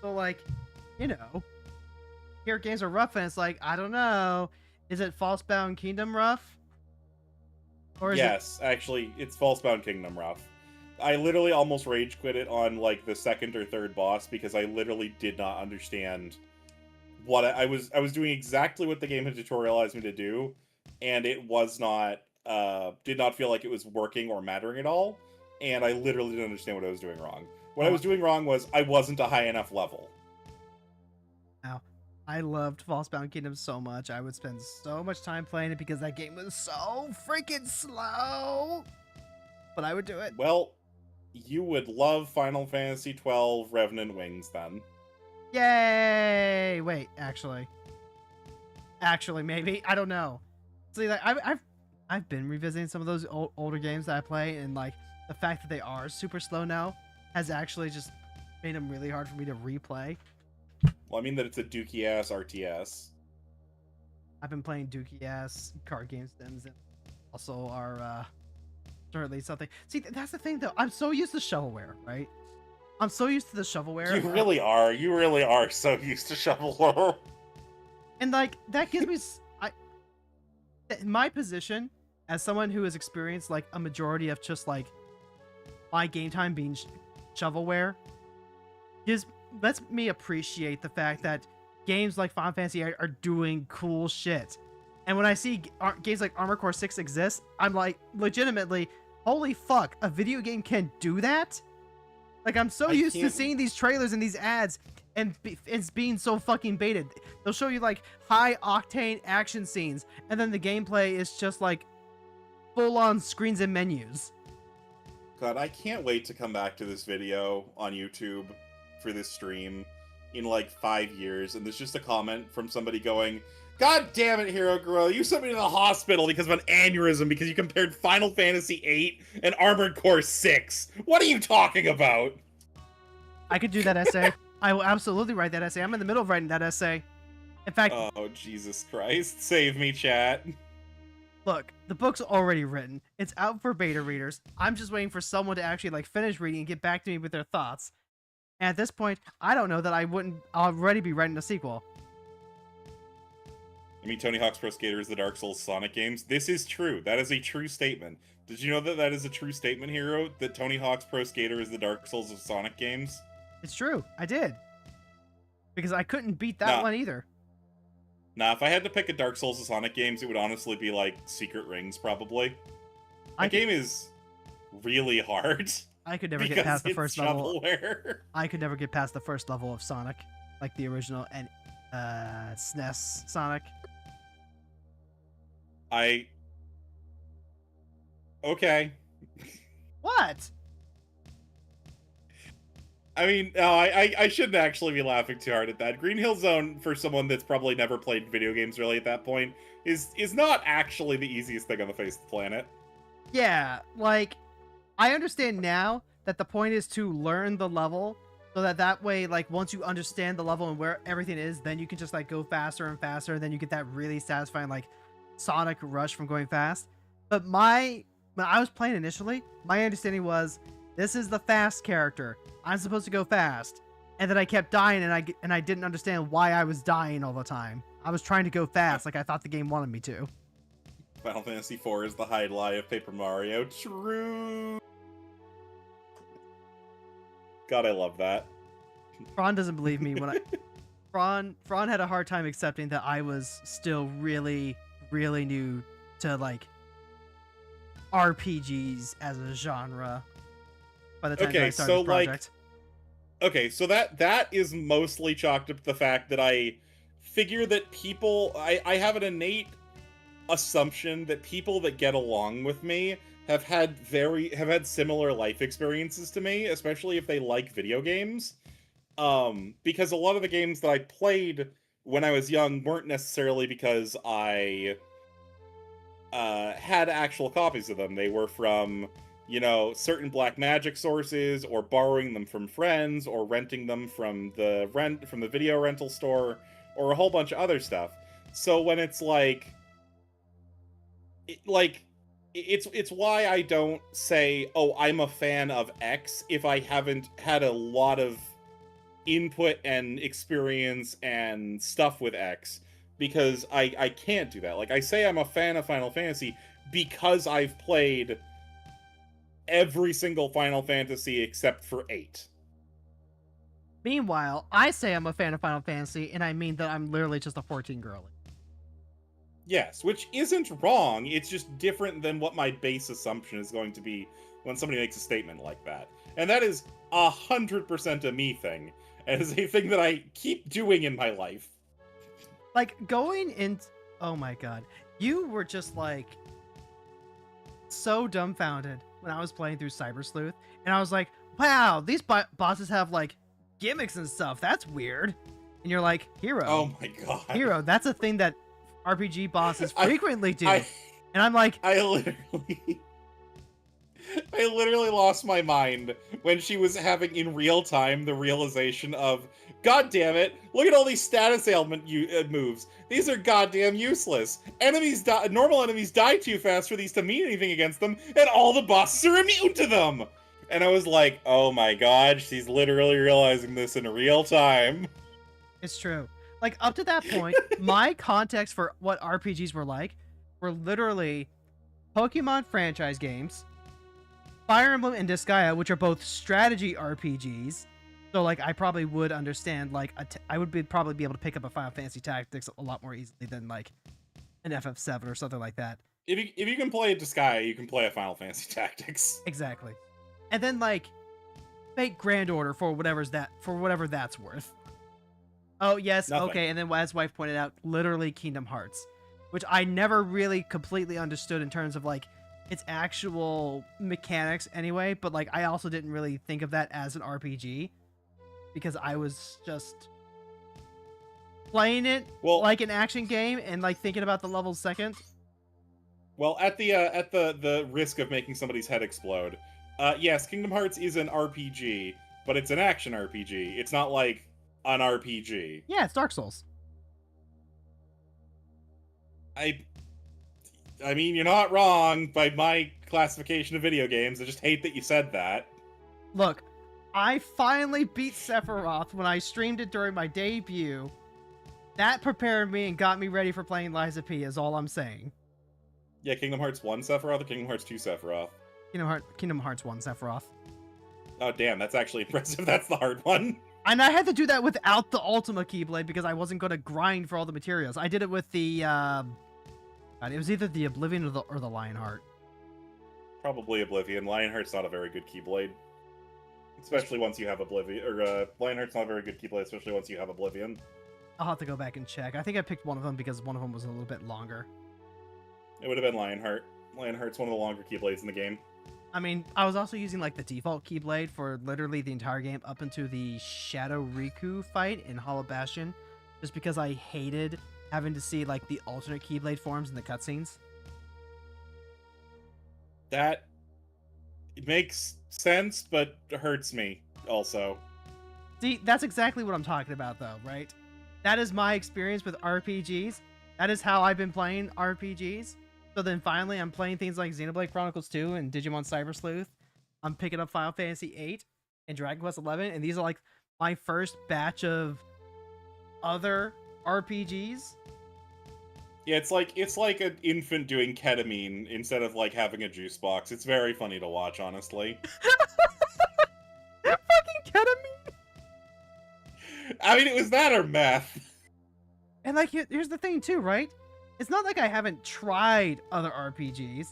So like, you know, here games are rough and it's like, I don't know. Is it Falsebound Kingdom rough? Or is Yes, actually, it's Falsebound Kingdom rough. I literally almost rage quit it on like the second or third boss because I literally did not understand what I was doing exactly what the game had tutorialized me to do, and it was not did not feel like it was working or mattering at all, and I literally didn't understand what I was doing wrong. What I was doing wrong was I wasn't a high enough level. Now, I loved Falsebound Kingdom so much. I would spend so much time playing it because that game was so freaking slow. But I would do it. Well, you would love Final Fantasy XII Revenant Wings then. Yay! Wait, actually, maybe I don't know. See, like I've been revisiting some of those older games that I play, and like the fact that they are super slow now has actually just made them really hard for me to replay. Well, I mean that it's a dookie ass RTS. I've been playing dookie ass card game sims, and also are certainly something. See, that's the thing though. I'm so used to shovelware, right? I'm so used to the shovelware. You really are. You really are so used to shovelware. And like that gives me my position as someone who has experienced like a majority of just like my game time being shovelware lets me appreciate the fact that games like Final Fantasy are doing cool shit. And when I see games like Armored Core 6 exist, I'm like legitimately, holy fuck, a video game can do that? Like I'm so used to seeing these trailers and these ads and it's being so fucking baited. They'll show you like high octane action scenes and then the gameplay is just like full on screens and menus. God, I can't wait to come back to this video on YouTube for this stream in like 5 years, and there's just a comment from somebody going, "God damn it, Hero Girl, you sent me to the hospital because of an aneurysm because you compared Final Fantasy VIII and Armored Core 6. What are you talking about?" I could do that essay. I will absolutely write that essay. I'm in the middle of writing that essay. In fact, oh Jesus Christ, save me, chat. Look, the book's already written. It's out for beta readers. I'm just waiting for someone to actually like finish reading and get back to me with their thoughts. And at this point, I don't know that I wouldn't already be writing a sequel. I mean, Tony Hawk's Pro Skater is the Dark Souls Sonic games. This is true. That is a true statement. Did you know that that is a true statement, Hero? That Tony Hawk's Pro Skater is the Dark Souls of Sonic games? It's true. I did. Because I couldn't beat that one either. Nah, if I had to pick a Dark Souls of Sonic games, it would honestly be like Secret Rings, probably. That game is really hard. I could never get past the first level. Shovelware. I could never get past the first level of Sonic, like the original and SNES Sonic. Okay. What? I mean, no, I shouldn't actually be laughing too hard at that. Green Hill Zone, for someone that's probably never played video games really at that point, is not actually the easiest thing on the face of the planet. Yeah, like, I understand now that the point is to learn the level, so that way, like, once you understand the level and where everything is, then you can just, like, go faster and faster, and then you get that really satisfying, like, Sonic rush from going fast. But when I was playing initially, my understanding was, this is the fast character. I'm supposed to go fast. And then I kept dying, and I didn't understand why I was dying all the time. I was trying to go fast, like I thought the game wanted me to. Final Fantasy IV is the hide lie of Paper Mario. True. God, I love that. Fron doesn't believe me when Fron had a hard time accepting that I was still really, really new to like RPGs as a genre by the time I started the project. Okay, so that is mostly chalked up to the fact that I figure that people, I have an innate assumption that people that get along with me have had similar life experiences to me, especially if they like video games. Because a lot of the games that I played when I was young weren't necessarily because I had actual copies of them. They were from, certain black magic sources, or borrowing them from friends, or renting them from the video rental store, or a whole bunch of other stuff. So when it's it's why I don't say, oh, I'm a fan of X if I haven't had a lot of input and experience and stuff with X, because I can't do that. Like, I say I'm a fan of Final Fantasy because I've played every single Final Fantasy except for 8. Meanwhile, I say I'm a fan of Final Fantasy, and I mean that I'm literally just a 14 girly. Yes, which isn't wrong, it's just different than what my base assumption is going to be when somebody makes a statement like that. And that is 100% a me thing, and is a thing that I keep doing in my life. Like, going in... Oh my god. You were just, so dumbfounded when I was playing through Cyber Sleuth, and I was like, wow, these bosses have, gimmicks and stuff. That's weird. And you're like, Hero. Oh my god. Hero, that's a thing that RPG bosses frequently do. And I'm like... I literally lost my mind when she was having in real time the realization of, god damn it, look at all these status ailment moves. These are goddamn useless. Normal enemies die too fast for these to mean anything against them, and all the bosses are immune to them. And I was like, oh my god, she's literally realizing this in real time. It's true. Up to that point, my context for what RPGs were literally Pokemon franchise games, Fire Emblem and Disgaea, which are both strategy RPGs. So, I probably would understand, I would probably be able to pick up a Final Fantasy Tactics a lot more easily than, an FF7 or something like that. If you can play a Disgaea, you can play a Final Fantasy Tactics. Exactly. And then, Fate Grand Order for whatever that's worth. Oh, yes, Nothing. Okay, and then as Wife pointed out, literally Kingdom Hearts, which I never really completely understood in terms of, its actual mechanics anyway, but, I also didn't really think of that as an RPG, because I was just playing it like an action game and, thinking about the levels second. Well, at the risk of making somebody's head explode, yes, Kingdom Hearts is an RPG, but it's an action RPG. It's not an RPG. Yeah, it's Dark Souls. I mean, you're not wrong by my classification of video games. I just hate that you said that. Look, I finally beat Sephiroth when I streamed it during my debut. That prepared me and got me ready for playing Liza P, is all I'm saying. Yeah, Kingdom Hearts 1 Sephiroth or Kingdom Hearts 2 Sephiroth? Kingdom Hearts 1 Sephiroth. Oh, damn, that's actually impressive. That's the hard one. And I had to do that without the Ultima Keyblade because I wasn't going to grind for all the materials. I did it with the, it was either the Oblivion or the Lionheart. Probably Oblivion. Lionheart's not a very good Keyblade. Especially once you have Oblivion. Or, Lionheart's not a very good Keyblade, especially once you have Oblivion. I'll have to go back and check. I think I picked one of them because one of them was a little bit longer. It would have been Lionheart. Lionheart's one of the longer Keyblades in the game. I mean, I was also using, the default Keyblade for literally the entire game up into the Shadow Riku fight in Hollow Bastion, just because I hated having to see, the alternate Keyblade forms in the cutscenes. That makes sense, but hurts me, also. See, that's exactly what I'm talking about, though, right? That is my experience with RPGs. That is how I've been playing RPGs. So then finally, I'm playing things like Xenoblade Chronicles 2 and Digimon Cyber Sleuth. I'm picking up Final Fantasy VIII and Dragon Quest XI, and these are my first batch of other RPGs. Yeah, it's like an infant doing ketamine instead of having a juice box. It's very funny to watch, honestly. Fucking ketamine. I mean, it was that or meth. And here's the thing too, right? It's not like I haven't tried other RPGs.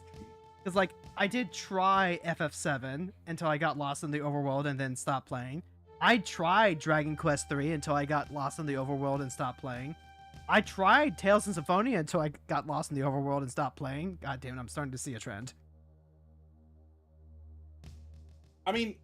Because, I did try FF7 until I got lost in the overworld and then stopped playing. I tried Dragon Quest III until I got lost in the overworld and stopped playing. I tried Tales and Symphonia until I got lost in the overworld and stopped playing. God damn it, I'm starting to see a trend. I mean,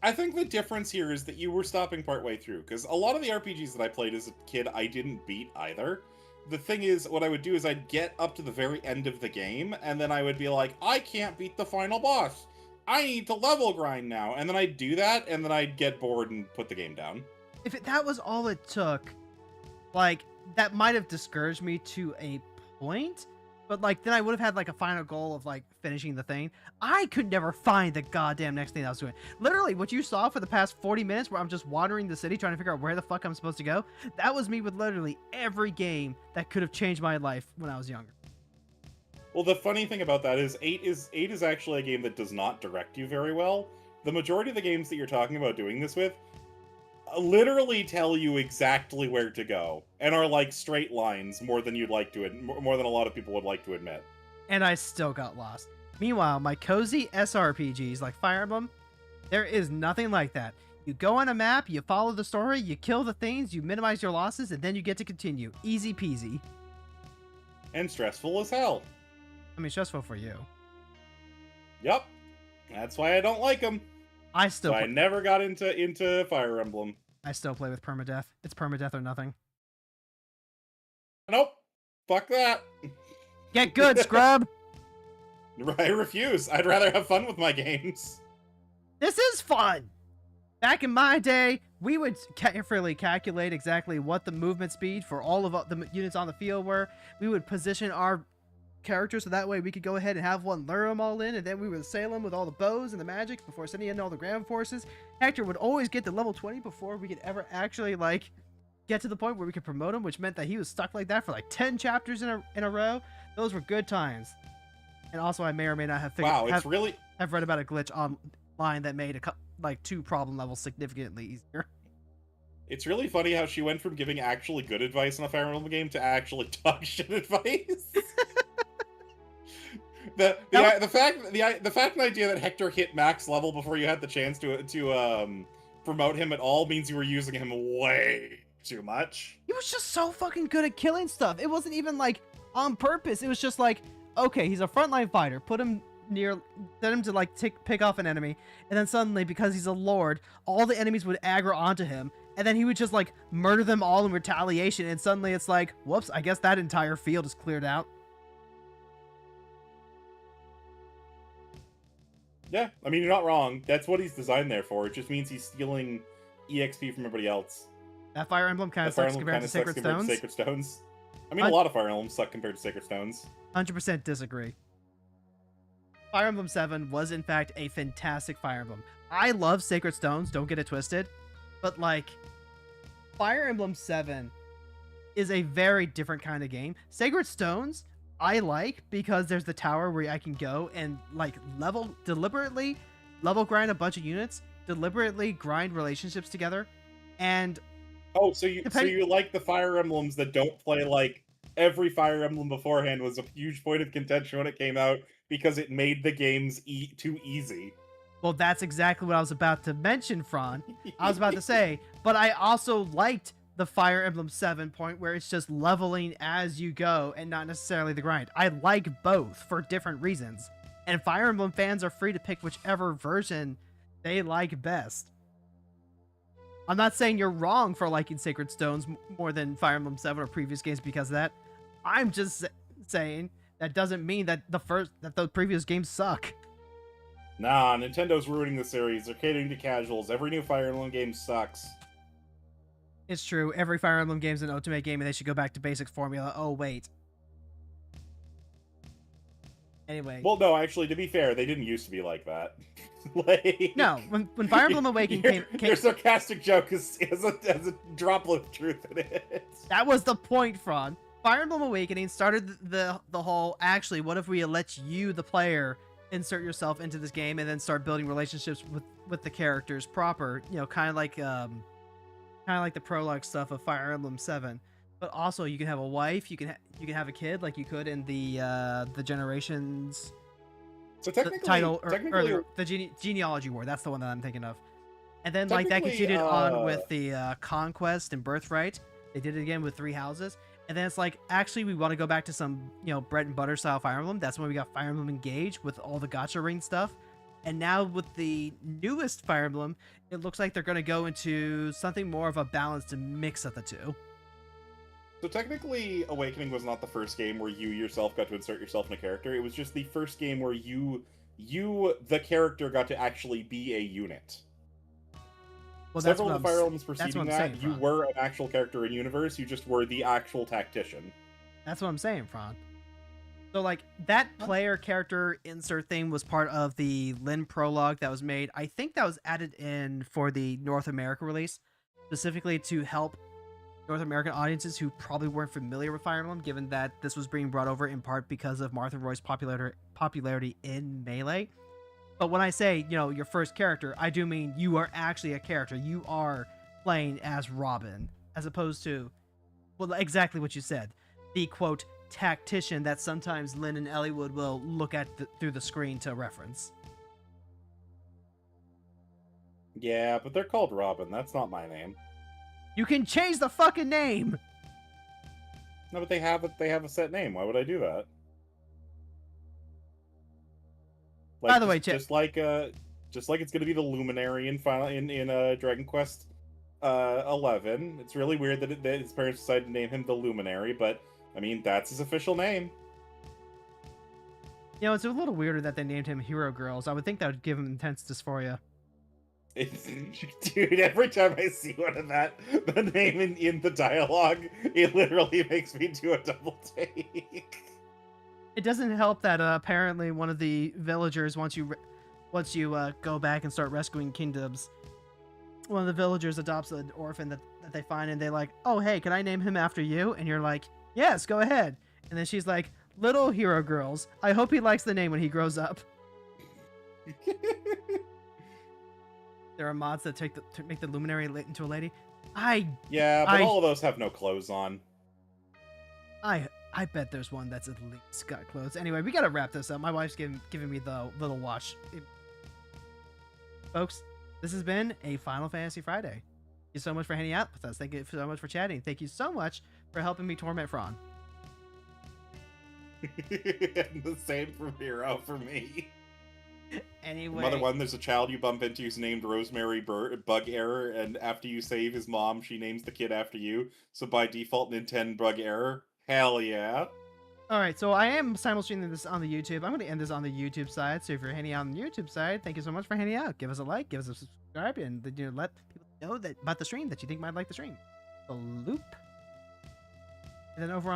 I think the difference here is that you were stopping partway through, because a lot of the RPGs that I played as a kid, I didn't beat either. The thing is, what I would do is I'd get up to the very end of the game, and then I would be like, I can't beat the final boss. I need to level grind now. And then I'd do that, and then I'd get bored and put the game down. If that was all it took, like, that might have discouraged me to a point, but, like, then I would have had, like, a final goal of, like, finishing the thing. I could never find the goddamn next thing I was doing. Literally, what you saw for the past 40 minutes where I'm just wandering the city trying to figure out where the fuck I'm supposed to go, that was me with literally every game that could have changed my life when I was younger. Well, the funny thing about that is 8 is actually a game that does not direct you very well. The majority of the games that you're talking about doing this with literally tell you exactly where to go and are like straight lines more than you'd like to more than a lot of people would like to admit. And I still got lost. Meanwhile, my cozy SRPGs like Fire Emblem, there is nothing like that. You go on a map, you follow the story, you kill the things, you minimize your losses, and then you get to continue. Easy peasy. And stressful as hell. I mean, stressful for you. Yep. That's why I don't like them. I never got into Fire Emblem. I still play with permadeath. It's permadeath or nothing. Nope. Fuck that. Get good, scrub. I refuse. I'd rather have fun with my games. This is fun. Back in my day, we would carefully calculate exactly what the movement speed for all of the units on the field were. We would position our characters so that way we could go ahead and have one lure them all in, and then we would assail them with all the bows and the magics before sending in all the ground forces. Hector would always get to level 20 before we could ever actually like get to the point where we could promote him, which meant that he was stuck like that for like 10 chapters in a row. Those were good times. And also, I may or may not have figured. Wow, I've read about a glitch online that made like 2 problem levels significantly easier. It's really funny how she went from giving actually good advice in a Fire Emblem game to actually dog shit advice. The fact and idea that Hector hit max level before you had the chance to promote him at all means you were using him way too much. He was just so fucking good at killing stuff. It wasn't even like on purpose. It was just like, okay, he's a frontline fighter. Put him near, set him to like pick off an enemy, and then suddenly, because he's a lord, all the enemies would aggro onto him, and then he would just like murder them all in retaliation. And suddenly, it's like, whoops! I guess that entire field is cleared out. Yeah, I mean, you're not wrong. That's what he's designed there for. It just means he's stealing EXP from everybody else. That Fire Emblem kind of sucks compared to Sacred Stones. I mean, a lot of Fire Emblems suck compared to Sacred Stones. 100% disagree. Fire Emblem 7 was, in fact, a fantastic Fire Emblem. I love Sacred Stones, don't get it twisted. But, like, Fire Emblem 7 is a very different kind of game. Sacred Stones, I like because there's the tower where I can go and, like, deliberately level grind a bunch of units, deliberately grind relationships together, and... Oh, so you like the Fire Emblems that don't play like every Fire Emblem beforehand was a huge point of contention when it came out because it made the games too easy. Well, that's exactly what I was about to mention, Fron. I was about to say, but I also liked the Fire Emblem 7 point where it's just leveling as you go and not necessarily the grind. I like both for different reasons. And Fire Emblem fans are free to pick whichever version they like best. I'm not saying you're wrong for liking Sacred Stones more than Fire Emblem 7 or previous games because of that. I'm just saying that doesn't mean that the previous games suck. Nah, Nintendo's ruining the series. They're catering to casuals. Every new Fire Emblem game sucks. It's true. Every Fire Emblem game is an ultimate game, and they should go back to basic formula. Oh, wait. Anyway. Well, no, actually, to be fair, they didn't used to be like that. Like, no, when Fire Emblem Awakening came... Your sarcastic joke has a droplet of truth in it. That was the point, Fron. Fire Emblem Awakening started the whole, actually, what if we let you, the player, insert yourself into this game and then start building relationships with the characters proper, you know, kind of like the prologue stuff of Fire Emblem 7. But also, you can have a wife, you can have a kid, like you could in the Generations. So technically, the Genealogy War. That's the one that I'm thinking of. And then like that continued on with the Conquest and Birthright. They did it again with 3 houses. And then it's like, actually, we want to go back to some, bread and butter style Fire Emblem. That's when we got Fire Emblem Engage with all the gacha ring stuff. And now with the newest Fire Emblem, it looks like they're going to go into something more of a balanced mix of the two. So technically, Awakening was not the first game where you yourself got to insert yourself in a character. It was just the first game where you, the character, got to actually be a unit. Well, Several of the Fire Emblems preceding that, saying, you were an actual character in universe. You just were the actual tactician. That's what I'm saying, Fron. So, like, that player character insert thing was part of the Lin prologue that was made. I think that was added in for the North America release, specifically to help North American audiences who probably weren't familiar with Fire Emblem, given that this was being brought over in part because of Martha Roy's popularity in Melee. But when I say, your first character, I do mean you are actually a character. You are playing as Robin, as opposed to, well, exactly what you said. The, quote, tactician that sometimes Lynn and Elliewood will look at through the screen to reference. Yeah, but they're called Robin. That's not my name. You can change the fucking name! No, but they have a set name. Why would I do that? Like, by the way, just like it's gonna be the Luminary in Dragon Quest 11. It's really weird that his parents decided to name him the Luminary, but I mean that's his official name. It's a little weirder that they named him Hero Girls. I would think that would give him intense dysphoria. Dude, every time I see one of the name in the dialogue, it literally makes me do a double take. It doesn't help that apparently one of the villagers, once you go back and start rescuing kingdoms, one of the villagers adopts an orphan that they find, and they're like, oh, hey, can I name him after you? And you're like, yes, go ahead. And then she's like, Little Hero Girls. I hope he likes the name when he grows up. There are mods that to make the Luminary into a lady. Yeah, but all of those have no clothes on. I bet there's one that's at least got clothes. Anyway, we gotta wrap this up. My wife's giving me the little watch. Folks, this has been a Final Fantasy Friday. Thank you so much for hanging out with us. Thank you so much for chatting. Thank you so much for helping me torment Fron. The same from Hero for me. Anyway, Mother one, there's a child you bump into who's named Rosemary Bug Error, and after you save his mom, she names the kid after you. So by default, Nintendo Bug Error. Hell yeah. Alright, so I am simulstreaming this on the YouTube. I'm going to end this on the YouTube side. So if you're hanging out on the YouTube side, thank you so much for hanging out. Give us a like, give us a subscribe, and let people know about the stream that you think might like the stream. The loop. And then over on the